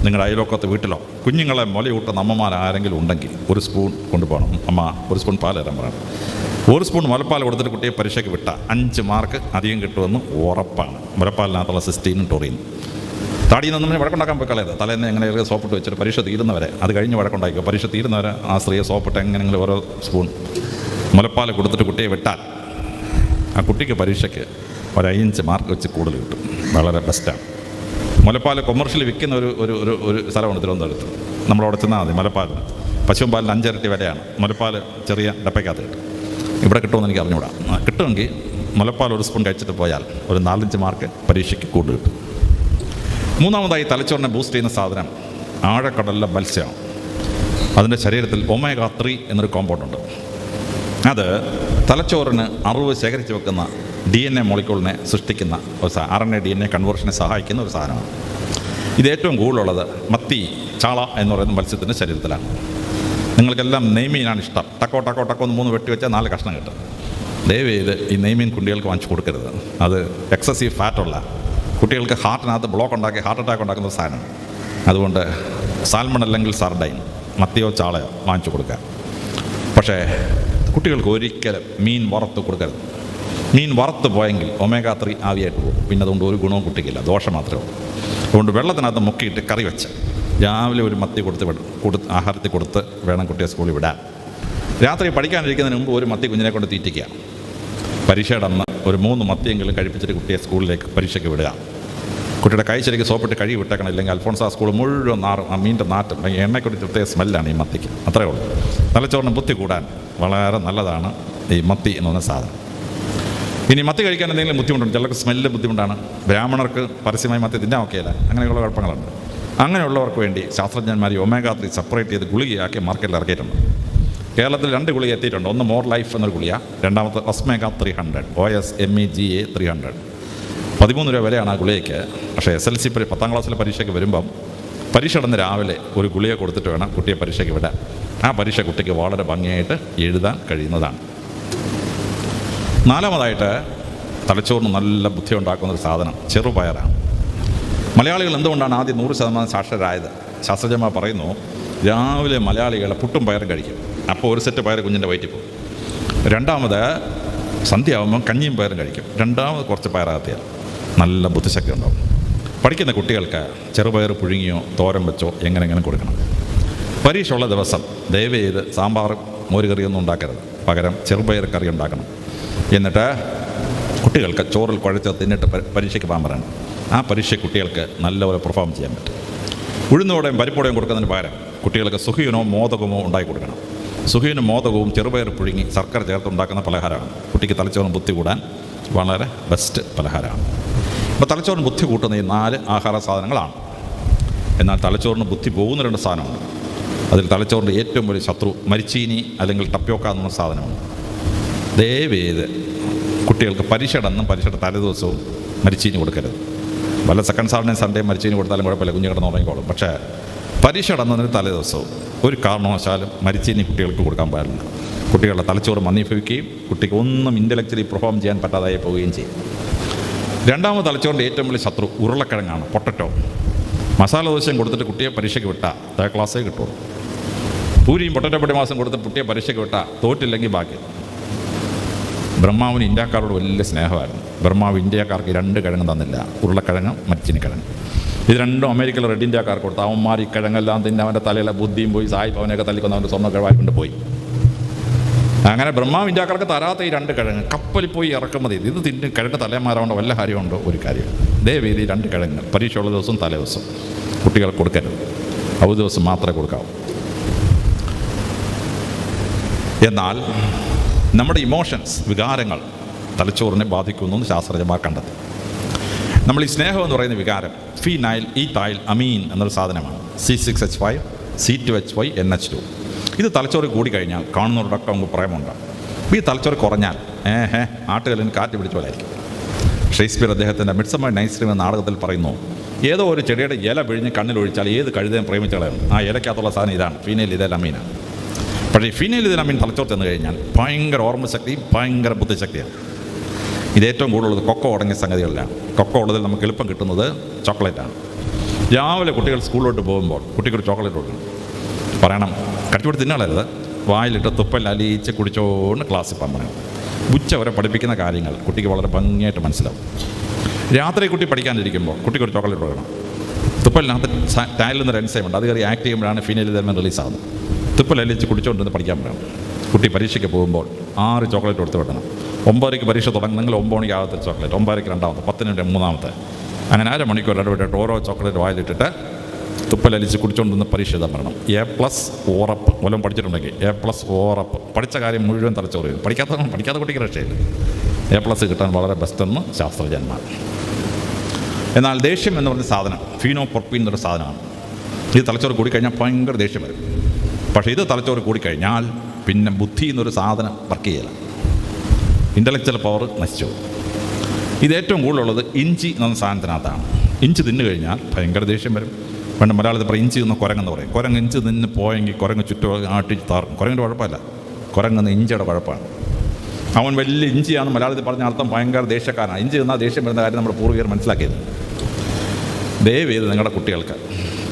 നിങ്ങളുടെ അയൽവക്കത്തെ വീട്ടിലോ കുഞ്ഞുങ്ങളെ മുലയൂട്ടുന്ന അമ്മമാർ ആരെങ്കിലും ഉണ്ടെങ്കിൽ ഒരു സ്പൂൺ കൊണ്ടുപോകണം. അമ്മ ഒരു സ്പൂൺ പാൽ തരാൻ പറയണം. ഒരു സ്പൂൺ മുലപ്പാൽ കൊടുത്തിട്ട് കുട്ടിയെ പരീക്ഷയ്ക്ക് വിട്ടാൽ 5 മാർക്ക് അധികം കിട്ടുമെന്ന് ഉറപ്പാണ്. മുലപ്പാലിനകത്തുള്ള സിസ്റ്റീനും ടൊറീനും. താടിയിൽ നിന്നും വഴക്കുണ്ടാക്കാൻ പോയി കളയത്. തലേന്ന് എങ്ങനെയൊക്കെ സോപ്പിട്ട് വെച്ചിട്ട് പരീക്ഷ തീരുന്നവരെ, അത് കഴിഞ്ഞ് വഴക്കുണ്ടാക്കിയോ, പരീക്ഷ തീരുന്നവരെ ആ സ്ത്രീയെ സോപ്പിട്ട് എങ്ങനെയെങ്കിലും ഓരോ സ്പൂൺ മുലപ്പാൽ കൊടുത്തിട്ട് കുട്ടിയെ വിട്ടാൽ ആ കുട്ടിക്ക് പരീക്ഷയ്ക്ക് ഒരു 5 മാർക്ക് വെച്ച് കൂടുതൽ കിട്ടും. വളരെ ബെസ്റ്റാണ്. മുലപ്പാൽ കൊമേഴ്ഷ്യലി വിൽക്കുന്ന ഒരു സ്ഥലമാണ് തിരുവനന്തപുരത്ത്. നമ്മളവിടെ ചെന്നാൽ മതി. മുലപ്പാലിന് പശുവും പാലിന് 5 ഇരട്ടി വിലയാണ്. മുലപ്പാൽ ചെറിയ ഡപ്പയ്ക്കകത്ത് കിട്ടും. ഇവിടെ കിട്ടുമെന്ന് എനിക്ക് അറിഞ്ഞുകൂടാ. കിട്ടുമെങ്കിൽ മുലപ്പാൽ ഒരു സ്പൂൺ കഴിച്ചിട്ട് പോയാൽ ഒരു 4-5 മാർക്ക് പരീക്ഷയ്ക്ക് കൂടുതൽ കിട്ടും. മൂന്നാമതായി തലച്ചോറിനെ ബൂസ്റ്റ് ചെയ്യുന്ന സാധനം ആഴക്കടലിലെ മത്സ്യമാണ്. അതിൻ്റെ ശരീരത്തിൽ ഒമേഗ 3 എന്നൊരു കോമ്പൗണ്ടുണ്ട്. അത് തലച്ചോറിന് അറിവ് ശേഖരിച്ച് വെക്കുന്ന DNA മോളിക്യൂളിനെ സൃഷ്ടിക്കുന്ന ഒരു RNA DNA കൺവേർഷനെ സഹായിക്കുന്ന ഒരു സാധനമാണ്. ഇത് ഏറ്റവും കൂടുതലുള്ളത് മത്തി, ചാള എന്ന് പറയുന്ന മത്സ്യത്തിൻ്റെ ശരീരത്തിലാണ്. നിങ്ങൾക്കെല്ലാം നെയ്മീനാണ് ഇഷ്ടം. ടക്കോ ടക്കോ ടക്കോ ഒന്ന് 3 വെട്ടി വെച്ചാൽ 4 കഷ്ണം കിട്ടും. ദയവേത് ഈ നെയ്മീൻ കുട്ടികൾക്ക് വാങ്ങിച്ചു കൊടുക്കരുത്. അത് എക്സസീവ് ഫാറ്റുള്ള, കുട്ടികൾക്ക് ഹാർട്ടിനകത്ത് ബ്ലോക്ക് ഉണ്ടാക്കി ഹാർട്ട് അറ്റാക്ക് ഉണ്ടാക്കുന്ന സാധനമാണ്. അതുകൊണ്ട് സാൽമൺ അല്ലെങ്കിൽ സർഡൈൻ, മത്തിയോ ചാളയോ വാങ്ങിച്ചു കൊടുക്കുക. പക്ഷേ കുട്ടികൾക്ക് ഒരിക്കലും മീൻ വറുത്ത് കൊടുക്കരുത്. മീൻ വറുത്ത് പോയെങ്കിൽ ഒമേഗ 3 ആവിയായിട്ട് പോകും. പിന്നെ അതുകൊണ്ട് ഒരു ഗുണവും കുട്ടിക്കില്ല, ദോഷം മാത്രമേ ഉള്ളൂ. അതുകൊണ്ട് വെള്ളത്തിനകത്ത് മുക്കിയിട്ട് കറി വെച്ച് രാവിലെ ഒരു മത്തി ആഹാരത്തിൽ കൊടുത്ത് വേണം കുട്ടിയെ സ്കൂളിൽ വിടാൻ. രാത്രി പഠിക്കാനിരിക്കുന്നതിന് മുമ്പ് ഒരു മത്തി കുഞ്ഞിനെ കൊണ്ട് തീറ്റിക്കുക. പരീക്ഷയുടെ അന്ന് ഒരു 3 മത്തിയെങ്കിലും കഴിപ്പിച്ചിട്ട് കുട്ടിയെ സ്കൂളിലേക്ക് പരീക്ഷയ്ക്ക് വിടുക. കുട്ടിയുടെ കൈ ശരിക്കും സോപ്പിട്ട് കഴുകി വിട്ടേക്കണം. ഇല്ലെങ്കിൽ അൽഫോൺസാ സ്കൂൾ മുഴുവൻ നാറും. ആ മീൻ്റെ നാറ്റും, എണ്ണയ്ക്കൊരു പ്രത്യേക സ്മെല്ലാണ് ഈ മത്തിക്ക്. അത്രയേ ഉള്ളൂ. തലച്ചോറിന് ബുദ്ധി കൂടാൻ വളരെ നല്ലതാണ് ഈ മത്തി എന്ന് പറഞ്ഞ സാധനം. ഇനി മത്തി കഴിക്കാൻ എന്തെങ്കിലും ബുദ്ധിമുട്ടുണ്ട്, ചിലർക്ക് സ്മെല്ല് ബുദ്ധിമുട്ടാണ്. ബ്രാഹ്മണർക്ക് പരസ്യമായി മത്തി തിന്നാൻ ഒക്കെയല്ല, അങ്ങനെയുള്ള കുഴപ്പങ്ങളുണ്ട്. അങ്ങനെയുള്ളവർക്ക് വേണ്ടി ശാസ്ത്രജ്ഞന്മാർ ഒമേഗ 3 സെപ്പറേറ്റ് ചെയ്ത് ഗുളികയാക്കി മാർക്കറ്റിൽ ഇറക്കിയിട്ടുണ്ട്. കേരളത്തിൽ 2 ഗുളിക എത്തിയിട്ടുണ്ട്. ഒന്ന് മോർ ലൈഫ് എന്നൊരു ഗുളിക, രണ്ടാമത്തെ ഒസ്മേഗ 300, OSMEGA 300. 13 രൂപ വിലയാണ് ആ ഗുളികയ്ക്ക്. പക്ഷേ SLC 10ാം ക്ലാസ്സിലെ പരീക്ഷയ്ക്ക് വരുമ്പം പരീക്ഷ നടന്ന് രാവിലെ ഒരു ഗുളിക കൊടുത്തിട്ട് വേണം കുട്ടിയെ പരീക്ഷയ്ക്ക് വിടാൻ. ആ പരീക്ഷ കുട്ടിക്ക് വളരെ ഭംഗിയായിട്ട് എഴുതാൻ കഴിയുന്നതാണ്. 4മതായിട്ട് തലച്ചോറിന് നല്ല ബുദ്ധി ഉണ്ടാക്കുന്നൊരു സാധനം ചെറുപയറാണ്. മലയാളികൾ എന്തുകൊണ്ടാണ് ആദ്യം 100% സാക്ഷരരായത്? ശാസ്ത്രജ്ഞന്മാർ പറയുന്നു, രാവിലെ മലയാളികൾ പുട്ടും പയറും കഴിക്കും. അപ്പോൾ ഒരു സെറ്റ് പയർ കുഞ്ഞിൻ്റെ വയറ്റിൽ പോകും. രണ്ടാമത് സന്ധ്യയാകുമ്പം കഞ്ഞിയും പയറും കഴിക്കും. രണ്ടാമത് കുറച്ച് പയറാകത്തിയാൽ നല്ല ബുദ്ധിശക്തി ഉണ്ടാവും. പഠിക്കുന്ന കുട്ടികൾക്ക് ചെറുപയർ പുഴുങ്ങിയോ തോരൻ വെച്ചോ എങ്ങനെ കൊടുക്കണം. പരീക്ഷ ഉള്ള ദിവസം ദയവ് ചെയ്ത് സാമ്പാറും മോരുകറിയൊന്നും ഉണ്ടാക്കരുത്. പകരം ചെറുപയർ കറി ഉണ്ടാക്കണം. എന്നിട്ട് കുട്ടികൾക്ക് ചോറിൽ കുഴച്ച് തിന്നിട്ട് പരീക്ഷയ്ക്ക് പോകാൻ പറയണം. ആ പരീക്ഷ കുട്ടികൾക്ക് നല്ലപോലെ പെർഫോം ചെയ്യാൻ പറ്റും. ഉഴുന്നോടെയും പരിപ്പോടെയും കൊടുക്കുന്നതിന് പകരം കുട്ടികൾക്ക് സുഖിയനോ മോദകമോ ഉണ്ടാക്കി കൊടുക്കണം. സുഖിയനും മോദകവും ചെറുപയർ പുഴുങ്ങി ശർക്കര ചേർത്ത് ഉണ്ടാക്കുന്ന പലഹാരമാണ്. കുട്ടിക്ക് തലച്ചോറിന് ബുദ്ധി കൂടാൻ വളരെ ബെസ്റ്റ് പലഹാരമാണ്. അപ്പോൾ തലച്ചോറിന് ബുദ്ധി കൂട്ടുന്ന ഈ 4 ആഹാര സാധനങ്ങളാണ്. എന്നാൽ തലച്ചോറിന് ബുദ്ധി പോകുന്ന 2 സാധനമുണ്ട്. അതിൽ തലച്ചോറിൻ്റെ ഏറ്റവും വലിയ ശത്രു മരിച്ചീനി അല്ലെങ്കിൽ ടപ്യോക്ക എന്ന സാധനമാണ്. ദയവേത് കുട്ടികൾക്ക് പരീക്ഷയുടെ അന്നും പരീക്ഷയുടെ തലേദിവസവും മരിച്ചീനി കൊടുക്കരുത്. വല്ല സെക്കൻഡ് സാറ്റർഡേ സൺഡേ മരിച്ചീനി കൊടുത്താലും കുഴപ്പമില്ല, കുഞ്ഞു കിടന്ന് ഉറങ്ങിക്കോളും. പക്ഷേ പരീക്ഷയുടെ അന്നതിന് തലേദിവസവും ഒരു കാരണവശാലും മരിച്ചീനി കുട്ടികൾക്ക് കൊടുക്കാൻ പാടില്ല. കുട്ടികളുടെ തലച്ചോറ് മന്ദീഭവിക്കുകയും കുട്ടിക്ക് ഒന്നും ഇൻ്റലക്ച്വലി പെർഫോം ചെയ്യാൻ പറ്റാതായി പോവുകയും ചെയ്യും. രണ്ടാമത് തലച്ചോറിൻ്റെ ഏറ്റവും വലിയ ശത്രു ഉരുളക്കിഴങ്ങാണ്, പൊട്ടറ്റോ. മസാല ദോശയും കൊടുത്തിട്ട് കുട്ടിയെ പരീക്ഷയ്ക്ക് വിട്ടാൽ 3rd ക്ലാസ്സേ കിട്ടുള്ളൂ. പൂരിയും പൊട്ടറ്റോ പൊടി മാസം കൊടുത്തിട്ട് കുട്ടിയെ പരീക്ഷയ്ക്ക് വിട്ടാൽ തോറ്റില്ലെങ്കിൽ ബാക്കി. ബ്രഹ്മാവിന് ഇന്ത്യക്കാരോട് വലിയ സ്നേഹമായിരുന്നു. ബ്രഹ്മാവ് ഇന്ത്യക്കാർക്ക് 2 കിഴങ്ങ് തന്നില്ല, ഉരുളക്കിഴങ്ങ് മരിച്ചിനിക്കിഴങ്ങ്. ഇത് രണ്ടും അമേരിക്കയിലെ റെഡ് ഇന്ത്യക്കാർക്ക് കൊടുത്തു. അവന്മാർ ഈ കിഴങ്ങെല്ലാം തിന്നെ അവൻ്റെ തലയിലെ ബുദ്ധിയും പോയി സായിപ്പ് അവനെയൊക്കെ തല്ലിക്കൊന്ന് അവൻ്റെ സ്വർണ്ണ കിഴവായിക്കൊണ്ട് പോയി. അങ്ങനെ ബ്രഹ്മാവ് ഇന്ത്യക്കാർക്ക് തരാത്ത ഈ 2 കിഴങ്ങ് കപ്പലിൽ പോയി ഇറക്കുമതി. ഇത് തിന്ന് കിഴങ്ങ് തലയന്മാരാവേണ്ട വല്ല കാര്യമുണ്ടോ? ഒരു കാര്യം. ദയവേദി 2 കിഴങ്ങ് പരീക്ഷയുള്ള ദിവസവും തലേ ദിവസം കുട്ടികൾക്ക് കൊടുക്കരുത്. അവധി ദിവസം മാത്രമേ കൊടുക്കാവൂ. എന്നാൽ നമ്മുടെ ഇമോഷൻസ്, വികാരങ്ങൾ തലച്ചോറിനെ ബാധിക്കുമെന്ന് ശാസ്ത്രജ്ഞന്മാർ കണ്ടെത്തി. നമ്മൾ ഈ സ്നേഹം എന്ന് പറയുന്ന വികാരം ഫീനൈൽ ഈഥൈൽ അമീൻ എന്നൊരു സാധനമാണ്. C6H5 C2H5 NH2. ഇത് തലച്ചോറ് കൂടിക്കഴിഞ്ഞാൽ കാണുന്നവരോടൊക്കെ നമുക്ക് പ്രേമുണ്ട്. ഈ തലച്ചോറ് കുറഞ്ഞാൽ ആട്ടുകളിന് കാറ്റ് പിടിച്ച പോലായിരിക്കും. ഷേക്സ്പിയർ അദ്ദേഹത്തിൻ്റെ മിഡ്സമ്മർ നൈറ്റ്സ് ഡ്രീം എന്ന നാടകത്തിൽ പറയുന്നു, ഏതോ ഒരു ചെടിയുടെ ഇല പിഴിഞ്ഞ് കണ്ണിലൊഴിച്ചാൽ ഏത് കഴുതയും പ്രേമിച്ചളയും. ആ ഇലയ്ക്കകത്തുള്ള സാധനം ഇതാണ്, ഫീനൈൽ ഈഥൈൽ അമീനാണ്. പക്ഷേ ഫീനൈലെഥിലമീൻ തലച്ചോറ് ചെന്ന് കഴിഞ്ഞാൽ ഭയങ്കര ഓർമ്മശക്തിയും ഭയങ്കര ബുദ്ധിശക്തിയാണ്. ഇത് ഏറ്റവും കൂടുതലുള്ളത് കൊക്കോ അടങ്ങിയ സംഗതികളിലാണ്. കൊക്കോ ഉള്ളതിൽ നമുക്ക് എളുപ്പം കിട്ടുന്നത് ചോക്ലേറ്റാണ്. രാവിലെ കുട്ടികൾ സ്കൂളിലോട്ട് പോകുമ്പോൾ കുട്ടിക്കൊരു ചോക്ലേറ്റ് കൊടുക്കണം. പറയണം, കടിച്ചുപിടി തിന്നാളരുത്, വായിലിട്ട് തുപ്പൽ അലിയിച്ച് കുടിച്ചോണ്ട് ക്ലാസ്സിൽ പറയണം. ഉച്ച വരെ പഠിപ്പിക്കുന്ന കാര്യങ്ങൾ കുട്ടിക്ക് വളരെ ഭംഗിയായിട്ട് മനസ്സിലാവും. രാത്രി കുട്ടി പഠിക്കാനിരിക്കുമ്പോൾ കുട്ടിക്കൊരു ചോക്ലേറ്റ് കൊടുക്കണം. തുപ്പലിനകത്ത് ടയലിൽ നിന്നൊരു എൻസൈമുണ്ട്, അത് കയറി ആക്ട് ചെയ്യുമ്പോഴാണ് ഫീനൈലെഥിലമീൻ റിലീസാകുന്നത്. തുപ്പൽ അലിയിച്ച് കുടിച്ചുകൊണ്ടിരുന്ന് പഠിക്കാൻ പറയണം. കുട്ടി പരീക്ഷയ്ക്ക് പോകുമ്പോൾ 6 ചോക്ലേറ്റ് കൊടുത്ത് വിടണം. 9:00 പരീക്ഷ തുടങ്ങുന്നെങ്കിൽ 9 മണിക്ക് ആദ്യത്തെ ചോക്ലേറ്റ്, 9:00 രണ്ടാമത്തെ, 10 മൂന്നാമത്തെ, അങ്ങനെ 1/2 മണിക്കൂർ ഇടവിട്ടിട്ട് ഓരോ ചോക്ലേറ്റ് വായിലിട്ടിട്ട് തുപ്പലലിച്ച് കുടിച്ചുകൊണ്ടിരുന്ന് പരീക്ഷ എഴുതാൻ പറയണം. A+ ഉറപ്പ്. വല്ലതും പഠിച്ചിട്ടുണ്ടെങ്കിൽ A+ ഉറപ്പ്. പഠിച്ച കാര്യം മുഴുവൻ തലച്ചോറ് ചെയ്യും. പഠിക്കാത്ത കുട്ടിക്ക് രക്ഷയില്ല. A+ കിട്ടാൻ വളരെ ബെസ്റ്റെന്ന് ശാസ്ത്രജ്ഞന്മാർ. എന്നാൽ ദേഷ്യം എന്ന് പറഞ്ഞ സാധനം ഫീനോപ്രൊപ്പീൻ എന്നൊരു സാധനമാണ്. ഇത് തലച്ചോറ് കൂടിക്കഴിഞ്ഞാൽ ഭയങ്കര ദേഷ്യം വരും. പക്ഷേ ഇത് തലച്ചോറ് കൂടിക്കഴിഞ്ഞാൽ പിന്നെ ബുദ്ധി എന്നൊരു സാധനം വർക്ക് ചെയ്യില്ല. ഇൻ്റലക്ച്വൽ പവർ നശിച്ചു. ഇത് ഏറ്റവും കൂടുതലുള്ളത് ഇഞ്ചി എന്ന സാധനത്തിനകത്താണ്. ഇഞ്ചി തിന്നു കഴിഞ്ഞാൽ ഭയങ്കര ദേഷ്യം വരും. പണ്ട് മലയാളത്തിൽ പറയും ഇഞ്ചി തിന്ന് കുരങ്ങെന്ന് പറയും. കുരങ്ങ് ഇഞ്ചി നിന്ന് പോയെങ്കിൽ കുരങ്ങ് ചുറ്റും ആട്ടി താർക്കും. കുരങ്ങിൻ്റെ കുഴപ്പമില്ല, കുരങ്ങെന്ന് ഇഞ്ചിയുടെ കുഴപ്പമാണ്. അവൻ വലിയ ഇഞ്ചിയാണെന്ന് മലയാളത്തിൽ പറഞ്ഞ അർത്ഥം ഭയങ്കര ദേഷ്യക്കാരനാണ്. ഇഞ്ചി തിന്നാൽ ദേഷ്യം വരുന്ന കാര്യം നമ്മുടെ പൂർവികർ മനസ്സിലാക്കിയത്. ദയവ് ചെയ്ത് നിങ്ങളുടെ കുട്ടികൾക്ക്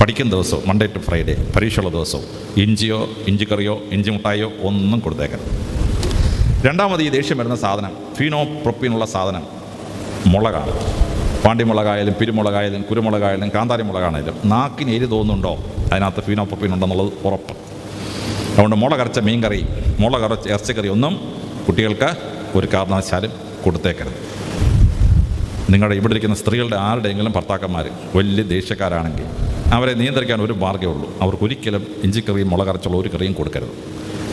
പഠിക്കുന്ന ദിവസവും മൺഡേ ടു ഫ്രൈഡേ പരീക്ഷയുള്ള ദിവസവും ഇഞ്ചിയോ ഇഞ്ചിക്കറിയോ ഇഞ്ചി മുട്ടായോ ഒന്നും കൊടുത്തേക്കാം. രണ്ടാമത് ഈ ദേഷ്യം വരുന്ന സാധനം ഫീനോപ്രൊപ്പീനുള്ള സാധനം മുളകാണ്. പാണ്ടിമുളകായാലും പിരുമുളകായാലും കുരുമുളകായാലും കാന്താരി മുളകാണേലും നാക്കിന് എരി തോന്നുന്നുണ്ടോ അതിനകത്ത് ഫീനോപ്രൊപ്പീൻ ഉണ്ടെന്നുള്ളത് ഉറപ്പ്. അതുകൊണ്ട് മുളകരച്ച മീൻകറി, മുളകരച്ച ഇറച്ചിക്കറി ഒന്നും കുട്ടികൾക്ക് ഒരു കാരണവശാലും കൊടുത്തേക്കരുത്. നിങ്ങളുടെ ഇവിടെ ഇരിക്കുന്ന സ്ത്രീകളുടെ ആരുടെയെങ്കിലും ഭർത്താക്കന്മാർ വലിയ ദേഷ്യക്കാരാണെങ്കിൽ അവരെ നിയന്ത്രിക്കാൻ ഒരു മാർഗ്ഗമേ ഉള്ളൂ. അവർക്കൊരിക്കലും ഇഞ്ചിക്കറിയും മുളകരച്ചുള്ള ഒരു കറിയും കൊടുക്കരുത്.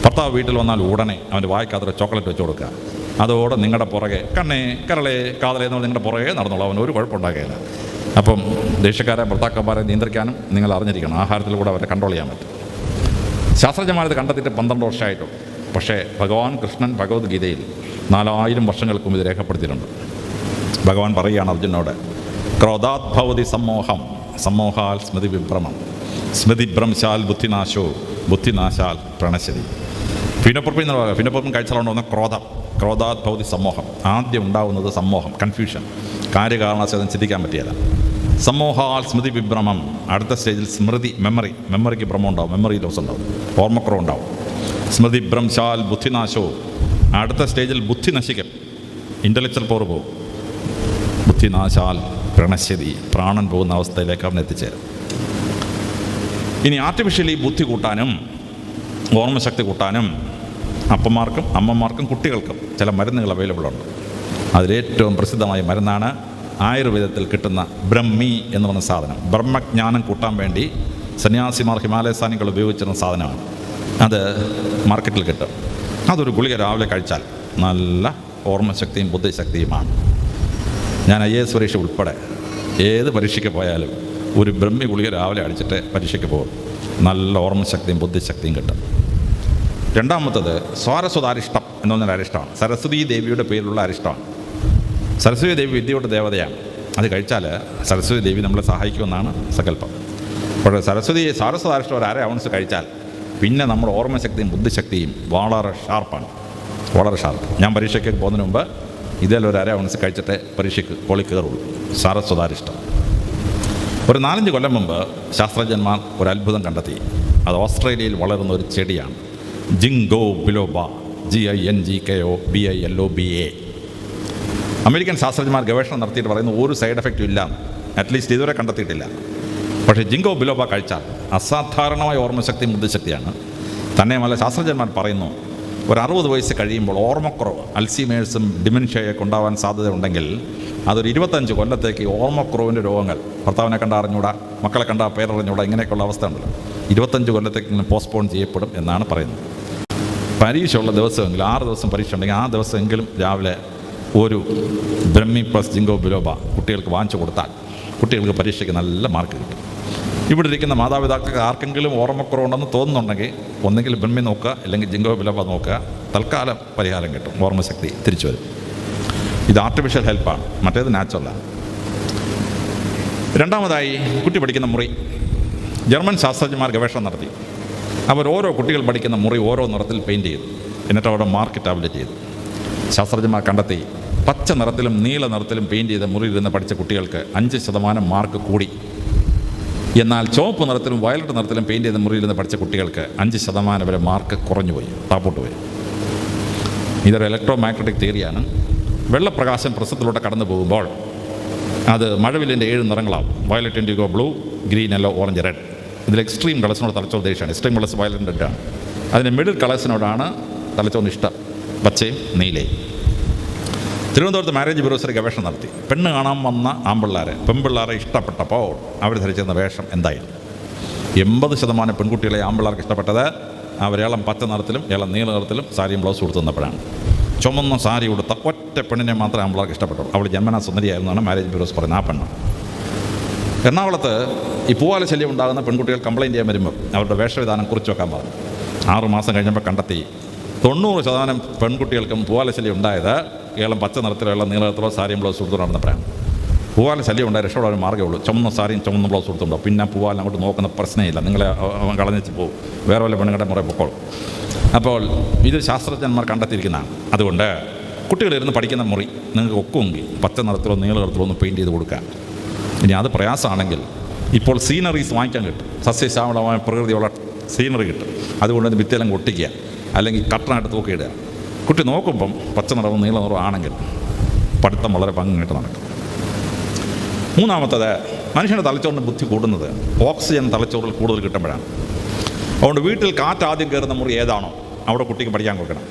ഭർത്താവ് വീട്ടിൽ വന്നാൽ ഉടനെ അവൻ്റെ വായിക്കാത്തൊരു ചോക്ലേറ്റ് വെച്ച് കൊടുക്കുക. അതോടെ നിങ്ങളുടെ പുറകെ കണ്ണേ കരളേ കാതലേ എന്ന് നിങ്ങളുടെ പുറകെ നടന്നോളൂ. അവന് ഒരു കുഴപ്പമുണ്ടാകുകയില്ല. അപ്പം ദേഷ്യക്കാരെ ഭർത്താക്കന്മാരെ നിയന്ത്രിക്കാനും നിങ്ങൾ അറിഞ്ഞിരിക്കണം. ആഹാരത്തിലൂടെ അവരെ കൺട്രോൾ ചെയ്യാൻ പറ്റും. ശാസ്ത്രജ്ഞന്മാരത് കണ്ടെത്തിയിട്ട് 12 വർഷമായിട്ടും. പക്ഷേ ഭഗവാൻ കൃഷ്ണൻ ഭഗവത്ഗീതയിൽ 4000 വർഷങ്ങൾക്കും ഇത് രേഖപ്പെടുത്തിയിട്ടുണ്ട്. ഭഗവാൻ പറയുകയാണ് അർജുനോട്, ക്രോധാത് ഭവതി സമ്മോഹം, സമ്മോഹാൽ സ്മൃതി വിഭ്രമം, സ്മൃതിഭ്രംശാൽ ബുദ്ധിനാശോ, ബുദ്ധിനാശാൽ പ്രണശ്യതി. ഫീനോപ്രൊപ്പീൻ കഴിച്ചാലുണ്ടാകുന്ന ക്രോധം, ക്രോധാത് ഭവതി സമ്മോഹം. ആദ്യം ഉണ്ടാകുന്നത് സമ്മോഹം, കൺഫ്യൂഷൻ, കാര്യകാരണവശാലും ചിന്തിക്കാൻ പറ്റിയല്ല. സമ്മോഹാൽ സ്മൃതി വിഭ്രമം. അടുത്ത സ്റ്റേജിൽ സ്മൃതി, മെമ്മറിക്ക് ഭ്രമം ഉണ്ടാവും, മെമ്മറി ലോസ് ഉണ്ടാവും, ഓർമ്മക്കുറവ് ഉണ്ടാവും. സ്മൃതിഭ്രംശാൽ ബുദ്ധിനാശോ. അടുത്ത സ്റ്റേജിൽ ബുദ്ധി നശിക്കും, ഇൻ്റലക്ച്വൽ പവർ പോകും. ബുദ്ധിനാശാൽ പ്രണശ്യതി. പ്രാണൻ പോകുന്ന അവസ്ഥയിലേക്ക് അവൻ എത്തിച്ചേരും. ഇനി ആർട്ടിഫിഷ്യലി ബുദ്ധി കൂട്ടാനും ഓർമ്മശക്തി കൂട്ടാനും അപ്പന്മാർക്കും അമ്മമാർക്കും കുട്ടികൾക്കും ചില മരുന്നുകൾ അവൈലബിൾ ഉണ്ട്. അതിലേറ്റവും പ്രസിദ്ധമായ മരുന്നാണ് ആയുർവേദത്തിൽ കിട്ടുന്ന ബ്രഹ്മി എന്ന് പറഞ്ഞ സാധനം. ബ്രഹ്മജ്ഞാനം കൂട്ടാൻ വേണ്ടി സന്യാസിമാർ ഹിമാലയ സാനികൾ ഉപയോഗിച്ചിരുന്ന സാധനമാണ്. അത് മാർക്കറ്റിൽ കിട്ടും. അതൊരു ഗുളിക രാവിലെ കഴിച്ചാൽ നല്ല ഓർമ്മശക്തിയും ബുദ്ധിശക്തിയുമാണ്. ഞാൻ IAS പരീക്ഷ ഉൾപ്പെടെ ഏത് പരീക്ഷയ്ക്ക് പോയാലും ഒരു ബ്രഹ്മി ഗുളിക രാവിലെ അടിച്ചിട്ട് പരീക്ഷയ്ക്ക് പോകും. നല്ല ഓർമ്മശക്തിയും ബുദ്ധിശക്തിയും കിട്ടും. രണ്ടാമത്തത് സ്വാരസ്വതാരിഷ്ടം എന്ന് പറഞ്ഞൊരു അരിഷ്ടമാണ്. സരസ്വതി ദേവിയുടെ പേരിലുള്ള അരിഷ്ടമാണ്. സരസ്വതി ദേവി വിദ്യയുടെ ദേവതയാണ്. അത് കഴിച്ചാൽ സരസ്വതി ദേവി നമ്മളെ സഹായിക്കുമെന്നാണ് സങ്കല്പം. അപ്പോൾ സ്വാരസ്വതാരിഷ്ടം ഒരു 1/2 ഔൺസ് കഴിച്ചാൽ പിന്നെ നമ്മുടെ ഓർമ്മശക്തിയും ബുദ്ധിശക്തിയും വളരെ ഷാർപ്പാണ്, വളരെ ഷാർപ്പ്. ഞാൻ പരീക്ഷയ്ക്ക് പോകുന്നതിന് മുമ്പ് ഇതെല്ലാം ഒരു 1/2 ഔൺസ് കഴിച്ചിട്ട് പരീക്ഷയ്ക്ക് കോളി കയറുള്ളൂ. സാരസ്വതാരിഷ്ടം. ഒരു 4-5 കൊല്ലം മുമ്പ് ശാസ്ത്രജ്ഞന്മാർ ഒരു അത്ഭുതം കണ്ടെത്തി. അത് ഓസ്ട്രേലിയയിൽ വളരുന്ന ഒരു ചെടിയാണ്. ജിങ്കോ ബിലോബ, GINGKO അമേരിക്കൻ ശാസ്ത്രജ്ഞന്മാർ ഗവേഷണം നടത്തിയിട്ട് പറയുന്നു ഒരു സൈഡ് എഫക്റ്റും ഇല്ല, അറ്റ്ലീസ്റ്റ് ഇതുവരെ കണ്ടെത്തിയിട്ടില്ല. പക്ഷേ ജിങ്കോ ബിലോബ കഴിച്ചാൽ അസാധാരണമായ ഓർമ്മശക്തിയും ബുദ്ധിശക്തിയാണ്. തന്നെയുമല്ല ശാസ്ത്രജ്ഞന്മാർ പറയുന്നു ഒരു 60 വയസ്സ് കഴിയുമ്പോൾ ഓർമ്മക്കുറവ്, അൽസീമേഴ്സും ഡിമെൻഷ്യയൊക്കെ ഉണ്ടാവാൻ സാധ്യത ഉണ്ടെങ്കിൽ അതൊരു 25 കൊല്ലത്തേക്ക് ഓർമ്മക്കുറവിൻ്റെ രോഗങ്ങൾ, ഭർത്താവിനെ കണ്ട അറിഞ്ഞൂടാ, മക്കളെ കണ്ട പേരറിഞ്ഞൂടാ, ഇങ്ങനെയൊക്കെയുള്ള അവസ്ഥ ഉണ്ടല്ലോ, 25 കൊല്ലത്തേക്ക് പോസ്റ്റ്പോൺ ചെയ്യപ്പെടും എന്നാണ് പറയുന്നത്. പരീക്ഷയുള്ള ദിവസമെങ്കിലും 6 ദിവസം പരീക്ഷ ഉണ്ടെങ്കിൽ ആ ദിവസമെങ്കിലും രാവിലെ ഒരു ബ്രഹ്മി പ്ലസ് ജിങ്കോ ബിലോബ കുട്ടികൾക്ക് വാങ്ങിച്ചു കൊടുത്താൽ കുട്ടികൾക്ക് പരീക്ഷയ്ക്ക് നല്ല മാർക്ക് കിട്ടും. ഇവിടെ ഇരിക്കുന്ന മാതാപിതാക്കൾക്ക് ആർക്കെങ്കിലും ഓർമ്മക്കുറവുണ്ടെന്ന് തോന്നുന്നുണ്ടെങ്കിൽ ഒന്നെങ്കിൽ ബ്രഹ്മി നോക്കുക, അല്ലെങ്കിൽ ജിങ്കോ ബിലോബ നോക്കുക. തൽക്കാലം പരിഹാരം കിട്ടും, ഓർമ്മശക്തി തിരിച്ചു വരും. ഇത് ആർട്ടിഫിഷ്യൽ ഹെൽപ്പാണ്, മറ്റേത് നാച്ചുറലാണ്. രണ്ടാമതായി കുട്ടി പഠിക്കുന്ന മുറി. ജർമ്മൻ ശാസ്ത്രജ്ഞന്മാർ ഗവേഷണം നടത്തി. അവർ ഓരോ കുട്ടികൾ പഠിക്കുന്ന മുറി ഓരോ നിറത്തിൽ പെയിൻറ്റ് ചെയ്തു. എന്നിട്ട് അവിടെ മാർക്ക് ടാബ്ലറ്റ് ചെയ്തു. ശാസ്ത്രജ്ഞന്മാർ കണ്ടെത്തി പച്ച നിറത്തിലും നീല നിറത്തിലും പെയിൻറ്റ് ചെയ്ത മുറിയിലിരുന്ന് പഠിച്ച കുട്ടികൾക്ക് 5% മാർക്ക് കൂടി. എന്നാൽ ചുവപ്പ് നിറത്തിലും വയലറ്റ് നിറത്തിലും പെയിൻറ്റ് ചെയ്ത മുറിയിലിരുന്ന് പഠിച്ച കുട്ടികൾക്ക് 5% വരെ മാർക്ക് കുറഞ്ഞു പോയി, താപ്പോട്ട് പോയി. ഇതൊരു ഇലക്ട്രോ മാഗ്നറ്റിക് തിയറിയാണ്. വെള്ളപ്രകാശം പ്രസത്തിലൂടെ കടന്നു പോകുമ്പോൾ അത് മഴവില്ലിൻ്റെ 7 നിറങ്ങളാവും. Violet, indigo, blue, green, yellow, orange, red. ഇതിൽ എക്സ്ട്രീം കളേഴ്സിനോട് തലച്ചോറ് ദേഷ്യമാണ്. എക്സ്ട്രീം കളേഴ്സ് വയലറ്റ്, റെഡാണ്. അതിന് മിഡിൽ കളേഴ്സിനോടാണ് തലച്ചോറിന് ഇഷ്ടം, പച്ചയും നീലയും. തിരുവനന്തപുരത്ത് മാരേജ് ബ്യൂറോസിൽ ഗവേഷണം നടത്തി. പെണ്ണ് കാണാൻ വന്ന പെൺപിള്ളേരെ ഇഷ്ടപ്പെട്ടപ്പോൾ അവർ ധരിച്ചിരുന്ന വേഷം എന്തായിരുന്നു? 80% പെൺകുട്ടികളെ ആൺപിള്ളേർക്ക് ഇഷ്ടപ്പെട്ടത് അവർ ഇളം പച്ച നിറത്തിലും ഇളം നീല നിറത്തിലും സാരിയും ബ്ലൗസ് കൊടുത്തു നിന്നപ്പോഴാണ്. ചുമന്ന സാരി കൊടുത്ത ഒറ്റ പെണ്ണിനെ മാത്രമേ ആൺപിള്ളേർക്ക് ഇഷ്ടപ്പെട്ടുള്ളൂ. അവൾ ജന്മനാ സുന്ദരിയായിരുന്നാണ് മാരേജ് ബ്യൂറോസ് പറയുന്നത്. ആ പെണ്ണ് എറണാകുളത്ത് ഈ പൂവാല ശല്യം ഉണ്ടാകുന്ന പെൺകുട്ടികൾ കംപ്ലയിൻറ്റ് ചെയ്യാൻ വരുമ്പോൾ അവരുടെ വേഷവിധാനം കുറിച്ച് വെക്കാൻ പറഞ്ഞു. 6 മാസം കഴിഞ്ഞപ്പോൾ കണ്ടെത്തി 90% പെൺകുട്ടികൾക്കും പൂവാല ശല്യം ഉണ്ടായത് ഇളം പച്ച നിറത്തിലോ ഇളം നീല നിറത്തിലോ സാരിയും ബ്ലൗസ് കൊടുത്തു നടന്നപ്പോഴാണ്. പൂവാല ശല്യം ഉണ്ടായ രക്ഷപ്പെടാൻ ഒരു മാർഗ്ഗമേ ഉള്ളൂ. ചുമന്ന സാരിയും ചുമന്ന ബ്ലൗസ് കൊടുത്തുണ്ടോ, പിന്നെ പൂവാല അങ്ങോട്ട് നോക്കുന്ന പ്രശ്നമില്ല, നിങ്ങളെ കളഞ്ഞിച്ച് പോകും, വേറെ വല്ല പെണ്ണുങ്ങളുടെ മുറ പൊക്കോളും. അപ്പോൾ ഇത് ശാസ്ത്രജ്ഞന്മാർ കണ്ടെത്തിയിരിക്കുന്നതാണ്. അതുകൊണ്ട് കുട്ടികളിരുന്ന് പഠിക്കുന്ന മുറി നിങ്ങൾക്ക് ഒക്കുമെങ്കിൽ പച്ച നിറത്തിലോ നീല നിറത്തിലോ ഒന്ന് പെയിൻറ്റ് ചെയ്ത് കൊടുക്കുക. ഇനി അത് പ്രയാസമാണെങ്കിൽ ഇപ്പോൾ സീനറീസ് വാങ്ങിക്കാൻ കിട്ടും. സസ്യശ്യാമളമായ പ്രകൃതിയുള്ള സീനറി കിട്ടും. അതുകൊണ്ട് ഭിത്തിയെല്ലാം ഒട്ടിക്കുക, അല്ലെങ്കിൽ കട്ടനായിട്ട് തൂക്കിയിടുക. കുട്ടി നോക്കുമ്പം പച്ച നിറവും നീല നിറവും ആണെങ്കിൽ പഠിത്തം വളരെ ഭംഗിയായിട്ട് നടക്കും. മൂന്നാമത്തത്, മനുഷ്യൻ്റെ തലച്ചോറിന് ബുദ്ധി കൂടുന്നത് ഓക്സിജൻ തലച്ചോറിൽ കൂടുതൽ കിട്ടുമ്പോഴാണ്. അതുകൊണ്ട് വീട്ടിൽ കാറ്റ് ആദ്യം കയറുന്ന മുറി ഏതാണോ അവിടെ കുട്ടിക്ക് പഠിക്കാൻ കൊടുക്കണം.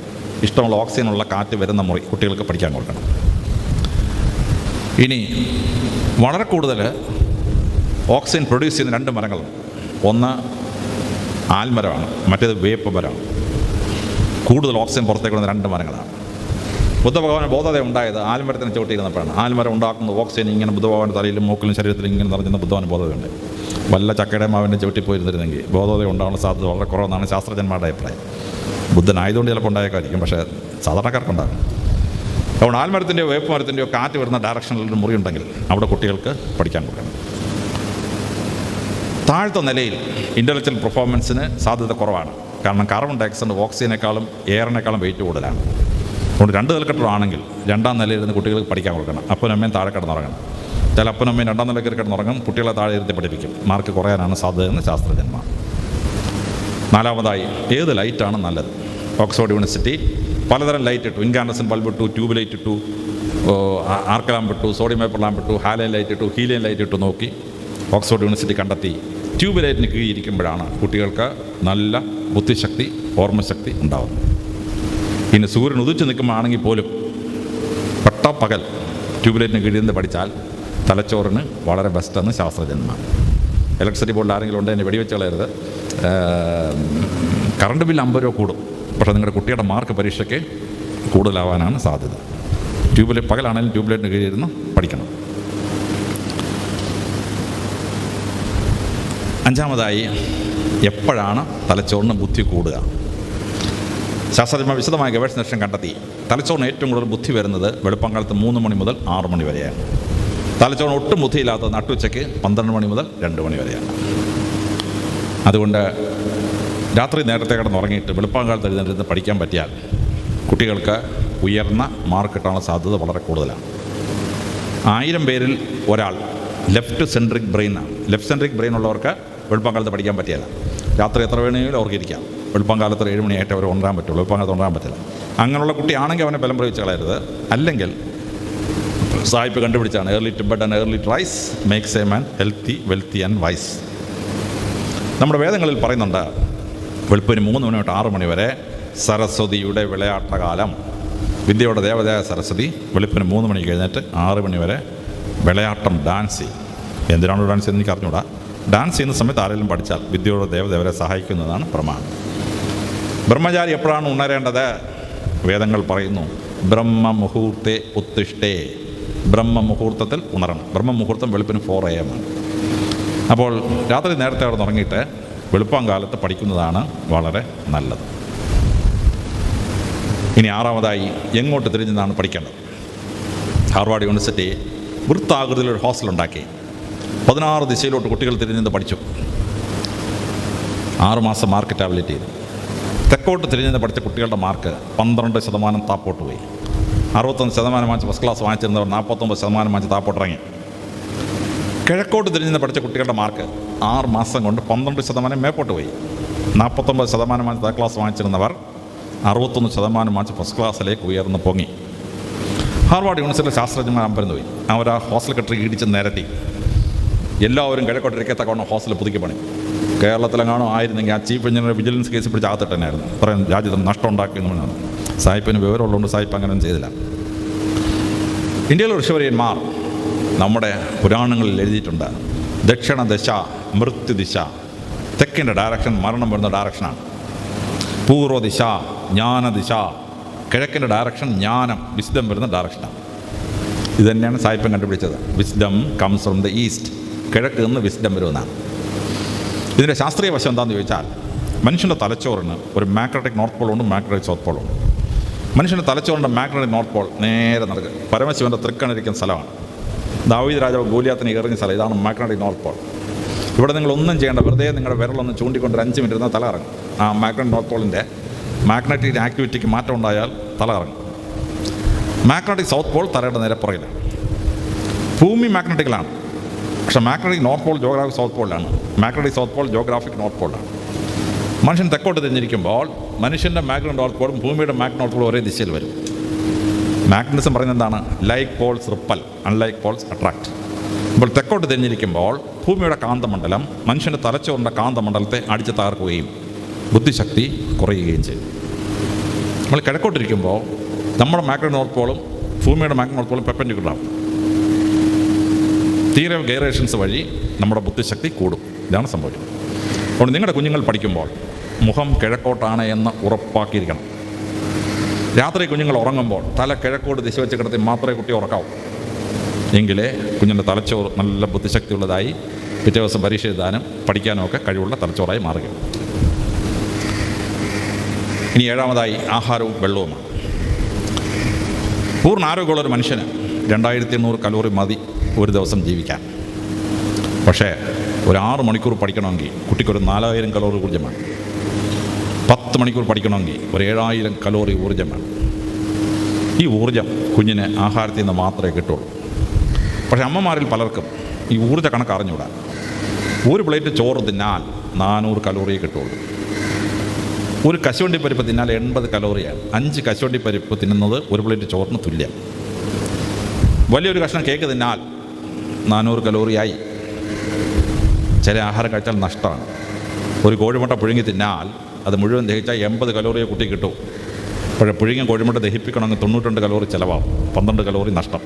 ഇഷ്ടമുള്ള ഓക്സിജനുള്ള കാറ്റ് വരുന്ന മുറി കുട്ടികൾക്ക് പഠിക്കാൻ കൊടുക്കണം. ഇനി വളരെ കൂടുതൽ ഓക്സിജൻ പ്രൊഡ്യൂസ് ചെയ്യുന്ന 2 മരങ്ങളുണ്ട്. ഒന്ന് ആൽമരമാണ്, മറ്റേത് വേപ്പ് മരമാണ്. കൂടുതൽ ഓക്സിജൻ പുറത്തേക്ക് വരുന്ന 2 മരങ്ങളാണ്. ബുദ്ധഭഗവാന് ബോധത ഉണ്ടായത് ആൽമരത്തിന് ചവിട്ടിയിരുന്നപ്പോഴാണ്. ആൽമരം ഉണ്ടാക്കുന്ന ഓക്സിജൻ ഇങ്ങനെ ബുദ്ധഭഗവാന്റെ തലയിലും മൂക്കിലും ശരീരത്തിലും ഇങ്ങനെ നിറഞ്ഞുന്ന ബുദ്ധഭഗവാന് ബോധതയുണ്ട്. വല്ല ചക്കയുടെ മാവിൻ്റെ ചവിട്ടിപ്പോയിരുന്നിരുന്നെങ്കിൽ ബോധത ഉണ്ടാകാനുള്ള സാധ്യത വളരെ കുറവെന്നാണ് ശാസ്ത്രജ്ഞന്മാരുടെ അഭിപ്രായം. ബുദ്ധനായതുകൊണ്ട് ചിലപ്പോൾ ഉണ്ടായേക്കായിരിക്കും, പക്ഷേ സാധാരണക്കാർക്കുണ്ടാകും. അതുകൊണ്ട് ആൽമരത്തിൻ്റെയോ വേപ്പ് മരത്തിൻ്റെയോ കാറ്റ് വരുന്ന ഡയറക്ഷനിലൊരു മുറി ഉണ്ടെങ്കിൽ അവിടെ കുട്ടികൾക്ക് പഠിക്കാൻ കൊടുക്കണം. താഴത്തെ നിലയിൽ ഇൻ്റലക്ച്വൽ പെർഫോമൻസിന് സാധ്യത കുറവാണ്. കാരണം കാർബൺ ഡയോക്സൈഡ് ഓക്സിജനേക്കാളും എയറിനേക്കാളും വെയിറ്റ് കൂടുതലാണ്. അതുകൊണ്ട് 2 നിലക്കെട്ടാണെങ്കിൽ 2ാം നിലയിൽ ഇരുന്ന് കുട്ടികൾക്ക് പഠിക്കാൻ കൊടുക്കണം. അപ്പനും അമ്മയും താഴെ കിടന്നുറങ്ങണം. ചില അപ്പനും അമ്മയും 2ാം നിലയിൽ കിടന്നുറങ്ങും, കുട്ടികളെ താഴെ ഇരുത്തി പഠിപ്പിക്കും. മാർക്ക് കുറയാനാണ് സാധ്യതയെന്ന് ശാസ്ത്രജ്ഞന്മാർ. 4ാമതായി, ഏത് ലൈറ്റാണ് നല്ലത്? ഓക്സ്ഫോർഡ് യൂണിവേഴ്സിറ്റി പലതരം ലൈറ്റ് ഇട്ടു. ഇൻകാൻഡസൻ ബൾബ് ഇട്ടു, ട്യൂബ് ലൈറ്റ് ഇട്ടു, ആർക്ക് ലാമ്പ് ഇട്ടു, സോഡിയം വേപ്പർ ലാമ്പ് ഇട്ടു, ഹാലൻ ലൈറ്റ് ഇട്ടു, ഹീലിയൻ ലൈറ്റ് ഇട്ടു നോക്കി. ഓക്സ്ഫോർഡ് യൂണിവേഴ്സിറ്റി കണ്ടെത്തി ട്യൂബ് ലൈറ്റിന് കീഴിരിക്കുമ്പോഴാണ് കുട്ടികൾക്ക് നല്ല ബുദ്ധിശക്തി, ഓർമ്മശക്തി ഉണ്ടാകുന്നത്. ഇനി സൂര്യൻ ഉദിച്ച് നിൽക്കുമ്പോഴാണെങ്കിൽ പോലും പകൽ ട്യൂബ് ലൈറ്റിന് കീഴിൽ നിന്ന് പഠിച്ചാൽ തലച്ചോറിന് വളരെ ബെസ്റ്റെന്ന് ശാസ്ത്രജ്ഞന്മാർ. ഇലക്ട്രിസിറ്റി ബോർഡിൽ ആരെങ്കിലും ഉണ്ടെങ്കിൽ വെടിവെച്ച് കളയരുത്. കറണ്ട് ബില്ല് 50 രൂപ കൂടും, പക്ഷേ നിങ്ങളുടെ കുട്ടിയുടെ മാർക്ക് പരീക്ഷയ്ക്ക് കൂടുതലാവാനാണ് സാധ്യത. പകലാണെങ്കിലും ട്യൂബ് ലൈറ്റിന് കീഴിലിരുന്ന് പഠിക്കണം. 5ാമതായി, എപ്പോഴാണ് തലച്ചോറിന് ബുദ്ധി കൂടുക? ശാസ്ത്രജ്ഞന്മാർ വിശദമായ ഗവേഷണം കണ്ടെത്തി തലച്ചോറിന് ഏറ്റവും കൂടുതൽ ബുദ്ധി വരുന്നത് വെളുപ്പാങ്കാലത്ത് 3 മണി മുതൽ 6 മണി വരെയാണ്. തലച്ചോറിന് ഒട്ടും ബുദ്ധിയില്ലാത്തത് നട്ടുച്ചയ്ക്ക് 12 മണി മുതൽ 2 മണി വരെയാണ്. അതുകൊണ്ട് രാത്രി നേരത്തെ കിടന്നുറങ്ങിയിട്ട് വെളുപ്പാങ്കാലത്ത് എഴുന്നേറ്റ് പഠിക്കാൻ പറ്റിയാൽ കുട്ടികൾക്ക് ഉയർന്ന മാർക്ക് കിട്ടാനുള്ള സാധ്യത വളരെ കൂടുതലാണ്. 1000 പേരിൽ ഒരാൾ ലെഫ്റ്റ് സെൻട്രിക് ബ്രെയിനാണ്. ലെഫ്റ്റ് സെൻട്രിക് ബ്രെയിൻ ഉള്ളവർക്ക് വെളുപ്പാങ്കാലത്ത് പഠിക്കാൻ പറ്റിയല്ല. രാത്രി എത്ര വേണമെങ്കിലും അവർക്ക് ഇരിക്കാം. വെളുപ്പാങ്കാലത്ത് 7 മണിയായിട്ട് അവർ ഉണരാൻ പറ്റുള്ളൂ, വെളുപ്പാങ്കാലത്ത് ഉണരാൻ പറ്റില്ല. അങ്ങനെയുള്ള കുട്ടിയാണെങ്കിൽ അവനെ ബലം പ്രയോഗിച്ച് കളയരുത്. അല്ലെങ്കിൽ സായിപ്പ് കണ്ടുപിടിച്ചാണ് early to bed and early to rise makes a man healthy, wealthy and wise. നമ്മുടെ വേദങ്ങളിൽ പറയുന്നുണ്ട് വെളുപ്പിന് 3 മണി തൊട്ട് 6 മണി വരെ സരസ്വതിയുടെ വിളയാട്ടകാലം. വിദ്യയുടെ ദേവതയായ സരസ്വതി വെളുപ്പിന് 3 മണിക്ക് കഴിഞ്ഞിട്ട് 6 മണി വരെ വിളയാട്ടം, ഡാൻസ് ചെയ്യും. എന്തിനാണ് ഡാൻസ് ചെയ്യുന്നത് എനിക്ക് അറിഞ്ഞൂടാ. ഡാൻസ് ചെയ്യുന്ന സമയത്ത് ആരെങ്കിലും പഠിച്ചാൽ വിദ്യയുടെ ദേവത അവരെ സഹായിക്കുന്നതാണ് പ്രമാണം. ബ്രഹ്മചാരി എപ്പോഴാണ് ഉണരേണ്ടത്? വേദങ്ങൾ പറയുന്നു ബ്രഹ്മമുഹൂർത്തെ ഉത്തിഷ്ഠേ, ബ്രഹ്മമുഹൂർത്തത്തിൽ ഉണരണം. ബ്രഹ്മമുഹൂർത്തം വെളുപ്പിന് 4 AM ആണ്. അപ്പോൾ രാത്രി നേരത്തെ അവിടെ ഉറങ്ങിയിട്ട് വെളുപ്പാങ്കാലത്ത് പഠിക്കുന്നതാണ് വളരെ നല്ലത്. ഇനി 6ാമതായി, എങ്ങോട്ട് തിരിഞ്ഞതാണ് പഠിക്കേണ്ടത്? ഹാർവാർഡ് യൂണിവേഴ്സിറ്റി വൃത്താകൃതിയിലൊരു ഹോസ്റ്റൽ ഉണ്ടാക്കി 16 ദിശയിലോട്ട് കുട്ടികൾ തിരിഞ്ഞ് പഠിച്ചു. 6 മാസം മാർക്ക് ടാബ്ലറ്റ് ചെയ്തു. തെക്കോട്ട് തിരിഞ്ഞ് പഠിച്ച കുട്ടികളുടെ മാർക്ക് 12% താപ്പോട്ട് പോയി. 61% വാങ്ങിച്ച് ഫസ്റ്റ് ക്ലാസ് വാങ്ങിച്ചിരുന്നവർ 49% വാങ്ങിച്ച് താപ്പോട്ടിറങ്ങി. കിഴക്കോട്ട് തിരിഞ്ഞ് പഠിച്ച കുട്ടികളുടെ മാർക്ക് 6 മാസം കൊണ്ട് 12% മേപ്പോട്ട് പോയി. 49% വാങ്ങിച്ച് തേർഡ് ക്ലാസ് വാങ്ങിച്ചിരുന്നവർ 61% വാങ്ങിച്ച് ഫസ്റ്റ് ക്ലാസ്സിലേക്ക് ഉയർന്ന് പൊങ്ങി. ഹാർവാർഡ് യൂണിവേഴ്സിറ്റിയിലെ ശാസ്ത്രജ്ഞന്മാർ അമ്പരന്ന് പോയി. അവർ ആ ഹോസ്റ്റൽ കെട്ടി ഇടിച്ച് നിരത്തി. എല്ലാവരും കിഴക്കോട്ടിരിക്കത്തക്കവണ്ണം ഹോസ്റ്റൽ പുതുക്കി പണി. കേരളത്തിലെങ്ങാണോ ആയിരുന്നെങ്കിൽ ആ ചീഫ് എഞ്ചിനീയർ വിജിലൻസ് കേസ് പിടിച്ച് അകത്തിട്ടനായിരുന്നു. പറയാൻ രാജ്യത്തിന് നഷ്ടം ഉണ്ടാക്കിയെന്നാണ്. സായിപ്പിന് വിവരമുള്ളതുകൊണ്ട് സായിപ്പ് അങ്ങനെയൊന്നും ചെയ്തില്ല. ഇന്ത്യയിലെ ഋഷിവര്യന്മാർ നമ്മുടെ പുരാണങ്ങളിൽ എഴുതിയിട്ടുണ്ട്. ദക്ഷിണ ദശ മൃത്യുദിശ, തെക്കിൻ്റെ ഡയറക്ഷൻ മരണം വരുന്ന ഡയറക്ഷനാണ്. പൂർവ്വദിശ ജ്ഞാനദിശ, കിഴക്കിൻ്റെ ഡയറക്ഷൻ ജ്ഞാനം വിസ്ഡം വരുന്ന ഡയറക്ഷനാണ്. ഇത് തന്നെയാണ് സായിപ്പൻ കണ്ടുപിടിച്ചത്. Wisdom comes from the east, കിഴക്ക് നിന്ന് വിസ്ഡം വരുമെന്നാണ്. ഇതിൻ്റെ ശാസ്ത്രീയ വശം എന്താണെന്ന് ചോദിച്ചാൽ, മനുഷ്യൻ്റെ തലച്ചോറിന് ഒരു മാഗ്നറ്റിക് നോർത്ത് പോളുണ്ട്, മാഗ്നറ്റിക് സൗത്ത് പോളുണ്ട്. മനുഷ്യൻ്റെ തലച്ചോറിൻ്റെ മാഗ്നറ്റിക് നോർത്ത് പോൾ നേരെ നടക്കുക പരമശിവൻ്റെ തൃക്കണിരിക്കുന്ന സ്ഥലമാണ്. ദാവീദ് രാജാവ് ഗോലിയാത്തിനെ എറിഞ്ഞ സ്ഥലം ഇതാണ് മാഗ്നറ്റിക് നോർത്ത് പോൾ. ഇവിടെ നിങ്ങളൊന്നും ചെയ്യേണ്ട, വെറുതെ നിങ്ങളുടെ വിരലൊന്ന് ചൂണ്ടിക്കൊണ്ട് 5 മിനിറ്റ് ഇരുന്നാൽ തല ഇറങ്ങും. ആ മാഗ്നറ്റിക് നോർത്ത് പോളിൻ്റെ മാഗ്നറ്റിക് ആക്ടിവിറ്റിക്ക് മാറ്റം ഉണ്ടായാൽ തല ഇറങ്ങും. മാഗ്നറ്റിക് സൗത്ത് പോൾ തലയുടെ നേരെ പുറകിലാണ്. ഭൂമി മാഗ്നറ്റിക്കലാണ്, പക്ഷേ magnetic north pole geographic south പോളിലാണ്. Magnetic south pole geographic north പോളിലാണ്. മനുഷ്യൻ തെക്കോട്ട് തിരിഞ്ഞിരിക്കുമ്പോൾ മനുഷ്യൻ്റെ മാഗ്നറ്റിക് നോർത്ത് പോളും ഭൂമിയുടെ മാഗ്നറ്റിക് നോർത്ത് പോളും ഒരേ ദിശയിൽ വരും. മാഗ്നറ്റിസം പറയുന്നത് എന്താണ്? Like Paul's ripple, unlike Paul's attract. ഇപ്പോൾ തെക്കോട്ട് തിരിഞ്ഞിരിക്കുമ്പോൾ ഭൂമിയുടെ കാന്തമണ്ഡലം മനുഷ്യൻ്റെ തലച്ചോറിൻ്റെ കാന്തമണ്ഡലത്തെ അടിച്ച് തകർക്കുകയും ബുദ്ധിശക്തി കുറയുകയും ചെയ്യും. നമ്മൾ കിഴക്കോട്ടിരിക്കുമ്പോൾ നമ്മുടെ മാഗ്നറ്റിക് നോർത്ത് പോളും ഭൂമിയുടെ മാഗ്നറ്റിക് നോർത്ത് പോളും പെർപെൻഡിക്കുലറാവും. തിയറി ഓഫ് ഗൈറേഷൻസ് വഴി നമ്മുടെ ബുദ്ധിശക്തി കൂടും. ഇതാണ് സംഭവിക്കുന്നത്. അതുകൊണ്ട് നിങ്ങളുടെ കുഞ്ഞുങ്ങൾ പഠിക്കുമ്പോൾ മുഖം കിഴക്കോട്ടാണ് എന്ന് ഉറപ്പാക്കിയിരിക്കണം. രാത്രി കുഞ്ഞുങ്ങൾ ഉറങ്ങുമ്പോൾ തല കിഴക്കോട്ട് ദിശ വെച്ച് കിടത്തി മാത്രമേ കുട്ടി ഉറക്കാവൂ. എങ്കിലേ കുഞ്ഞിൻ്റെ തലച്ചോറ് നല്ല ബുദ്ധിശക്തിയുള്ളതായി പിറ്റേ ദിവസം പരീക്ഷ എഴുതാനും പഠിക്കാനും ഒക്കെ കഴിവുള്ള തലച്ചോറായി മാറുകയും. ഇനി 7ാമതായി ആഹാരവും വെള്ളവുമാണ്. പൂർണ്ണ ആരോഗ്യമുള്ളൊരു മനുഷ്യന് 2800 കലോറി മതി ഒരു ദിവസം ജീവിക്കാൻ. പക്ഷേ ഒരു 6 മണിക്കൂർ പഠിക്കണമെങ്കിൽ കുട്ടിക്കൊരു 4000 കലോറി ഊർജ്ജം വേണം. 10 മണിക്കൂർ പഠിക്കണമെങ്കിൽ ഒരു 7000 കലോറി ഊർജ്ജം വേണം. ഈ ഊർജ്ജം കുഞ്ഞിന് ആഹാരത്തിൽ നിന്ന് മാത്രമേ കിട്ടുള്ളൂ. പക്ഷേ അമ്മമാരിൽ പലർക്കും ഈ ഊർജ്ജ കണക്ക് അറിഞ്ഞുകൂടാ. ഒരു പ്ലേറ്റ് ചോറ് തിന്നാൽ 400 കലോറിയേ കിട്ടുള്ളൂ. ഒരു കശുവണ്ടി പരിപ്പ് തിന്നാൽ 80 കലോറിയാണ്. 5 കശുവണ്ടി പരിപ്പ് തിന്നുന്നത് ഒരു പ്ലേറ്റ് ചോറിന് തുല്യം. വലിയൊരു കഷ്ണം കേക്ക് തിന്നാൽ 400 കലോറിയായി. ചില ആഹാരം കഴിച്ചാൽ നഷ്ടമാണ്. ഒരു കോഴിമുട്ട പുഴുങ്ങി തിന്നാൽ അത് മുഴുവൻ ദഹിച്ചാൽ 80 കലോറിയെ കുട്ടി കിട്ടും. പക്ഷേ പുഴുങ്ങിയ കോഴിമുട്ട ദഹിപ്പിക്കണമെങ്കിൽ 92 കലോറി ചിലവാകും, 12 കലോറി നഷ്ടം.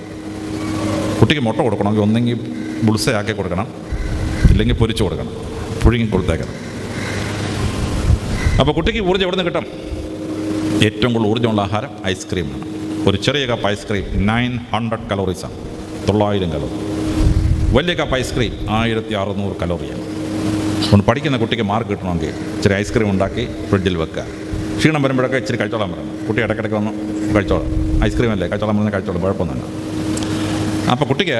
കുട്ടിക്ക് മുട്ട കൊടുക്കണമെങ്കിൽ ഒന്നെങ്കിൽ ബുൾസയാക്കി കൊടുക്കണം, ഇല്ലെങ്കിൽ പൊരിച്ചു കൊടുക്കണം, പുഴുങ്ങി കൊടുത്തേക്കണം. അപ്പോൾ കുട്ടിക്ക് ഊർജ്ജം എവിടെ നിന്ന് കിട്ടും? ഏറ്റവും കൂടുതൽ ഊർജ്ജമുള്ള ആഹാരം ഐസ്ക്രീമാണ്. ഒരു ചെറിയ കപ്പ് ഐസ്ക്രീം 900 കലോറീസാണ്, 900 കലോറി. വലിയ കപ്പ് ഐസ്ക്രീം 1600 കലോറിയാണ്. അതുകൊണ്ട് പഠിക്കുന്ന കുട്ടിക്ക് മാർക്ക് കിട്ടണമെങ്കിൽ ഇച്ചിരി ഐസ്ക്രീം ഉണ്ടാക്കി ഫ്രിഡ്ജിൽ വെക്കുക. ക്ഷീണം വരുമ്പോഴൊക്കെ ഇച്ചിരി കഴിച്ചോളാൻ പറയണം. കുട്ടി ഇടയ്ക്കിടയ്ക്ക് വന്ന് കഴിച്ചോളാം. ഐസ്ക്രീം അല്ലേ, കഴിച്ചോളാൻ പറഞ്ഞാൽ കഴിച്ചോളാം, കുഴപ്പമൊന്നുമില്ല. അപ്പോൾ കുട്ടിക്ക്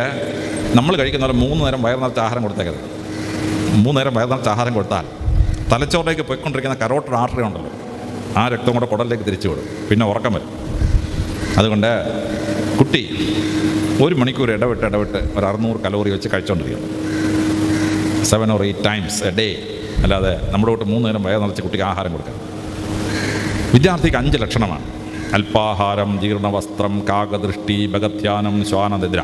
നമ്മൾ കഴിക്കുന്ന പോലെ 3 നേരം വയർ നിറച്ച ആഹാരം കൊടുത്തേക്കരുത്. 3 നേരം വയർ നിറച്ച ആഹാരം കൊടുത്താൽ തലച്ചോറിലേക്ക് പോയിക്കൊണ്ടിരിക്കുന്ന കരോട്ടഡ് ആർട്ടറി ഉണ്ടല്ലോ, ആ രക്തം കൂടെ കുടലിലേക്ക് തിരിച്ചു വിടും, പിന്നെ ഉറക്കം വരും. അതുകൊണ്ട് കുട്ടി 1 മണിക്കൂർ ഇടവിട്ട് ഒരു 600 കലോറി വെച്ച് കഴിച്ചുകൊണ്ടിരിക്കണം. 7 or 8 times a day. അല്ലാതെ നമ്മുടെ തൊട്ട് 3 നേരം വയർ നിറച്ച് കുട്ടിക്ക് ആഹാരം കൊടുക്കാം. വിദ്യാർത്ഥിക്ക് 5 ലക്ഷണമാണ്: അല്പാഹാരം, ജീർണവസ്ത്രം, കാകദൃഷ്ടി, ഭഗധ്യാനം, ശ്വാനനിദ്ര.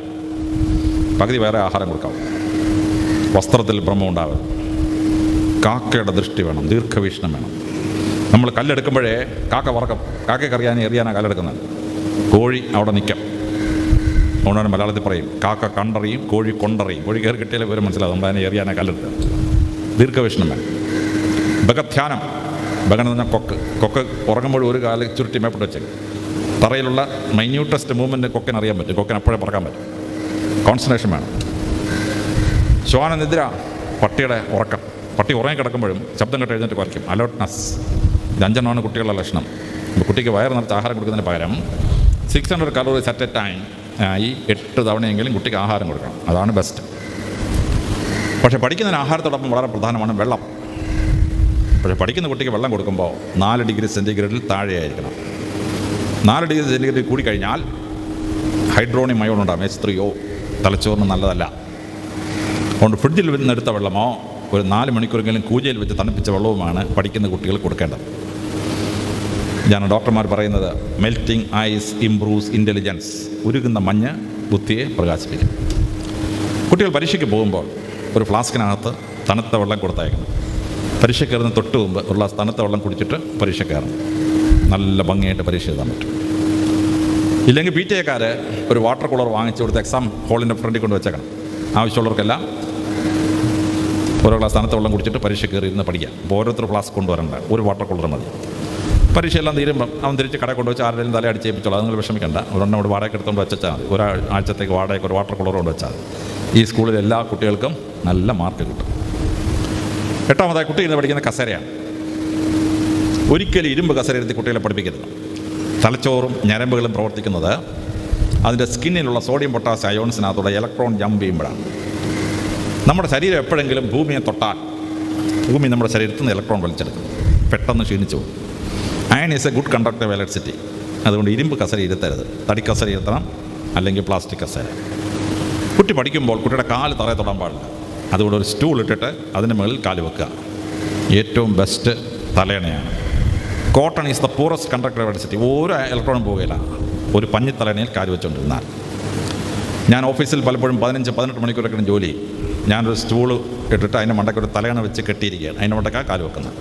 പകുതി വേറെ ആഹാരം കൊടുക്കാം. വസ്ത്രത്തിൽ ഭ്രമം ഉണ്ടാവരുത്. കാക്കയുടെ ദൃഷ്ടി വേണം, ദീർഘവീക്ഷണം വേണം. നമ്മൾ കല്ലെടുക്കുമ്പോഴേ കാക്ക വറക്കം, കാക്കയ്ക്ക് എറിയാനാണ് കല്ലെടുക്കുന്നത്. കോഴി അവിടെ നിൽക്കാം. അതുകൊണ്ടാണ് മലയാളത്തിൽ പറയും കാക്ക കണ്ടറിയും കോഴി കൊണ്ടറിയും. കോഴി കയറി കിട്ടിയാലേ വരെ മനസ്സിലാവും നമ്മൾ അതിനെ എറിയാനാണ് കല്ലെടുക്കുക. ദീർഘവീക്ഷണം വേണം. ഭഗധ്യാനം, ഭഗൻ എന്ന് പറഞ്ഞാൽ കൊക്ക് ഉറങ്ങുമ്പോഴും ഒരു കാല് ചുരുട്ടി മേപ്പിട്ട് വെച്ചേക്കും. തറയിലുള്ള മൈന്യൂട്ടസ്റ്റ് മൂവ്മെൻറ്റ് കൊക്കിന് അറിയാൻ പറ്റും, കൊക്കിന് അപ്പോഴേ പറക്കാൻ പറ്റും. കോൺസെൻട്രേഷൻ വേണം. ശ്വാനനിദ്ര, പട്ടിയുടെ ഉറക്കം. പട്ടി ഉറങ്ങിക്കിടക്കുമ്പോഴും ശബ്ദം കേട്ട് എഴുന്നേറ്റ് കുറയ്ക്കും. അലേർട്ട്നെസ്. ഇത് 5 കുട്ടികളുടെ ലക്ഷണം. ഇപ്പോൾ കുട്ടിക്ക് വയറ് നിറച്ച് ആഹാരം കൊടുക്കുന്നതിന് പകരം 600 കലോറീസ് അറ്റ് എ ടൈം ആയി 8 തവണയെങ്കിലും കുട്ടിക്ക് ആഹാരം കൊടുക്കണം. അതാണ് ബെസ്റ്റ്. പക്ഷേ പഠിക്കുന്നതിന് ആഹാരത്തോടൊപ്പം വളരെ പ്രധാനമാണ് വെള്ളം. പക്ഷേ പഠിക്കുന്ന കുട്ടിക്ക് വെള്ളം കൊടുക്കുമ്പോൾ 4 ഡിഗ്രി സെൻറ്റിഗ്രേഡിൽ താഴെയായിരിക്കണം. 4 ഡിഗ്രി സെൻറ്റിഗ്രേഡിൽ കൂടിക്കഴിഞ്ഞാൽ ഹൈഡ്രോണിയം അയോൺ ഉണ്ടാകും, H3O, തലച്ചോറിന് നല്ലതല്ല. അതുകൊണ്ട് ഫ്രിഡ്ജിൽ നിന്നെടുത്ത വെള്ളമോ ഒരു 4 മണിക്കൂറെങ്കിലും കൂജയിൽ വെച്ച് തണുപ്പിച്ച വെള്ളവുമാണ് പഠിക്കുന്ന കുട്ടികൾ കൊടുക്കേണ്ടത്. ഇതാണ് ഡോക്ടർമാർ പറയുന്നത്, മെൽറ്റിംഗ് ഐസ് ഇംപ്രൂവ്സ് ഇൻ്റലിജൻസ്. ഉരുകുന്ന മഞ്ഞ് ബുദ്ധിയെ പ്രകാശിപ്പിക്കും. കുട്ടികൾ പരീക്ഷയ്ക്ക് പോകുമ്പോൾ ഒരു ഫ്ലാസ്കിനകത്ത് തണുത്ത വെള്ളം കൊടുത്തയക്കണം. പരീക്ഷ കയറുന്ന തൊട്ട് മുമ്പ് ഒരു ഗ്ലാസ് തണുത്ത വെള്ളം കുടിച്ചിട്ട് പരീക്ഷ കയറണം. നല്ല ഭംഗിയായിട്ട് പരീക്ഷ എഴുതാൻ പറ്റും. ഇല്ലെങ്കിൽ PTA ഒരു വാട്ടർ കൂളർ വാങ്ങിച്ചു കൊടുത്ത് എക്സാം ഹോളിൻ്റെ ഫ്രണ്ടിൽ കൊണ്ട് വെച്ചേക്കണം. ആവശ്യമുള്ളവർക്കെല്ലാം ഓരോ ഗ്ലാസ് തണുത്ത വെള്ളം കുടിച്ചിട്ട് പരീക്ഷ കയറി ഇരുന്ന് പഠിക്കാം. അപ്പോൾ ഓരോരുത്തർ ഫ്ലാസ്ക് കൊണ്ടുവരണ്ട, ഒരു വാട്ടർ കൂളർ മതി. പരീക്ഷയെല്ലാം തീരുമ്പം അവൻ തിരിച്ച് കട കൊണ്ടുവച്ച് ആരുടെയും തല അടിച്ചേപ്പിച്ചോളൂ. നിങ്ങൾ വിഷമിക്കണ്ട, ഒരെണ്ണം ഇവിടെ വാടക എടുത്തുകൊണ്ട് വെച്ചാൽ മതി. ഒരാഴ്ചത്തേക്ക് വാടകയ്ക്ക് ഒരു വാട്ടർ കൂളർ കൊണ്ട് വെച്ചാൽ ഈ സ്കൂളിലെ എല്ലാ കുട്ടികൾക്കും നല്ല മാർക്ക് കിട്ടും. 8ാമതായി കുട്ടി ഇന്ന് പഠിക്കുന്ന കസേരയാണ്. ഒരിക്കലും ഇരുമ്പ് കസേര ഇരുത്തി കുട്ടികളെ പഠിപ്പിക്കരുത്. തലച്ചോറും ഞരമ്പുകളും പ്രവർത്തിക്കുന്നത് അതിൻ്റെ സ്കിന്നിലുള്ള സോഡിയം പൊട്ടാസ്യം അയോൺസിനകത്തൂടെ ഇലക്ട്രോൺ ജമ്പ് ചെയ്യുമ്പോഴാണ്. നമ്മുടെ ശരീരം എപ്പോഴെങ്കിലും ഭൂമിയെ തൊട്ടാൽ ഭൂമി നമ്മുടെ ശരീരത്തിൽ നിന്ന് ഇലക്ട്രോൺ വലിച്ചെടുക്കും, പെട്ടെന്ന് ക്ഷീണിച്ചു പോകും. Iron is A good conductor of electricity. അതുകൊണ്ട് ഇരുമ്പ് കസേര ഇരുത്തരുത്, തടിക്കസേര ഇരുത്തണം, അല്ലെങ്കിൽ പ്ലാസ്റ്റിക് കസേര. കുട്ടി പഠിക്കുമ്പോൾ കുട്ടിയുടെ കാല് തറയെ തൊടാൻ പാടില്ല. അതുകൊണ്ട് ഒരു സ്റ്റൂൾ ഇട്ടിട്ട് അതിൻ്റെ മുകളിൽ കാല് വെക്കുക. ഏറ്റവും ബെസ്റ്റ് തലയണയാണ്. Cotton is the purest conductor of electricity. ഒരു ഇലക്ട്രോണും പോവുകയില്ല ഒരു പഞ്ഞി തലയണയിൽ കാല് വെച്ചുകൊണ്ടിരുന്നാൽ. ഞാൻ ഓഫീസിൽ പലപ്പോഴും 15-18 മണിക്കൂറൊക്കെ ജോലി ചെയ്യും. ഞാനൊരു സ്റ്റൂൾ ഇട്ടിട്ട് അതിൻ്റെ മണ്ടയ്ക്ക് ഒരു തലയണ വെച്ച് കെട്ടിയിരിക്കുകയാണ്. അതിൻ്റെ മണ്ടയ്ക്കാണ് കാല് വെക്കുന്നത്.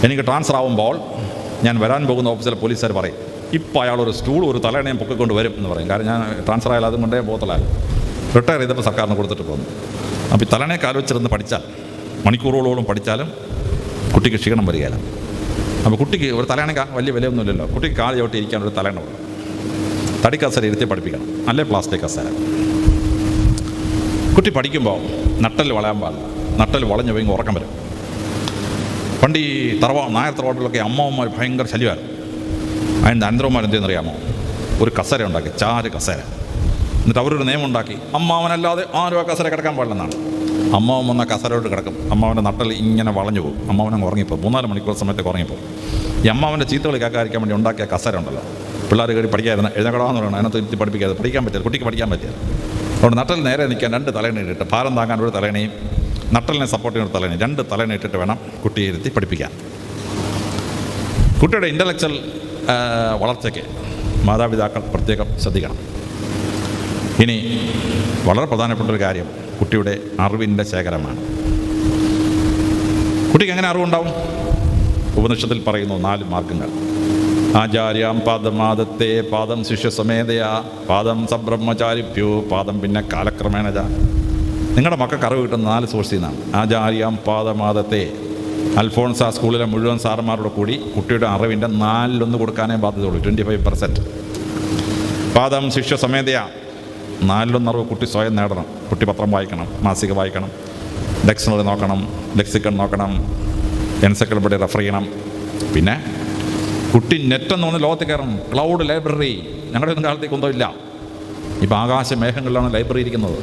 എനിക്ക് ട്രാൻസ്ഫർ ആകുമ്പോൾ ഞാൻ വരാൻ പോകുന്ന ഓഫീസിലെ പോലീസുകാർ പറയും, ഇപ്പോൾ അയാളൊരു സ്റ്റൂൾ ഒരു തലയണയും പൊക്കിക്കൊണ്ട് വരും എന്ന് പറയും. കാരണം ഞാൻ ട്രാൻസ്ഫർ ആയാലും അതും കൊണ്ടേ പോകത്തില്ലായിരുന്നു. റിട്ടയർ ചെയ്തപ്പോൾ സർക്കാരിന് കൊടുത്തിട്ട് പോകുന്നു. അപ്പോൾ ഈ തലയണയെ കാല് വെച്ചിരുന്ന് പഠിച്ചാൽ മണിക്കൂറുകളോളം പഠിച്ചാലും കുട്ടിക്ക് ക്ഷീണം വരികയില്ല. അപ്പോൾ കുട്ടിക്ക് ഒരു തലയണ വലിയ വിലയൊന്നുമില്ലല്ലോ. കുട്ടിക്ക് കാല് ചവിട്ടി ഇരിക്കാൻ ഒരു തലയണ വേണം. തടി കസേര ഇരുത്തി പഠിപ്പിക്കണം, അല്ലേ പ്ലാസ്റ്റിക് കസേര. കുട്ടി പഠിക്കുമ്പോൾ നട്ടൽ വളയാൻ പാടില്ല. നട്ടൽ വളഞ്ഞു പോയി ഉറക്കം വരും. പണ്ട് ഈ നായർ തറവാട്ടിലൊക്കെ അമ്മാവന്മാർ ഭയങ്കര ശല്യമായിരുന്നു. അതിൻ്റെ അനന്തരന്മാർ എന്തെന്നറിയാമോ? ഒരു കസേര ഉണ്ടാക്കി, ചാര് കസേര. എന്നിട്ട് അവരൊരു നിയമം ഉണ്ടാക്കി, അമ്മാവനല്ലാതെ ആരും ആ കസേര കിടക്കാൻ പാടില്ലെന്നാണ്. അമ്മാവൻ വന്ന കസേരയോട്ട് കിടക്കും. അമ്മാവൻ്റെ നട്ടൽ ഇങ്ങനെ വളഞ്ഞു പോകും. അമ്മാവനങ്ങ് ഉറങ്ങിപ്പോകും. 3-4 മണിക്കൂർ സമയത്തേക്ക് ഉറങ്ങിപ്പോകും. ഈ അമ്മാവൻ്റെ ചീത്തകൾ കേൾക്കാതിരിക്കാൻ വേണ്ടി ഉണ്ടാക്കിയ കസേര ഉണ്ടല്ലോ, പിള്ളേർ കയറി പഠിക്കാതിരുന്ന എഴുതക്കടാന്ന് പറയണം. അതിനകത്ത് ഇരുത്തി പഠിപ്പിക്കാതെ പഠിക്കാൻ പറ്റില്ല, കുട്ടിക്ക് പഠിക്കാൻ പറ്റില്ല. അതുകൊണ്ട് നട്ടൽ നേരെ നിൽക്കാൻ 2 തലയണ ഇട്ടിട്ട്, ഭാരം താങ്ങാൻ ഒരു തലയണയും നട്ടലിനെ സപ്പോർട്ട് ചെയ്യുന്ന ഒരു തലയണയും 2 തലയണ ഇട്ടിട്ട് വേണം കുട്ടിയെ ഇരുത്തി പഠിപ്പിക്കാൻ. കുട്ടിയുടെ ഇൻ്റലക്ച്വൽ വളർച്ചയ്ക്ക് മാതാപിതാക്കൾ പ്രത്യേകം ശ്രദ്ധിക്കണം. ഇനി വളരെ പ്രധാനപ്പെട്ടൊരു കാര്യം കുട്ടിയുടെ അറിവിൻ്റെ ശേഖരമാണ്. കുട്ടിക്ക് എങ്ങനെ അറിവുണ്ടാവും? ഉപനിഷത്തിൽ പറയുന്നു 4 മാർഗങ്ങൾ. ആചാര്യാം പാദമാദത്തെ, പാദം ശിഷ്യസമേതയാ, പാദം സബ്രഹ്മചാരിഭ്യോ, പാദം പിന്നെ കാലക്രമേണജ. നിങ്ങളുടെ മക്കൾക്ക് അറിവ് കിട്ടുന്ന 4 സോഴ്സിൽ നിന്നാണ്. ആചാര്യാം പാദമാദത്തെ, അൽഫോൺസ സ്കൂളിലെ മുഴുവൻ സാറന്മാരോട് കൂടി കുട്ടിയുടെ അറിവിൻ്റെ 4-1 കൊടുക്കാനേ ബാധ്യതയുള്ളൂ, 25%. പാദം ശിഷ്യസമേതയാ, 4-1 അറിവ് കുട്ടി സ്വയം നേടണം. കുട്ടി പത്രം വായിക്കണം, മാസിക വായിക്കണം, ഡിക്ഷണറി നോക്കണം, ലെക്സിക്കൺ നോക്കണം, എൻസൈക്ലോപീഡിയ റെഫർ ചെയ്യണം. പിന്നെ കുട്ടി നെറ്റെന്ന് പറഞ്ഞ് ലോകത്തിൽ കയറണം. ക്ലൗഡ് ലൈബ്രറി ഞങ്ങളുടെ ഒന്നും കാലത്തേക്ക് ഒന്നും ഇല്ല. ഇപ്പോൾ ആകാശമേഘങ്ങളിലാണ് ലൈബ്രറി ഇരിക്കുന്നത്.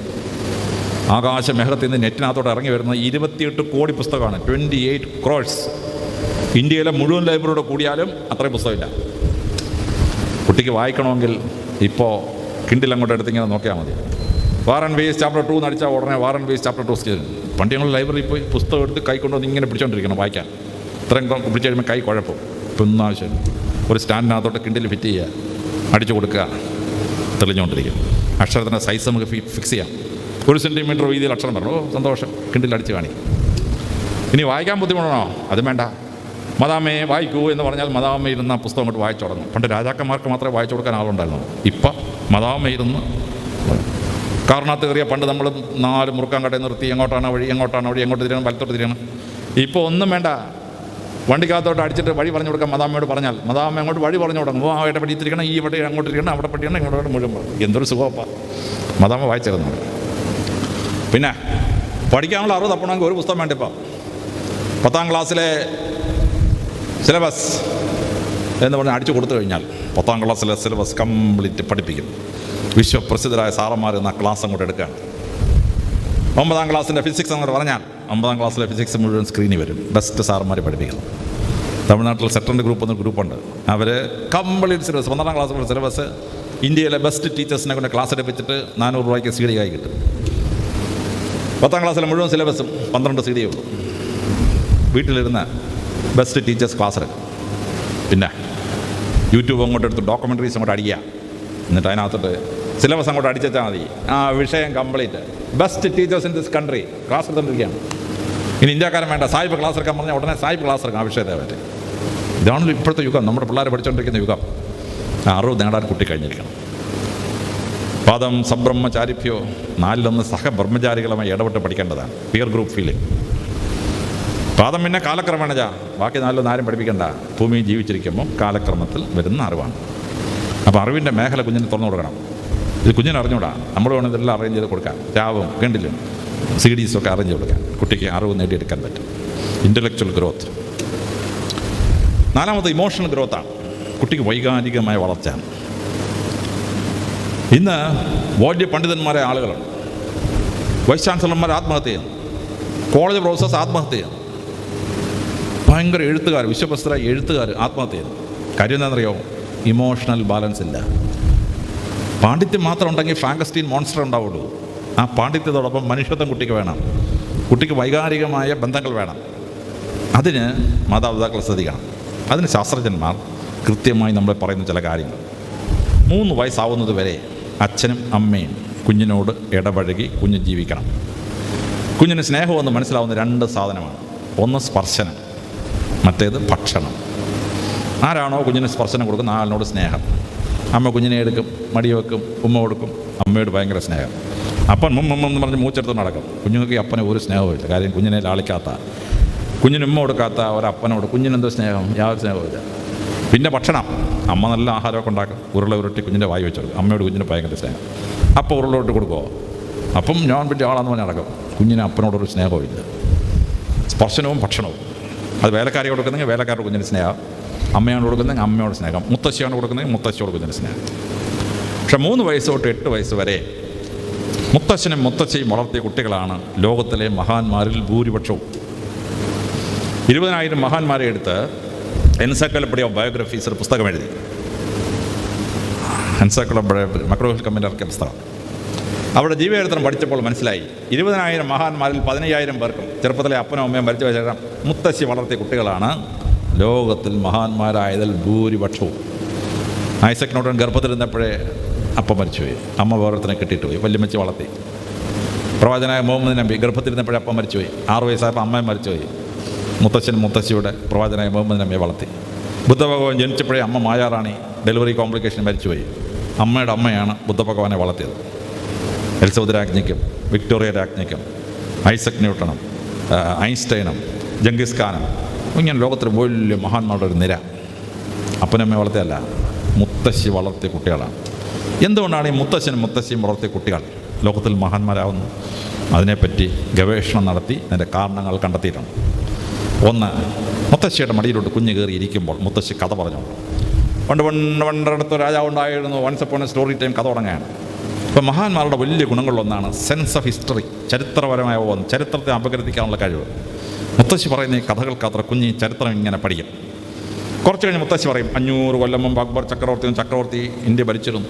ആകാശമേഘത്തിൽ നിന്ന് നെറ്റിനകത്തോട്ട് ഇറങ്ങി വരുന്നത് 28 കോടി പുസ്തകമാണ്, 28 crores. ഇന്ത്യയിലെ മുഴുവൻ ലൈബ്രറിയോട് കൂടിയാലും അത്രയും പുസ്തകമില്ല. കുട്ടിക്ക് വായിക്കണമെങ്കിൽ ഇപ്പോൾ കിൻഡിൽ അങ്ങോട്ട് എടുത്തിങ്ങനെ നോക്കിയാൽ മതി. വാർ ആൻഡ് വേസ് ചാപ്റ്റർ 2 എന്ന് അടിച്ചാൽ ഉടനെ വാർ ആൻഡ് വേസ് ചാപ്റ്റർ 2 പണ്ട് ഞങ്ങൾ ലൈബ്രറിയിൽ പോയി പുസ്തകം എടുത്ത് കൈ കൊണ്ടുവന്ന് ഇങ്ങനെ പിടിച്ചുകൊണ്ടിരിക്കണം വായിക്കാൻ. ഇത്രയും പിടിച്ച് കഴിയുമ്പോൾ കൈ കുഴപ്പം. ഇപ്പം ഒന്നും ആവശ്യമില്ല. ഒരു സ്റ്റാൻഡിനകത്തോട്ട് കിൻഡിൽ ഫിറ്റ് ചെയ്യുക, അടിച്ചു കൊടുക്കുക, തെളിഞ്ഞുകൊണ്ടിരിക്കും. അക്ഷരത്തിൻ്റെ സൈസ് നമുക്ക് ഫിക്സ് ചെയ്യാം. 1 സെൻറ്റിമീറ്റർ വീതിയിൽ അക്ഷരം പറഞ്ഞു, ഓ സന്തോഷം, കിൻഡിൽ അടിച്ച് കാണിക്കും. ഇനി വായിക്കാൻ ബുദ്ധിമുട്ടാണോ? അതും വേണ്ട. മദാമയെ വായിക്കൂ എന്ന് പറഞ്ഞാൽ മദാമ ഇരുന്ന പുസ്തകം അങ്ങോട്ട് വായിച്ചു തുടങ്ങും. പണ്ട് രാജാക്കന്മാർക്ക് മാത്രമേ വായിച്ചു കൊടുക്കാൻ ആളുണ്ടായിരുന്നു. ഇപ്പം മദാമ ഇരുന്ന് കാറിനകത്ത് കയറിയ പണ്ട് നമ്മൾ 4 മുറുക്കാൻ കടയിൽ നിർത്തി എങ്ങോട്ടാണ് വഴി, എങ്ങോട്ട് തിരിയണം, വലത്തോട്ട് തിരിയണം. ഇപ്പോൾ ഒന്നും വേണ്ട. വണ്ടിക്കകത്തോട്ട് അടിച്ചിട്ട് വഴി പറഞ്ഞു കൊടുക്കാം. മദാമയോട് പറഞ്ഞാൽ മദാമ അങ്ങോട്ട് വഴി പറഞ്ഞു കൊടുക്കും. ഓ അവിടെ പടി തിരിക്കണം, ഈ വഴി അങ്ങോട്ട് തിരിക്കണം, അവിടെ പടിയണം, ഇങ്ങോട്ട് മുഴുവൻ. എന്തൊരു സുഖമപ്പാ മദാമ വായിച്ചിരുന്നു. പിന്നെ പഠിക്കാനുള്ള അറിവ് തപ്പണമെങ്കിൽ ഒരു പുസ്തകം വേണ്ട. ഇപ്പോൾ 10ാം ക്ലാസ്സിലെ സിലബസ് എന്ന് പറഞ്ഞാൽ അടിച്ചു കൊടുത്തു കഴിഞ്ഞാൽ 10ാം ക്ലാസ്സിലെ സിലബസ് കംപ്ലീറ്റ് പഠിപ്പിക്കും. വിശ്വപ്രസിദ്ധരായ സാറന്മാർ എന്ന ക്ലാസ് അങ്ങോട്ട് എടുക്കുകയാണ്. 9ാം ക്ലാസ്സിൻ്റെ ഫിസിക്സ് എന്ന് പറഞ്ഞാൽ 9ാം ക്ലാസ്സിലെ ഫിസിക്സ് മുഴുവൻ സ്ക്രീനിൽ വരും. ബെസ്റ്റ് സാറന്മാർ പഠിപ്പിക്കണം. തമിഴ്നാട്ടിൽ സെറ്ററിൻ്റെ ഗ്രൂപ്പ് എന്നൊരു ഗ്രൂപ്പുണ്ട്. അവർ കംപ്ലീറ്റ് സിലബസ് 12ാം ക്ലാസ്സിലുള്ള സിലബസ് ഇന്ത്യയിലെ ബെസ്റ്റ് ടീച്ചേഴ്സിനെ കൊണ്ട് ക്ലാസ് എടുപ്പിച്ചിട്ട് 400 രൂപയ്ക്ക് CD ആയി കിട്ടും. 10ാം ക്ലാസ്സിലെ മുഴുവൻ സിലബസും 12 CD ഉള്ളൂ. വീട്ടിലിരുന്ന് ബെസ്റ്റ് ടീച്ചേഴ്സ് ക്ലാസ് എടുക്കും. പിന്നെ യൂട്യൂബ് അങ്ങോട്ട് എടുത്ത് ഡോക്യുമെൻ്ററീസ് അങ്ങോട്ട് അടിക്കുക. എന്നിട്ട് അതിനകത്തോട്ട് സിലബസ് അങ്ങോട്ട് അടിച്ചാൽ മതി. ആ വിഷയം complete best teachers in this country class എടുത്തുകൊണ്ടിരിക്കുകയാണ്. ഇനി ഇന്ത്യക്കാരൻ വേണ്ട, സായിപ്പ് ക്ലാസ് എടുക്കാൻ പറഞ്ഞാൽ ഉടനെ സായിപ്പ് ക്ലാസ് എടുക്കാം ആ വിഷയത്തെ പറ്റി. ഇതാണല്ലോ ഇപ്പോഴത്തെ യുഗം, നമ്മുടെ പിള്ളേരെ പഠിച്ചുകൊണ്ടിരിക്കുന്ന യുഗം. അറിവ് നേടാൻ കുട്ടി കഴിഞ്ഞിരിക്കണം. പാദം സബ്രഹ്മചാരിഭ്യോ, 4-1 സഹബ്രഹ്മചാരികളുമായി ഇടപെട്ട് പഠിക്കേണ്ടതാണ്. Peer group feeling. പാദം പിന്നെ കാലക്രമേണ, ബാക്കി 4 ആരും പഠിപ്പിക്കേണ്ട. ഭൂമിയിൽ ജീവിച്ചിരിക്കുമ്പോൾ കാലക്രമത്തിൽ വരുന്ന അറിവാണ്. അപ്പോൾ അറിവിൻ്റെ മേഖല കുഞ്ഞിന് തുറന്നു കൊടുക്കണം. ഇത് കുഞ്ഞിന് അറിഞ്ഞുകൂടാ. നമ്മൾ വേണം ഇതെല്ലാം അറേഞ്ച് ചെയ്ത് കൊടുക്കാം. രാവും കണ്ടില്ല CDs ഒക്കെ അറേഞ്ച് ചെയ്ത് കൊടുക്കാം. കുട്ടിക്ക് അറിവ് നേടിയെടുക്കാൻ പറ്റും. Intellectual growth. 4ാമത് ഇമോഷണൽ ഗ്രോത്താണ്. കുട്ടിക്ക് വൈകാരികമായ വളർച്ചയാണ്. ഇന്ന് വലിയ പണ്ഡിതന്മാരായ ആളുകളുണ്ട്. വൈസ് ചാൻസലർമാർ ആത്മഹത്യ ചെയ്യുന്നു. കോളേജ് പ്രൊഫസേഴ്സ് ആത്മഹത്യ ചെയ്യുന്നു. ഭയങ്കര എഴുത്തുകാർ, വിശ്വപ്രസിദ്ധരായ എഴുത്തുകാർ ആത്മഹത്യ ചെയ്യുന്നു. കാര്യം എന്താണെന്നറിയോ? ഇമോഷണൽ ബാലൻസ് ഇല്ല. പാണ്ഡിത്യം മാത്രം ഉണ്ടെങ്കിൽ ഫ്രാങ്കസ്റ്റീൻ മോൺസ്റ്റർ ഉണ്ടാവുള്ളൂ. ആ പാണ്ഡിത്യത്തോടൊപ്പം മനുഷ്യത്വം കുട്ടിക്ക് വേണം. കുട്ടിക്ക് വൈകാരികമായ ബന്ധങ്ങൾ വേണം. അതിന് മാതാപിതാക്കൾ ശ്രദ്ധിക്കണം. അതിന് ശാസ്ത്രജ്ഞന്മാർ കൃത്യമായി നമ്മൾ പറയുന്ന ചില കാര്യങ്ങൾ. 3 വയസ്സാവുന്നത് വരെ അച്ഛനും അമ്മയും കുഞ്ഞിനോട് ഇടപഴകി കുഞ്ഞ് ജീവിക്കണം. കുഞ്ഞിന് സ്നേഹമെന്ന് മനസ്സിലാവുന്ന 2 സാധനമാണ്. ഒന്ന് സ്പർശനം, മറ്റേത് ഭക്ഷണം. ആരാണോ കുഞ്ഞിന് സ്പർശനം കൊടുക്കുന്ന ആ ആളിനോട് സ്നേഹം. അമ്മ കുഞ്ഞിനെ എടുക്കും, മടി വെക്കും, ഉമ്മ കൊടുക്കും. അമ്മയോട് ഭയങ്കര സ്നേഹം. അപ്പൻ എന്ന് പറഞ്ഞ് മൂച്ചെടുത്ത് നടക്കും. കുഞ്ഞുങ്ങൾക്ക് ഈ അപ്പനെ ഒരു സ്നേഹമില്ല. കാര്യം കുഞ്ഞിനെ ലാളിക്കാത്ത, കുഞ്ഞിന് ഉമ്മ കൊടുക്കാത്ത ഒരപ്പനോട് കുഞ്ഞിനെന്തോ സ്നേഹം? യാതൊരു സ്നേഹമില്ല. പിന്നെ ഭക്ഷണം. അമ്മ നല്ല ആഹാരമൊക്കെ ഉണ്ടാക്കും. ഉരുട്ടി കുഞ്ഞിൻ്റെ വായി വെച്ചു കൊടുക്കും. അമ്മയോട് കുഞ്ഞിന് ഭയങ്കര സ്നേഹം. അപ്പം ഉരുളോട്ട് കൊടുക്കുമോ? അപ്പം ഞാൻ പറ്റിയ ആളാന്ന് പറഞ്ഞ് നടക്കും. കുഞ്ഞിന് അപ്പനോടൊരു സ്നേഹവും ഇല്ല. സ്പർശനവും ഭക്ഷണവും. അത് വേലക്കാരി കൊടുക്കുന്നെങ്കിൽ വേലക്കാരുടെ കുഞ്ഞിന് സ്നേഹം, അമ്മയോട് കൊടുക്കുന്നെങ്കിൽ അമ്മയോട് സ്നേഹം, മുത്തശ്ശിയാണ് കൊടുക്കുന്നെങ്കിൽ മുത്തശ്ശിയോട് കുഞ്ഞിന് സ്നേഹം. പക്ഷെ 3 വയസ്സ് തൊട്ട് 8 വയസ്സ് വരെ മുത്തശ്ശനും മുത്തശ്ശിയും വളർത്തിയ കുട്ടികളാണ് ലോകത്തിലെ മഹാന്മാരിൽ ഭൂരിപക്ഷവും. 20,000 മഹാന്മാരെ എടുത്ത് എൻസൈക്ലോപീഡിയ ഓഫ് ബയോഗ്രഫീസ് ഒരു പുസ്തകം എഴുതി. എൻസൈക്ലോപീഡിയ മക്രോഹിൽ കമ്പനി ഇറക്കിയ പുസ്തകം. അവിടെ ജീവചരിത്രം പഠിച്ചപ്പോൾ മനസ്സിലായി 20,000 മഹാന്മാരിൽ 15,000 പേർക്കും ചെറുപ്പത്തിലെ അപ്പനും അമ്മയും മരിച്ച ശേഷം മുത്തശ്ശി വളർത്തിയ കുട്ടികളാണ് ലോകത്തിൽ മഹാന്മാരായതിൽ ഭൂരിപക്ഷവും. ഐസക് ന്യൂട്ടൺ ഗർഭത്തിലിരുന്നപ്പോഴേ അപ്പം മരിച്ചുപോയി. അമ്മ വേറൊരുത്തനെ കെട്ടിയിട്ട് പോയി. വല്യമ്മച്ചി വളർത്തി. പ്രവാചകനായ മുഹമ്മദ് നബി ഗർഭത്തിലിരുന്നപ്പോഴേ അപ്പം മരിച്ചുപോയി. 6 വയസ്സായപ്പോൾ അമ്മയും മരിച്ചുപോയി. മുത്തച്ഛനും മുത്തശ്ശിയുടെ പ്രവാചകനായ മുഹമ്മദ് നബിയെ വളർത്തി. ബുദ്ധഭഗവാൻ ജനിച്ചപ്പോഴേ അമ്മ മായാറാണി ഡെലിവറി കോംപ്ലിക്കേഷൻ മരിച്ചുപോയി. അമ്മയുടെ അമ്മയാണ് ബുദ്ധഭഗവാനെ വളർത്തിയത്. എലിസബത്ത് രാജ്ഞിക്കും വിക്ടോറിയ രാജ്ഞിക്കും ഐസക് ന്യൂട്ടണും ഐൻസ്റ്റൈനും ജംഗീസ് ഖാനും ഇങ്ങനെ ലോകത്തിൽ വലിയ മഹാന്മാരുടെ ഒരു നിര അപ്പനമ്മയെ വളർത്തിയല്ല, മുത്തശ്ശി വളർത്തിയ കുട്ടികളാണ്. എന്തുകൊണ്ടാണ് ഈ മുത്തശ്ശനും മുത്തശ്ശിയും വളർത്തിയ കുട്ടികൾ ലോകത്തിൽ മഹാന്മാരാകുന്നത്? അതിനെപ്പറ്റി ഗവേഷണം നടത്തി അതിൻ്റെ കാരണങ്ങൾ കണ്ടെത്തിയിട്ടുണ്ട്. ഒന്ന്, മുത്തശ്ശിയുടെ മടിയിലോട്ട് കുഞ്ഞ് കയറി ഇരിക്കുമ്പോൾ മുത്തശ്ശി കഥ പറഞ്ഞു. പണ്ടടുത്ത് രാജാവ് ഉണ്ടായിരുന്നു. Once upon a story time കഥ തുടങ്ങുകയാണ്. ഇപ്പം മഹാന്മാരുടെ വലിയ ഗുണങ്ങളിലൊന്നാണ് സെൻസ് ഓഫ് ഹിസ്റ്ററി, ചരിത്രപരമായ ചരിത്രത്തെ അപഗ്രഥിക്കാനുള്ള കഴിവ്. മുത്തശ്ശി പറയുന്ന ഈ കഥകൾക്കത്ര കുഞ്ഞ് ചരിത്രം ഇങ്ങനെ പഠിക്കും. കുറച്ച് കഴിഞ്ഞ് മുത്തശ്ശി പറയും 500 കൊല്ലം മുമ്പ് അക്ബർ ചക്രവർത്തി ഇന്ത്യ ഭരിച്ചിരുന്നു.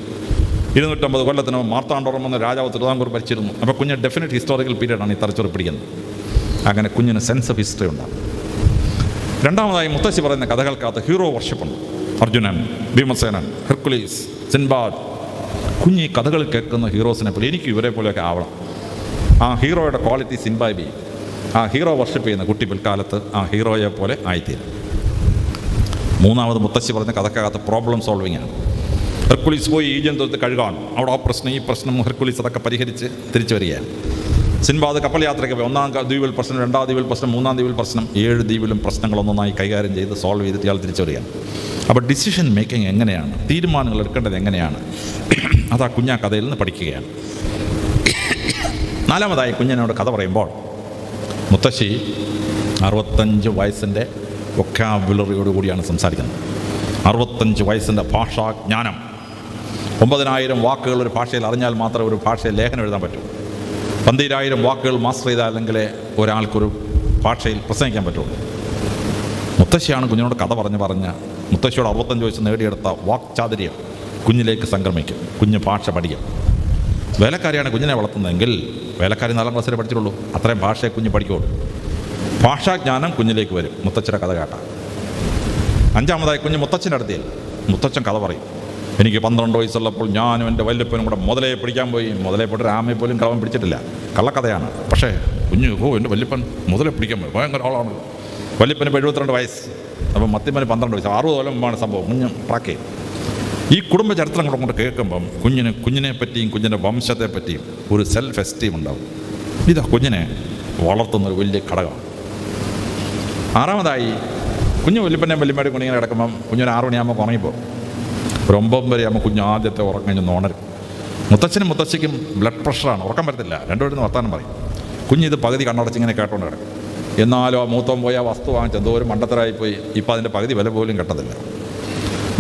250 കൊല്ലത്തിന് മാർത്താണ്ഡവർമ്മ എന്ന രാജാവ് തിരുവിതാംകൂർ ഭരിച്ചിരുന്നു. അപ്പോൾ കുഞ്ഞ് ഡെഫിനറ്റ് ഹിസ്റ്റോറിക്കൽ പീരീഡാണ് ഈ തലച്ചോറ് പിടിക്കുന്നത്. അങ്ങനെ കുഞ്ഞിന് സെൻസ് ഓഫ് ഹിസ്റ്ററി ഉണ്ടാകും. രണ്ടാമതായി മുത്തശ്ശി പറയുന്ന കഥകൾക്കകത്ത് hero വർഷിപ്പുണ്ട്. Arjunan, Bheemasenan, Hercules, Sinbad. കുഞ്ഞ് ഈ കഥകൾ കേൾക്കുന്ന ഹീറോസിനെ പോലെ എനിക്ക് ഇവരെ പോലെയൊക്കെ ആവണം. ആ ഹീറോയുടെ ക്വാളിറ്റി സിൻബാബി. ആ ഹീറോ വർഷിപ്പ് ചെയ്യുന്ന കുട്ടി പിൽക്കാലത്ത് ആ ഹീറോയെ പോലെ ആയിത്തീരും. മൂന്നാമത് മുത്തശ്ശി പറഞ്ഞ കഥക്കകത്ത് പ്രോബ്ലം സോൾവിങ് ആണ്. ഹെർക്കുലീസ് പോയി ഈജിപ്തിൽ തൊട്ട് കഴുകാൻ, അവിടെ ആ പ്രശ്നം ഈ പ്രശ്നം ഹെർക്കുലീസ് അതൊക്കെ പരിഹരിച്ച് തിരിച്ചു വരികയാണ്. സിൻബാദ് കപ്പൽ യാത്രയ്ക്ക് പോയി. 1-ാം ദ്വീപിൽ പ്രശ്നം, 2-ാം ദ്വീപിൽ പ്രശ്നം, 3-ാം ദ്വീപിൽ പ്രശ്നം, 7 ദ്വീപിലും പ്രശ്നങ്ങളൊന്നായി കൈകാര്യം ചെയ്ത് സോൾവ് ചെയ്തിട്ട് ഇയാൾ തിരിച്ചു വരികയാണ്. അപ്പോൾ ഡിസിഷൻ മേക്കിംഗ് എങ്ങനെയാണ്, തീരുമാനങ്ങൾ എടുക്കേണ്ടത് എങ്ങനെയാണ്, അത് ആ കുഞ്ഞാ കഥയിൽ നിന്ന് പഠിക്കുകയാണ്. 4-മതായി കുഞ്ഞിനോട് കഥ പറയുമ്പോൾ മുത്തശ്ശി 65 വയസ്സിൻ്റെ വൊക്കാബുലറിയോടുകൂടിയാണ് സംസാരിക്കുന്നത്. 65 വയസ്സിൻ്റെ ഭാഷാജ്ഞാനം. 9,000 വാക്കുകൾ ഒരു ഭാഷയിൽ അറിഞ്ഞാൽ മാത്രമേ ഒരു ഭാഷയിൽ ലേഖനം എഴുതാൻ പറ്റൂ. 12000 വാക്കുകൾ മാസ്റ്റർ ചെയ്താലെങ്കിലേ ഒരാൾക്കൊരു ഭാഷയിൽ പ്രസംഗിക്കാൻ പറ്റുള്ളൂ. മുത്തശ്ശിയാണ് കുഞ്ഞിനോട് കഥ പറഞ്ഞ് മുത്തശ്ശിയോട് 65 വയസ്സ് നേടിയെടുത്ത വാക്ചാതുര്യം കുഞ്ഞിലേക്ക് സംക്രമിക്കും. കുഞ്ഞ് ഭാഷ പഠിക്കും. വേലക്കാരിയാണ് കുഞ്ഞിനെ വളർത്തുന്നതെങ്കിൽ വേലക്കാരി 4ാം ക്ലാസ്സിലേ പഠിച്ചിട്ടുള്ളൂ. അത്രയും ഭാഷയെ കുഞ്ഞ് പഠിക്കുകയുള്ളൂ. ഭാഷാജ്ഞാനം കുഞ്ഞിലേക്ക് വരും മുത്തച്ഛൻ്റെ കഥ കേട്ടാൽ. 5ാമതായി കുഞ്ഞ് മുത്തച്ഛൻ്റെ അടുത്തേൽ മുത്തച്ഛൻ കഥ പറയും. എനിക്ക് 12 വയസ്സുള്ളപ്പോൾ ഞാനും എൻ്റെ വല്യപ്പനും കൂടെ മുതലയെ പിടിക്കാൻ പോയി. മുതലയെ പോയിട്ട് ആമയെ പോലും കളവൻ പിടിച്ചിട്ടില്ല. കള്ളക്കഥയാണ്. പക്ഷേ കുഞ്ഞ് എൻ്റെ വല്യപ്പൻ മുതലെ പിടിക്കാൻ പോയി. ഭയങ്കര ആളാണ്. വല്യപ്പന് 72 വയസ്സ്. അപ്പം മത്തിപ്പന് 12 വയസ്സ്. 60 കൊല്ലം മുമ്പാണ് സംഭവം. കുഞ്ഞ് ട്രാക്ക് ചെയ്യും. ഈ കുടുംബ ചരിത്രം കൂടെ കൊണ്ട് കേൾക്കുമ്പം കുഞ്ഞിനെ പറ്റിയും കുഞ്ഞിൻ്റെ വംശത്തെ പറ്റിയും ഒരു സെൽഫ് എസ്റ്റീം ഉണ്ടാവും. ഇതാ കുഞ്ഞിനെ വളർത്തുന്നൊരു വലിയ ഘടകമാണ്. 6ാമതായി കുഞ്ഞ് വല്യപ്പനെ വല്യമ്മയുടെ കുഞ്ഞിങ്ങനെ കിടക്കുമ്പം കുഞ്ഞൊരു 6 മണിയാകുമ്പോൾ ഉറങ്ങിപ്പോകും. ഒരു 9 വരെയാകുമ്പോൾ കുഞ്ഞ് ആദ്യത്തെ ഉറക്കം കഴിഞ്ഞ് ഉണരും. മുത്തച്ഛനും മുത്തശ്ശിക്കും ബ്ലഡ് പ്രഷറാണ്, ഉറക്കം വരത്തില്ല. രണ്ടുപേരും വർത്താനം പറയും. കുഞ്ഞിത് പകുതി കണ്ണടച്ച് ഇങ്ങനെ കേട്ടോണ്ട് കിടക്കും. എന്നാലും ആ മൂത്തം പോയി ആ വസ്തു വാങ്ങിച്ച് എന്തോ ഒരു മണ്ടത്തരായിപ്പോയി. ഇപ്പം അതിൻ്റെ പകുതി വില പോലും കിട്ടത്തില്ല.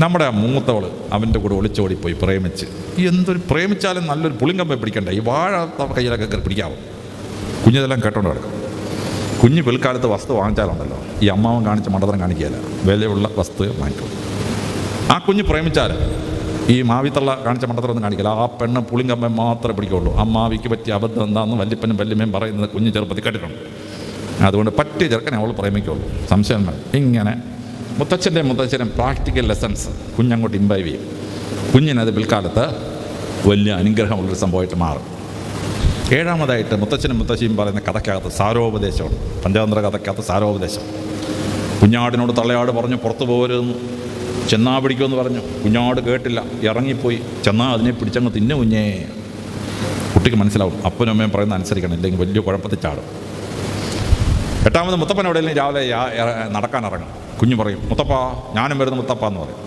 നമ്മുടെ ആ മൂത്തവൾ അവൻ്റെ കൂടെ ഒളിച്ചോടിപ്പോയി പ്രേമിച്ച്. എന്തൊരു പ്രേമിച്ചാലും നല്ലൊരു പുളിങ്കമ്പ പിടിക്കണ്ടേ? ഈ വാഴ കയ്യിലൊക്കെ പിടിക്കാവും. കുഞ്ഞിതെല്ലാം കേട്ടോണ്ട് കിടക്കും. കുഞ്ഞ് പിൽക്കാലത്ത് വസ്തു വാങ്ങിച്ചാലുണ്ടല്ലോ ഈ അമ്മാവൻ കാണിച്ച മണ്ടത്തരം കാണിക്കുകയില്ല. വിലയുള്ള വസ്തു വാങ്ങിക്കും. ആ കുഞ്ഞ് പ്രേമിച്ചാൽ ഈ മാവിത്തള്ള കാണിച്ച മണ്ടത്തരമൊന്നും കാണിക്കില്ല. ആ പെണ്ണ് പുളിങ്കമ്മ മാത്രമേ പിടിക്കുകയുള്ളൂ. ആ മാവിക്ക് പറ്റിയ അബദ്ധം എന്താണെന്ന് വല്യപ്പനും വല്യമ്മയും പറയുന്നത് കുഞ്ഞ് ചെറുപ്പത്തിൽ കേട്ടിട്ടുണ്ട്. അതുകൊണ്ട് പറ്റിയ ചെറുക്കനെ അവൾ പ്രേമിക്കുകയുള്ളൂ. സംശയം വേണം. ഇങ്ങനെ മുത്തച്ഛൻ്റെയും പ്രാക്ടിക്കൽ ലെസൺസ് കുഞ്ഞങ്ങോട്ട് ഇംബൈവ് ചെയ്യും. കുഞ്ഞിനത് പിൽക്കാലത്ത് വലിയ അനുഗ്രഹമുള്ളൊരു സംഭവമായിട്ട് മാറും. 7ാമതായിട്ട് മുത്തച്ഛനും മുത്തശ്ശിയും പറയുന്ന കഥയ്ക്കകത്ത് സാരോപദേശമാണ്. പഞ്ചതന്ത്ര കഥയ്ക്കകത്ത് സാരോപദേശം. കുഞ്ഞാടിനോട് തള്ളയാട് പറഞ്ഞു പുറത്തു പോകരുതെന്ന്. ചെന്നാ പിടിക്കുമെന്ന് പറഞ്ഞു. കുഞ്ഞാട് കേട്ടില്ല, ഇറങ്ങിപ്പോയി. ചെന്നാ അതിനെ പിടിച്ചങ്ങ് തിന്നു കുഞ്ഞേ. കുട്ടിക്ക് മനസ്സിലാവും അപ്പനും അമ്മയും പറയുന്ന അനുസരിക്കണം, ഇല്ലെങ്കിൽ വലിയ കുഴപ്പത്തിൽ ചാടും. 8ാമത് മുത്തപ്പൻ എവിടെയെങ്കിലും രാവിലെ നടക്കാൻ ഇറങ്ങും. കുഞ്ഞ് പറയും മുത്തപ്പ ഞാനും വരുന്ന മുത്തപ്പ എന്ന് പറയും.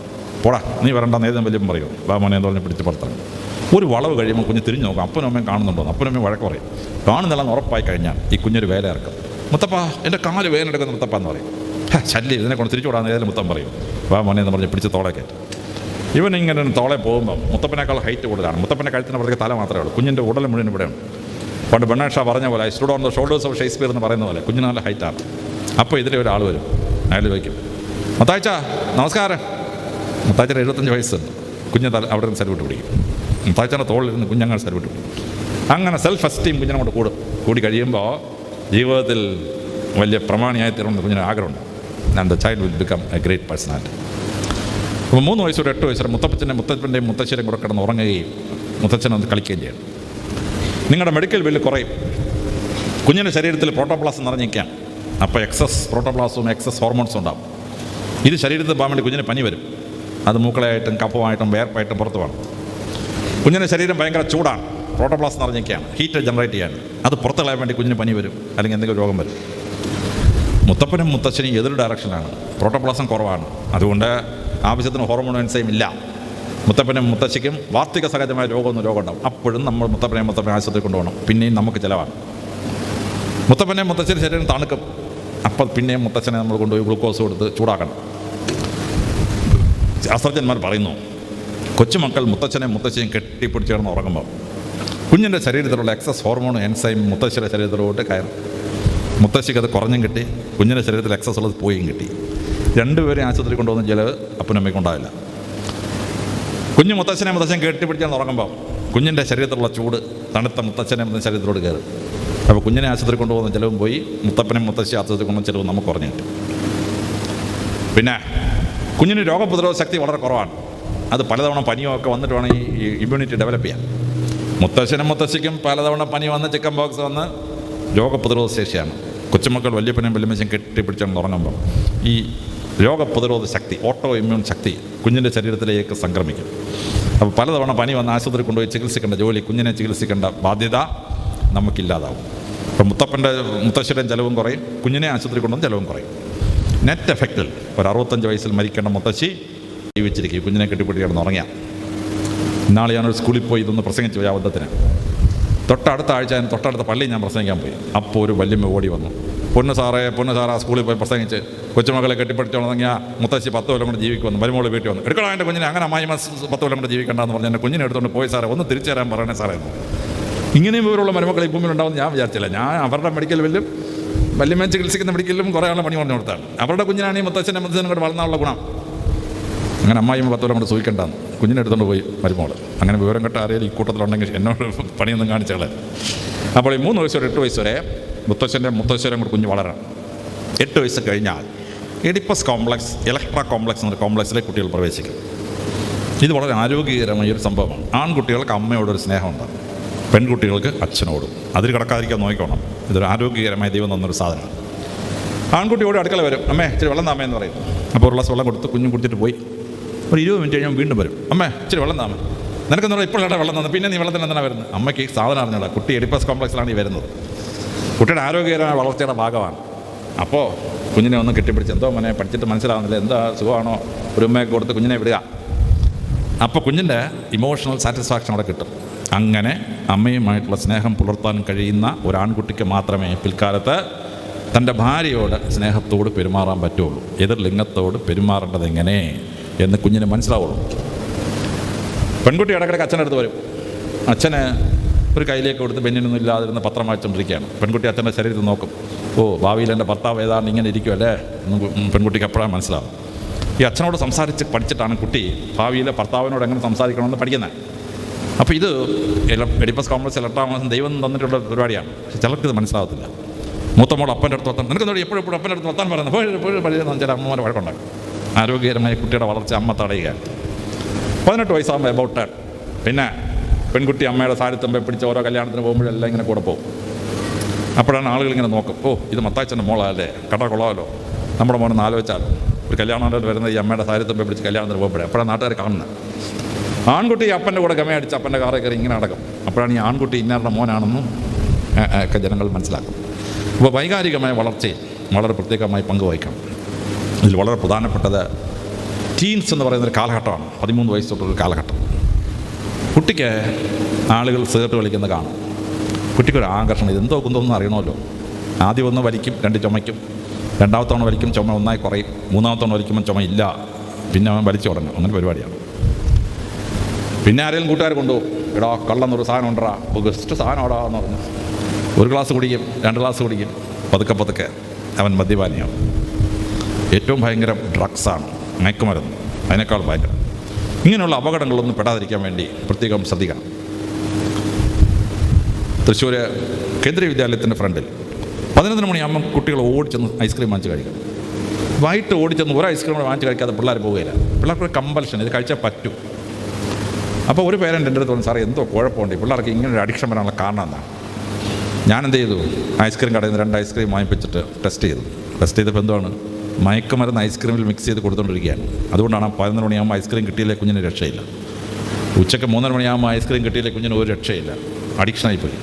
പോടാ നീ വരണ്ട നേരം വലിയ പറയും. മോനെ എന്ന് പറഞ്ഞ് പിടിച്ച് പുറത്തിറങ്ങും. ഒരു വളവ് കഴിയുമ്പോൾ കുഞ്ഞ് തിരിഞ്ഞു നോക്കും അപ്പനും അമ്മയും കാണുന്നുണ്ടോ. അപ്പനും അമ്മയും വഴക്ക് പറയും. കാണുന്നില്ലെന്ന് ഉറപ്പായി കഴിഞ്ഞാൽ ഈ കുഞ്ഞൊരു വേല ഇറക്കും. മുത്തപ്പ എൻ്റെ കാല് വേലെടുക്കുന്ന മുത്തപ്പ എന്ന് പറയും. ശല്യം ഇതിനെ കൊണ്ട് തിരിച്ചു വിടാൻ ഏതെങ്കിലും മുത്തം പറയും. മോനെ എന്ന് പറഞ്ഞ് പിടിച്ച് തോളെ കയറ്റും. ഇവൻ ഇങ്ങനെ തോളെ പോകുമ്പം മുത്തപ്പനേക്കാൾ ഹൈറ്റ് കൂടുതലാണ്. മുത്തപ്പൻ്റെ കഴുത്തിന് പുറത്തേക്ക് തല മാത്രമേ ഉള്ളൂ. കുഞ്ഞിൻ്റെ ഉടൽ മുഴുവൻ ഇവിടെയാണ്. പണ്ട് ബെർണാഡ് ഷാ പറഞ്ഞ പോലെ I stood on the shoulders of Shakespeare എന്ന് പറയുന്ന പോലെ കുഞ്ഞിന് നല്ല ഹൈറ്റാണ്. അപ്പോൾ ഇതിലെ ഒരാൾ വരും. അയാൾ ചോദിക്കും മുത്താഴ്ച നമസ്കാരം. മുത്താഴ്ചയുടെ 75 വയസ്സുണ്ട്. കുഞ്ഞ് അവിടെ നിന്ന് സല്യൂട്ട് പിടിക്കും. മുത്താഴ്ചയുടെ തോളിലിരുന്ന് കുഞ്ഞങ്ങനെ സല്യൂട്ട് പിടിക്കും. അങ്ങനെ സെൽഫ് എസ്റ്റീം കുഞ്ഞിനോട് കൂടി കഴിയുമ്പോൾ ജീവിതത്തിൽ വലിയ പ്രമാണിയായി തീർന്ന കുഞ്ഞിന് ആഗ്രഹമുണ്ട്. And the child will become A great personality. അപ്പോൾ 3 വയസ്സ് തൊട്ട് 8 വയസ്സ് വരെ മുത്തപ്പൻ്റെയും മുത്തശ്ശിയുടെയും കൂടെ കിടന്ന് ഉറങ്ങുകയും മുത്തച്ഛനൊന്ന് കളിക്കുകയും ചെയ്യണം. നിങ്ങളുടെ മെഡിക്കൽ ബില്ല് കുറയും. കുഞ്ഞിൻ്റെ ശരീരത്തിൽ പ്രോട്ടോപ്ലാസം നിറഞ്ഞിരിക്കാം. അപ്പോൾ എക്സസ് പ്രോട്ടോപ്ലാസവും എക്സസ് ഹോർമോൺസും ഉണ്ടാകും. ഇത് ശരീരത്തിൽ പോകാൻ വേണ്ടി കുഞ്ഞിന് പനി വരും. അത് മൂക്കളയായിട്ടും കഫമായിട്ടും വേർപ്പായിട്ടും പുറത്ത് വേണം. കുഞ്ഞിൻ്റെ ശരീരം ഭയങ്കര ചൂടാണ്. പ്രോട്ടോപ്ലാസ് നിറഞ്ഞിരിക്കുകയാണ്. ഹീറ്റ് ജനറേറ്റ് ചെയ്യാൻ അത് പുറത്ത് കളയാൻ വേണ്ടി കുഞ്ഞിന് പനി വരും, അല്ലെങ്കിൽ എന്തെങ്കിലും രോഗം വരും. മുത്തപ്പനും മുത്തച്ഛനും എതിർ ഡയറക്ഷനാണ്. പ്രോട്ടോപ്ലാസം കുറവാണ്. അതുകൊണ്ട് ആവശ്യത്തിന് ഹോർമോൺ എൻസൈം ഇല്ല. മുത്തപ്പനും മുത്തശ്ശിക്കും വാർത്തിക സഹജമായ രോഗം ഉണ്ടാവും. അപ്പോഴും നമ്മൾ മുത്തപ്പനെ ആശുപത്രി കൊണ്ടുപോകണം. പിന്നെയും നമുക്ക് ചിലവാണ്. മുത്തപ്പനെ മുത്തച്ഛൻ്റെ ശരീരം തണുക്കും. അപ്പം പിന്നെയും മുത്തച്ഛനെ നമ്മൾ കൊണ്ടുപോയി ഗ്ലൂക്കോസ് കൊടുത്ത് ചൂടാക്കണം. ശാസ്ത്രജ്ഞന്മാർ പറയുന്നു കൊച്ചുമക്കൾ മുത്തച്ഛനെയും മുത്തശ്ശിയും കെട്ടിപ്പിടിച്ച് കിടന്ന് ഉറങ്ങുമ്പോൾ കുഞ്ഞിൻ്റെ ശരീരത്തിലുള്ള എക്സസ് ഹോർമോൺ എൻസൈം മുത്തശ്ശിയുടെ ശരീരത്തിലോട്ട് കയറും. മുത്തശ്ശിക്ക് അത് കുറഞ്ഞും കിട്ടി, കുഞ്ഞിൻ്റെ ശരീരത്തിൽ എക്സസ് ഉള്ളത് പോയും കിട്ടി. രണ്ടുപേരെയും ആശുപത്രി കൊണ്ടുപോകുന്ന ചിലവ് അപ്പനമ്മയ്ക്ക് ഉണ്ടാവില്ല. കുഞ്ഞ് മുത്തച്ഛൻ കെട്ടിപ്പിടിച്ചാൽ ഉറങ്ങുമ്പോൾ കുഞ്ഞിൻ്റെ ശരീരത്തിലുള്ള ചൂട് തണുത്ത മുത്തച്ഛനെ ശരീരത്തിലോട്ട് കയറും. അപ്പോൾ കുഞ്ഞിനെ ആശുപത്രി കൊണ്ടുപോകുന്ന ചിലവും പോയി, മുത്തപ്പനും മുത്തശ്ശി ആശുപത്രി കൊണ്ടുവന്ന ചിലവും നമുക്ക് കുറഞ്ഞു കിട്ടും. പിന്നെ കുഞ്ഞിന് രോഗപ്രതിരോധ ശക്തി വളരെ കുറവാണ്. അത് പലതവണ പനിയോ ഒക്കെ വന്നിട്ട് വേണം ഈ ഇമ്മ്യൂണിറ്റി ഡെവലപ്പ് ചെയ്യാൻ. മുത്തശ്ശനും മുത്തശ്ശിക്കും പലതവണ പനി വന്ന് ചിക്കൻ ബോക്സ് വന്ന് രോഗപ്രതിരോധ ശേഷിയാണ്. കൊച്ചുമക്കൾ വല്യപ്പനും വല്യമ്മച്ചും കെട്ടിപ്പിടിച്ചാൽ ഉറങ്ങുമ്പോൾ ഈ രോഗപ്രതിരോധ ശക്തി, ഓട്ടോ ഇമ്മ്യൂൺ ശക്തി കുഞ്ഞിൻ്റെ ശരീരത്തിലേക്ക് സംക്രമിക്കും. അപ്പോൾ പലതവണ പനി വന്ന് ആശുപത്രി കൊണ്ടുപോയി ചികിത്സിക്കേണ്ട ജോലി, കുഞ്ഞിനെ ചികിത്സിക്കേണ്ട ബാധ്യത നമുക്കില്ലാതാവും. അപ്പോൾ മുത്തശ്ശിയുടെയും ചിലവും കുറയും, കുഞ്ഞിനെ ആശുപത്രി കൊണ്ടുവന്ന് ചിലവും കുറയും. നെറ്റ് എഫക്റ്റിൽ ഒരു 65 വയസ്സിൽ മരിക്കേണ്ട മുത്തശ്ശി ജീവിച്ചിരിക്കും. കുഞ്ഞിനെ കെട്ടിപ്പിടി കിടന്ന് ഉറങ്ങിയ. ഇന്നാളെ ഞാനൊരു സ്കൂളിൽ പോയി ഇതൊന്ന് പ്രസംഗിച്ചു പോയി അബദ്ധത്തിന്. തൊട്ടടുത്ത ആഴ്ച തൊട്ടടുത്ത പള്ളിയിൽ ഞാൻ പ്രസംഗിക്കാൻ പോയി. അപ്പോൾ ഒരു വല്യമ്മ ഓടി വന്നു. പൊന്നു സാറേ ആ സ്കൂളിൽ പോയി പ്രസംഗിച്ച് കൊച്ചുമക്കളെ കെട്ടിപ്പിടിച്ചോളെങ്കിൽ മുത്തശ്ശി 10 കൊല്ലം കൊണ്ട് ജീവിക്കുമെന്ന്. മരുമോള് വീട്ടിൽ വന്നു. എടുക്കണം എൻ്റെ കുഞ്ഞിനെ, അങ്ങനെ അമ്മായി 10 കൊല്ലം കൊണ്ട് ജീവിക്കേണ്ടെന്ന് പറഞ്ഞ് എൻ്റെ കുഞ്ഞിനെ എടുത്തുകൊണ്ട് പോയി സാറേ ഒന്ന് തിരിച്ചു തരാൻ പറയണേ സാറേ എന്ന്. ഇങ്ങനെയും വിവരമുള്ള മരുമക്കൾ ഈ ഭൂമിയിൽ ഉണ്ടാവുമെന്ന് ഞാൻ വിചാരിച്ചില്ല. ഞാൻ അവരുടെ മെഡിക്കൽ ബില്ലും വല്യമ്മ ചികിത്സിക്കുന്ന മെഡിക്കലിലും കുറേ ആളെ പണി പറഞ്ഞു കൊടുത്താണ്. അവരുടെ കുഞ്ഞിനാണെങ്കിൽ മുത്തച്ഛൻ്റെ കൂടെ വളർന്നുള്ള ഗുണം. അങ്ങനെ അമ്മായിയും 10 കൊല്ലം കൊണ്ട് സൂഹിക്കേണ്ടാന്ന് കുഞ്ഞിനെ എടുത്തുകൊണ്ട് പോയി മരുമോൾ. അങ്ങനെ വിവരം കേട്ട അറിയാൻ ഈ കൂട്ടത്തിലുണ്ടെങ്കിൽ എന്നോട് പണിയൊന്നും കാണിച്ചകളെ. അപ്പോൾ ഈ 3 വയസ്സ് വരെ 8 വയസ്സ് വരെ മുത്തശ്ശനും കൂടെ കുഞ്ഞ് വളരാം. 8 വയസ്സ് കഴിഞ്ഞാൽ എഡിപ്പസ് കോംപ്ലക്സ്, ഇലക്ട്ര കോംപ്ലക്സ് എന്നൊരു കോംപ്ലക്സിലേക്ക് കുട്ടികൾ പ്രവേശിക്കും. ഇത് വളരെ ആരോഗ്യകരമായ ഒരു സംഭവമാണ്. ആൺകുട്ടികൾക്ക് അമ്മയോടൊരു സ്നേഹമുണ്ടാകും, പെൺകുട്ടികൾക്ക് അച്ഛനോടും. അതിൽ കിടക്കാതിരിക്കാൻ നോക്കിക്കോണം. ഇതൊരു ആരോഗ്യകരമായ ദൈവം തന്നൊരു സാധനമാണ്. ആൺകുട്ടിയോട് അടുക്കള വരും, അമ്മേ ഇച്ചിരി വെള്ളം താമേ എന്ന് പറയും. അപ്പോൾ ഒരു ഗ്ലാസ് വെള്ളം കൊടുത്ത് കുഞ്ഞും കുടിച്ചിട്ട് പോയി ഒരു 20 മിനിറ്റ് കഴിഞ്ഞാൽ വീണ്ടും വരും, അമ്മേ ഇച്ചിരി വെള്ളം താമേ. നിനക്കെന്ന് പറഞ്ഞാൽ ഇപ്പോഴാണ് വെള്ളം തന്നെ, പിന്നെ നീ വെള്ളത്തിന് എന്താണ് വരുന്നത്? അമ്മയ്ക്ക് ഈ സാധനം അറിഞ്ഞോളാം. കുട്ടി എഡിപ്പസ് കോംപ്ലക്സിലാണ് ഈ വരുന്നത്. കുട്ടിയുടെ ആരോഗ്യകരമായ വളർച്ചയുടെ ഭാഗമാണ്. അപ്പോൾ കുഞ്ഞിനെ ഒന്ന് കെട്ടിപ്പിടിച്ച്, എന്തോ മോനെ പഠിച്ചിട്ട് മനസ്സിലാവുന്നില്ല, എന്താ സുഖമാണോ, ഒരു ഉമ്മയൊക്കെ കൊടുത്ത് കുഞ്ഞിനെ വിടുക. അപ്പോൾ കുഞ്ഞിൻ്റെ ഇമോഷണൽ സാറ്റിസ്ഫാക്ഷൻ അവിടെ കിട്ടും. അങ്ങനെ അമ്മയുമായിട്ടുള്ള സ്നേഹം പുലർത്താൻ കഴിയുന്ന ഒരാൺകുട്ടിക്ക് മാത്രമേ പിൽക്കാലത്ത് തൻ്റെ ഭാര്യയോട് സ്നേഹത്തോട് പെരുമാറാൻ പറ്റുള്ളൂ. എതിർ ലിംഗത്തോട് പെരുമാറേണ്ടത് എങ്ങനെ എന്ന് കുഞ്ഞിന് മനസ്സിലാവുള്ളൂ. പെൺകുട്ടി ഇടയ്ക്കിടയ്ക്ക് അച്ഛനടുത്ത് വരും. അച്ഛന് ഒരു കയ്യിലേക്ക് കൊടുത്ത് ബെന്നിനൊന്നും ഇല്ലാതിരുന്ന് പത്രം വായിച്ചുകൊണ്ടിരിക്കുകയാണ്. പെൺകുട്ടി അച്ഛൻ്റെ ശരീരത്തിൽ നോക്കും. ഓ, ഭാവിയിൽ എൻ്റെ ഭർത്താവ് ഏതാണ്ട് ഇങ്ങനെ ഇരിക്കുമല്ലേ എന്ന് പെൺകുട്ടിക്ക് എപ്പോഴാണ് മനസ്സിലാവും. ഈ അച്ഛനോട് സംസാരിച്ച് പഠിച്ചിട്ടാണ് കുട്ടി ഭാവിയിലെ ഭർത്താവിനോട് എങ്ങനെ സംസാരിക്കണമെന്ന് പഠിക്കുന്നത്. അപ്പോൾ ഇത് എഡിപ്പസ് കോംപ്ലക്സ് ഇലക്ട്രാമാസം ദൈവം തന്നിട്ടുള്ള പരിപാടിയാണ്. പക്ഷെ ചിലർക്ക് ഇത് മനസ്സിലാകത്തില്ല. മൂത്തമോൾ അപ്പൻ്റെ അടുത്ത് വർത്താൻ, നിനക്ക് നോടി എപ്പോഴും അപ്പൻ്റെ അടുത്ത് വർത്താൻ പറയുന്നത് എപ്പോഴും പഠിക്കുന്ന ചില അമ്മമാരെ വഴക്കുണ്ടാകും. ആരോഗ്യകരമായ കുട്ടിയുടെ വളർച്ച അമ്മ തടയുക. 18 വയസ്സാകുമ്പോൾ എബൌട്ട് 10 പിന്നെ പെൺകുട്ടി അമ്മയുടെ സാരിത്തുമ്പെ പിടിച്ച് ഓരോ കല്യാണത്തിന് പോകുമ്പോഴെല്ലാം ഇങ്ങനെ കൂടെ പോകും. അപ്പോഴാണ് ആളുകൾ ഇങ്ങനെ നോക്കും, ഓ ഇത് മത്താച്ചൻ്റെ മോളല്ലേ, കട കൊള്ളാമല്ലോ, നമ്മുടെ മോനൊന്ന് ആലോചിച്ചാലോ. ഒരു കല്യാണം വരുന്നത് ഈ അമ്മയുടെ സാരിത്തുമ്പെ പിടിച്ച് കല്യാണത്തിന് പോകുമ്പോഴേ അപ്പോഴാണ് നാട്ടുകാർ കാണുന്നത്. ആൺകുട്ടി അപ്പൻ്റെ കൂടെ ഗമയടിച്ച് അപ്പൻ്റെ കാറിൽ കയറി ഇങ്ങനെ നടക്കും. അപ്പോഴാണ് ഈ ആൺകുട്ടി ഇന്നാരുടെ മോനാണെന്നും ഒക്കെ ജനങ്ങൾ മനസ്സിലാക്കും. അപ്പോൾ വൈകാരികമായ വളർച്ചയിൽ വളരെ പ്രത്യേകമായി പങ്കുവഹിക്കണം. ഇതിൽ വളരെ പ്രധാനപ്പെട്ടത് ടീൻസ് എന്ന് പറയുന്നൊരു കാലഘട്ടമാണ്. 13 വയസ്സ് തൊട്ടൊരു കാലഘട്ടം. കുട്ടിക്ക് ആളുകൾ സിഗരറ്റ് കളിക്കുന്ന കാണും. കുട്ടിക്കൊരു ആകർഷണം, ഇതെന്തോ കുന്തോന്നും അറിയണമല്ലോ. ആദ്യം ഒന്ന് വലിക്കും, 2 ചുമയ്ക്കും, 2ാമത്തെ തവണ വലിക്കും, ചുമ ഒന്നായി കുറയും, 3ാമത്തെ തവണ വലിക്കുമ്പോൾ ചുമ ഇല്ല, പിന്നെ അവൻ വലിച്ചു തുടങ്ങും. അങ്ങനെ പരിപാടിയാണ്. പിന്നെ ആരെങ്കിലും കൂട്ടുകാർ കൊണ്ടുപോകും, എടാ കള്ളെന്നൊരു സാധനം ഉണ്ടടാ, ബെസ്റ്റ് സാധനം എടാ എന്ന് പറഞ്ഞു 1 ഗ്ലാസ് കുടിക്കും, 2 ഗ്ലാസ് കുടിക്കും. പതുക്കെ അവൻ മദ്യപാനിയാവും. ഏറ്റവും ഭയങ്കര ഡ്രഗ്സാണ്, മയക്കുമരുന്ന്, അതിനേക്കാൾ ഭയങ്കര. ഇങ്ങനെയുള്ള അപകടങ്ങളൊന്നും പെടാതിരിക്കാൻ വേണ്ടി പ്രത്യേകം ശ്രദ്ധിക്കണം. തൃശ്ശൂർ കേന്ദ്രീയ വിദ്യാലയത്തിൻ്റെ ഫ്രണ്ടിൽ 11 മണിയാകുമ്പം കുട്ടികൾ ഓടിച്ചെന്ന് ഐസ്ക്രീം വാങ്ങിച്ച് കഴിക്കും. വൈകിട്ട് ഓടിച്ചെന്ന് ഒരു ഐസ്ക്രീം കൂടെ വാങ്ങിച്ച് കഴിക്കാതെ പിള്ളേർ പോവുകയില്ല. പിള്ളേർക്കൊരു കമ്പൽഷൻ, ഇത് കഴിച്ചാൽ പറ്റും. അപ്പോൾ ഒരു പേരൻ്റ് എൻ്റെ അടുത്ത് പറഞ്ഞു, സാറേ എന്തോ കുഴപ്പമുണ്ട്, പിള്ളേർക്ക് ഇങ്ങനെ ഒരു അഡിക്ഷൻ വരാനുള്ള കാരണം എന്താണ്? ഞാൻ എന്ത് ചെയ്തു, ഐസ്ക്രീം കടയിൽ നിന്ന് 2 ഐസ്ക്രീം വാങ്ങിപ്പിച്ചിട്ട് ടെസ്റ്റ് ചെയ്തപ്പോൾ എന്താണ്, മയക്കുമരുന്ന് ഐസ്ക്രീമിൽ മിക്സ് ചെയ്ത് കൊടുത്തുകൊണ്ടിരിക്കുകയാണ്. അതുകൊണ്ടാണ് 11 മണിയാകുമ്പോൾ ഐസ്ക്രീം കിട്ടിയില്ലേ കുഞ്ഞിന് രക്ഷയില്ല. ഉച്ചയ്ക്ക് 3:30 മണിയാകുമ്പോൾ ഐസ്ക്രീം കിട്ടിയില്ലേ കുഞ്ഞിന് ഒരു രക്ഷയില്ല, അഡിക്ഷനായിപ്പോയി.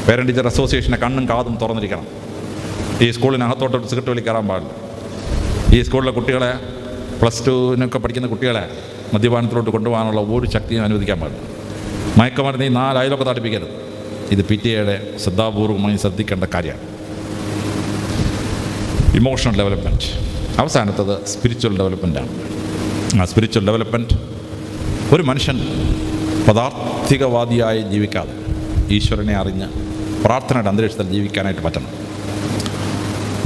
പേരൻ്റ് ടീച്ചർ അസോസിയേഷനെ കണ്ണും കാതും തുറന്നിരിക്കണം. ഈ സ്കൂളിനകത്തോട്ട് സിഗരറ്റ് വലി കയറാൻ പാടില്ല. ഈ സ്കൂളിലെ കുട്ടികളെ +2 പഠിക്കുന്ന കുട്ടികളെ മദ്യപാനത്തിലോട്ട് കൊണ്ടുപോകാനുള്ള ഒരു ശക്തിയും അനുവദിക്കാൻ പാടില്ല. മയക്കുമരുന്ന് ഈ 4 അയലൊക്കെ തടിപ്പിക്കരുത്. ഇത് PTA ശ്രദ്ധാപൂർവമായി ശ്രദ്ധിക്കേണ്ട കാര്യമാണ്. Emotional development. അവസാനത്തത് സ്പിരിച്വൽ ഡെവലപ്മെൻറ്റാണ്. ആ സ്പിരിച്വൽ ഡെവലപ്മെൻറ്റ് ഒരു മനുഷ്യൻ പദാർത്ഥികവാദിയായി ജീവിക്കാതെ ഈശ്വരനെ അറിഞ്ഞ് പ്രാർത്ഥനയുടെ അന്തരീക്ഷത്തിൽ ജീവിക്കാനായിട്ട് പറ്റണം.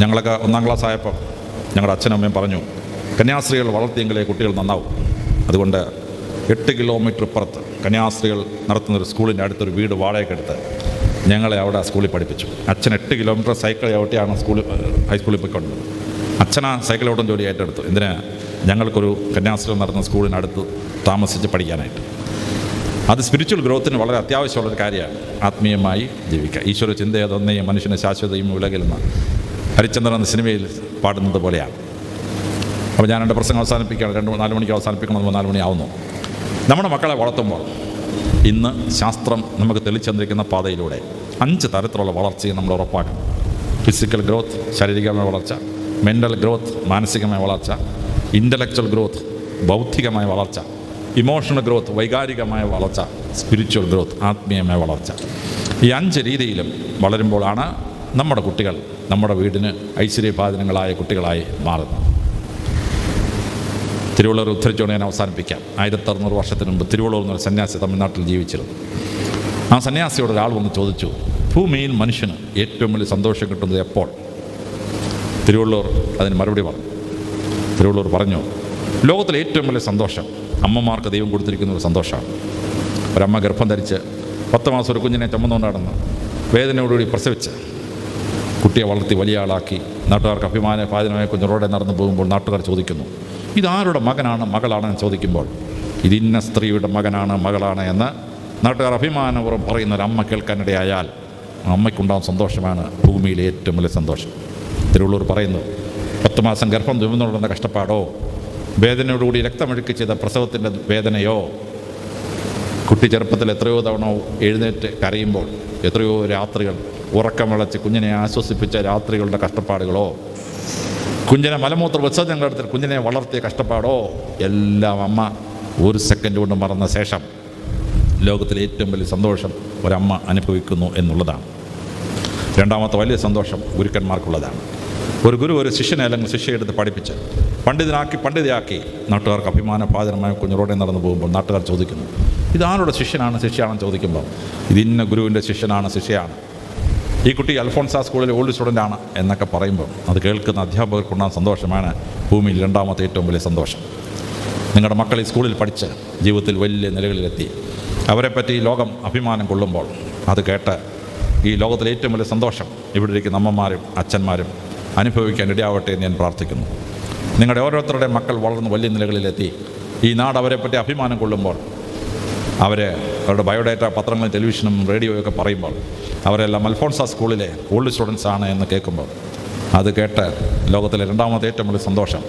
ഞങ്ങളൊക്കെ 1-ാം ക്ലാസ് ആയപ്പോൾ ഞങ്ങളുടെ അച്ഛനും അമ്മയും പറഞ്ഞു, കന്യാസ്ത്രീകൾ വളർത്തിയെങ്കിലേ കുട്ടികൾ നന്നാവും. അതുകൊണ്ട് 8 കിലോമീറ്റർ ഇപ്പുറത്ത് കന്യാസ്ത്രീകൾ നടത്തുന്നൊരു സ്കൂളിൻ്റെ അടുത്തൊരു വീട് വാടകയ്ക്കെടുത്ത് ഞങ്ങളെ അവിടെ സ്കൂളിൽ പഠിപ്പിച്ചു. അച്ഛൻ 8 കിലോമീറ്റർ സൈക്കിൾ ചവിട്ടിയാണ് ഹൈസ്കൂളിൽ പോയിക്കൊണ്ടത്. അച്ഛനാ സൈക്കിൾ ഓട്ടം ജോലി ഏറ്റെടുത്തു. എന്തിനാ? ഞങ്ങൾക്കൊരു കന്യാസ്ത്രീകൾ നടത്തുന്ന സ്കൂളിനടുത്ത് താമസിച്ച് പഠിക്കാനായിട്ട്. അത് സ്പിരിച്വൽ ഗ്രോത്തിന് വളരെ അത്യാവശ്യമുള്ളൊരു കാര്യമാണ്. ആത്മീയമായി ജീവിക്കുക. ഈശ്വര ചിന്തയതൊന്നേ മനുഷ്യന് ശാശ്വതയും ഉലകിലെന്ന ഹരിചന്ദ്രൻ എന്ന സിനിമയിൽ പാടുന്നത് പോലെയാണ്. അപ്പോൾ ഞാൻ എൻ്റെ പ്രസംഗം അവസാനിപ്പിക്കുകയാണ്. 4 മണിക്ക് അവസാനിപ്പിക്കണമെന്ന് 4 മണിയാവുന്നു. നമ്മുടെ മക്കളെ വളർത്തുമ്പോൾ ഇന്ന് ശാസ്ത്രം നമുക്ക് തെളിച്ചെന്നിരിക്കുന്ന പാതയിലൂടെ 5 തരത്തിലുള്ള വളർച്ചയും നമ്മൾ ഉറപ്പാക്കണം. ഫിസിക്കൽ ഗ്രോത്ത്, ശാരീരികമായ വളർച്ച; മെൻ്റൽ ഗ്രോത്ത്, മാനസികമായ വളർച്ച; ഇൻ്റലക്ച്വൽ ഗ്രോത്ത്, ബൗദ്ധികമായ വളർച്ച; ഇമോഷണൽ ഗ്രോത്ത്, വൈകാരികമായ വളർച്ച; സ്പിരിച്വൽ ഗ്രോത്ത്, ആത്മീയമായ വളർച്ച. ഈ 5 രീതിയിലും വളരുമ്പോഴാണ് നമ്മുടെ കുട്ടികൾ നമ്മുടെ വീടിന് ഐശ്വര്യഭാജനങ്ങളായ കുട്ടികളായി മാറുന്നത്. തിരുവള്ളൂർ ഉദ്ധരിച്ചുകൊണ്ട് ഞാൻ അവസാനിപ്പിക്കാം. 1600 വർഷത്തിന് മുമ്പ് തിരുവള്ളൂർ എന്നൊരു സന്യാസി തമിഴ്നാട്ടിൽ ജീവിച്ചിരുന്നു. ആ സന്യാസിയോട് ഒരാൾ വന്ന് ചോദിച്ചു, ഭൂമിയിൽ മനുഷ്യന് ഏറ്റവും വലിയ സന്തോഷം കിട്ടുന്നത് എപ്പോൾ? തിരുവള്ളൂർ അതിന് മറുപടി പറഞ്ഞു. തിരുവള്ളൂർ പറഞ്ഞു, ലോകത്തിലെ ഏറ്റവും വലിയ സന്തോഷം അമ്മമാർക്ക് ദൈവം കൊടുത്തിരിക്കുന്ന ഒരു സന്തോഷമാണ്. ഒരമ്മ ഗർഭം ധരിച്ച് 10 മാസം ഒരു കുഞ്ഞിനെ ചുമന്നുകൊണ്ട് നടന്ന് വേദനയോടുകൂടി പ്രസവിച്ച് കുട്ടിയെ വളർത്തി വലിയ ആളാക്കി നാട്ടുകാർക്ക് അഭിമാനപാതനമായ കുഞ്ഞുറോടെ നടന്നു പോകുമ്പോൾ നാട്ടുകാർ ചോദിക്കുന്നു, ഇതാരുടെ മകനാണ് മകളാണെന്ന് ചോദിക്കുമ്പോൾ ഇതിന്ന സ്ത്രീയുടെ മകനാണ് മകളാണ് എന്ന് നാട്ടുകാർ അഭിമാനപൂർവ്വം പറയുന്ന ഒരു അമ്മ കേൾക്കാനിടയായാൽ അമ്മയ്ക്കുണ്ടാകുന്ന സന്തോഷമാണ് ഭൂമിയിലെ ഏറ്റവും വലിയ സന്തോഷം. തിരുവള്ളൂർ പറയുന്നു, 10 മാസം ഗർഭം ചുമന്നുകൊണ്ടുന്ന കഷ്ടപ്പാടോ, വേദനയോടുകൂടി രക്തമൊഴുക്കി ചെയ്ത പ്രസവത്തിൻ്റെ വേദനയോ, കുട്ടി ചെറുപ്പത്തിൽ എത്രയോ തവണ എഴുന്നേറ്റ് കരയുമ്പോൾ എത്രയോ രാത്രികൾ ഉറക്കം വിളച്ച് കുഞ്ഞിനെ ആശ്വസിപ്പിച്ച രാത്രികളുടെ കഷ്ടപ്പാടുകളോ, കുഞ്ഞിനെ മലമൂത്ര വിസർജനങ്ങളെടുത്ത് കുഞ്ഞിനെ വളർത്തിയ കഷ്ടപ്പാടോ, എല്ലാം അമ്മ 1 സെക്കൻഡ് കൊണ്ട് മറന്ന ശേഷം ലോകത്തിലെ ഏറ്റവും വലിയ സന്തോഷം ഒരമ്മ അനുഭവിക്കുന്നു എന്നുള്ളതാണ്. രണ്ടാമത്തെ വലിയ സന്തോഷം ഗുരുക്കന്മാർക്കുള്ളതാണ്. ഒരു ഗുരു ഒരു ശിഷ്യനെ അല്ലെങ്കിൽ ശിഷ്യയെടുത്ത് പഠിപ്പിച്ച് പണ്ഡിതയാക്കി നാട്ടുകാർക്ക് അഭിമാനപാതനമായ കുഞ്ഞുറോടെ നടന്നു പോകുമ്പോൾ നാട്ടുകാർ ചോദിക്കുന്നു, ഇതാരുടെ ശിഷ്യയാണെന്ന് ചോദിക്കുമ്പോൾ ഇതിന്ന ഗുരുവിൻ്റെ ശിഷ്യയാണ്, ഈ കുട്ടി അൽഫോൺസ സ്കൂളിലെ ഓൾഡ് സ്റ്റുഡൻ്റാണ് എന്നൊക്കെ പറയുമ്പോൾ അത് കേൾക്കുന്ന അധ്യാപകർക്കുണ്ടാകുന്ന സന്തോഷമാണ് ഭൂമിയിൽ രണ്ടാമത്തെ ഏറ്റവും വലിയ സന്തോഷം. നിങ്ങളുടെ മക്കൾ ഈ സ്കൂളിൽ പഠിച്ച് ജീവിതത്തിൽ വലിയ നിലകളിലെത്തി അവരെപ്പറ്റി ലോകം അഭിമാനം കൊള്ളുമ്പോൾ അത് കേട്ട് ഈ ലോകത്തിലെ ഏറ്റവും വലിയ സന്തോഷം ഇവിടെ ഇരിക്കുന്ന അമ്മമാരും അച്ഛന്മാരും അനുഭവിക്കാൻ ഇടയാവട്ടെ എന്ന് ഞാൻ പ്രാർത്ഥിക്കുന്നു. നിങ്ങളുടെ ഓരോരുത്തരുടെയും മക്കൾ വളർന്ന് വലിയ നിലകളിലെത്തി ഈ നാട് അവരെപ്പറ്റി അഭിമാനം കൊള്ളുമ്പോൾ അവരുടെ ബയോഡേറ്റ പത്രങ്ങളും ടെലിവിഷനും റേഡിയോയൊക്കെ പറയുമ്പോൾ അവരെല്ലാം അൽഫോൺസ സ്കൂളിലെ ഓൾഡ് സ്റ്റുഡൻസ് ആണ് എന്ന് കേൾക്കുമ്പോൾ അത് കേട്ട് ലോകത്തിലെ രണ്ടാമത്തെ ഏറ്റവും വലിയ സന്തോഷം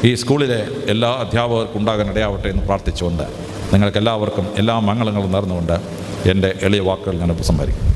ഈ സ്കൂളിലെ എല്ലാ അധ്യാപകർക്കും ഉണ്ടാകാൻ ഇടയാവട്ടെ എന്ന് പ്രാർത്ഥിച്ചുകൊണ്ട് നിങ്ങൾക്കെല്ലാവർക്കും എല്ലാ മംഗളങ്ങളും നേർന്നുകൊണ്ട് എൻ്റെ എളിയ വാക്കുകൾ ഞാൻ ഉപസംഹരിക്കും.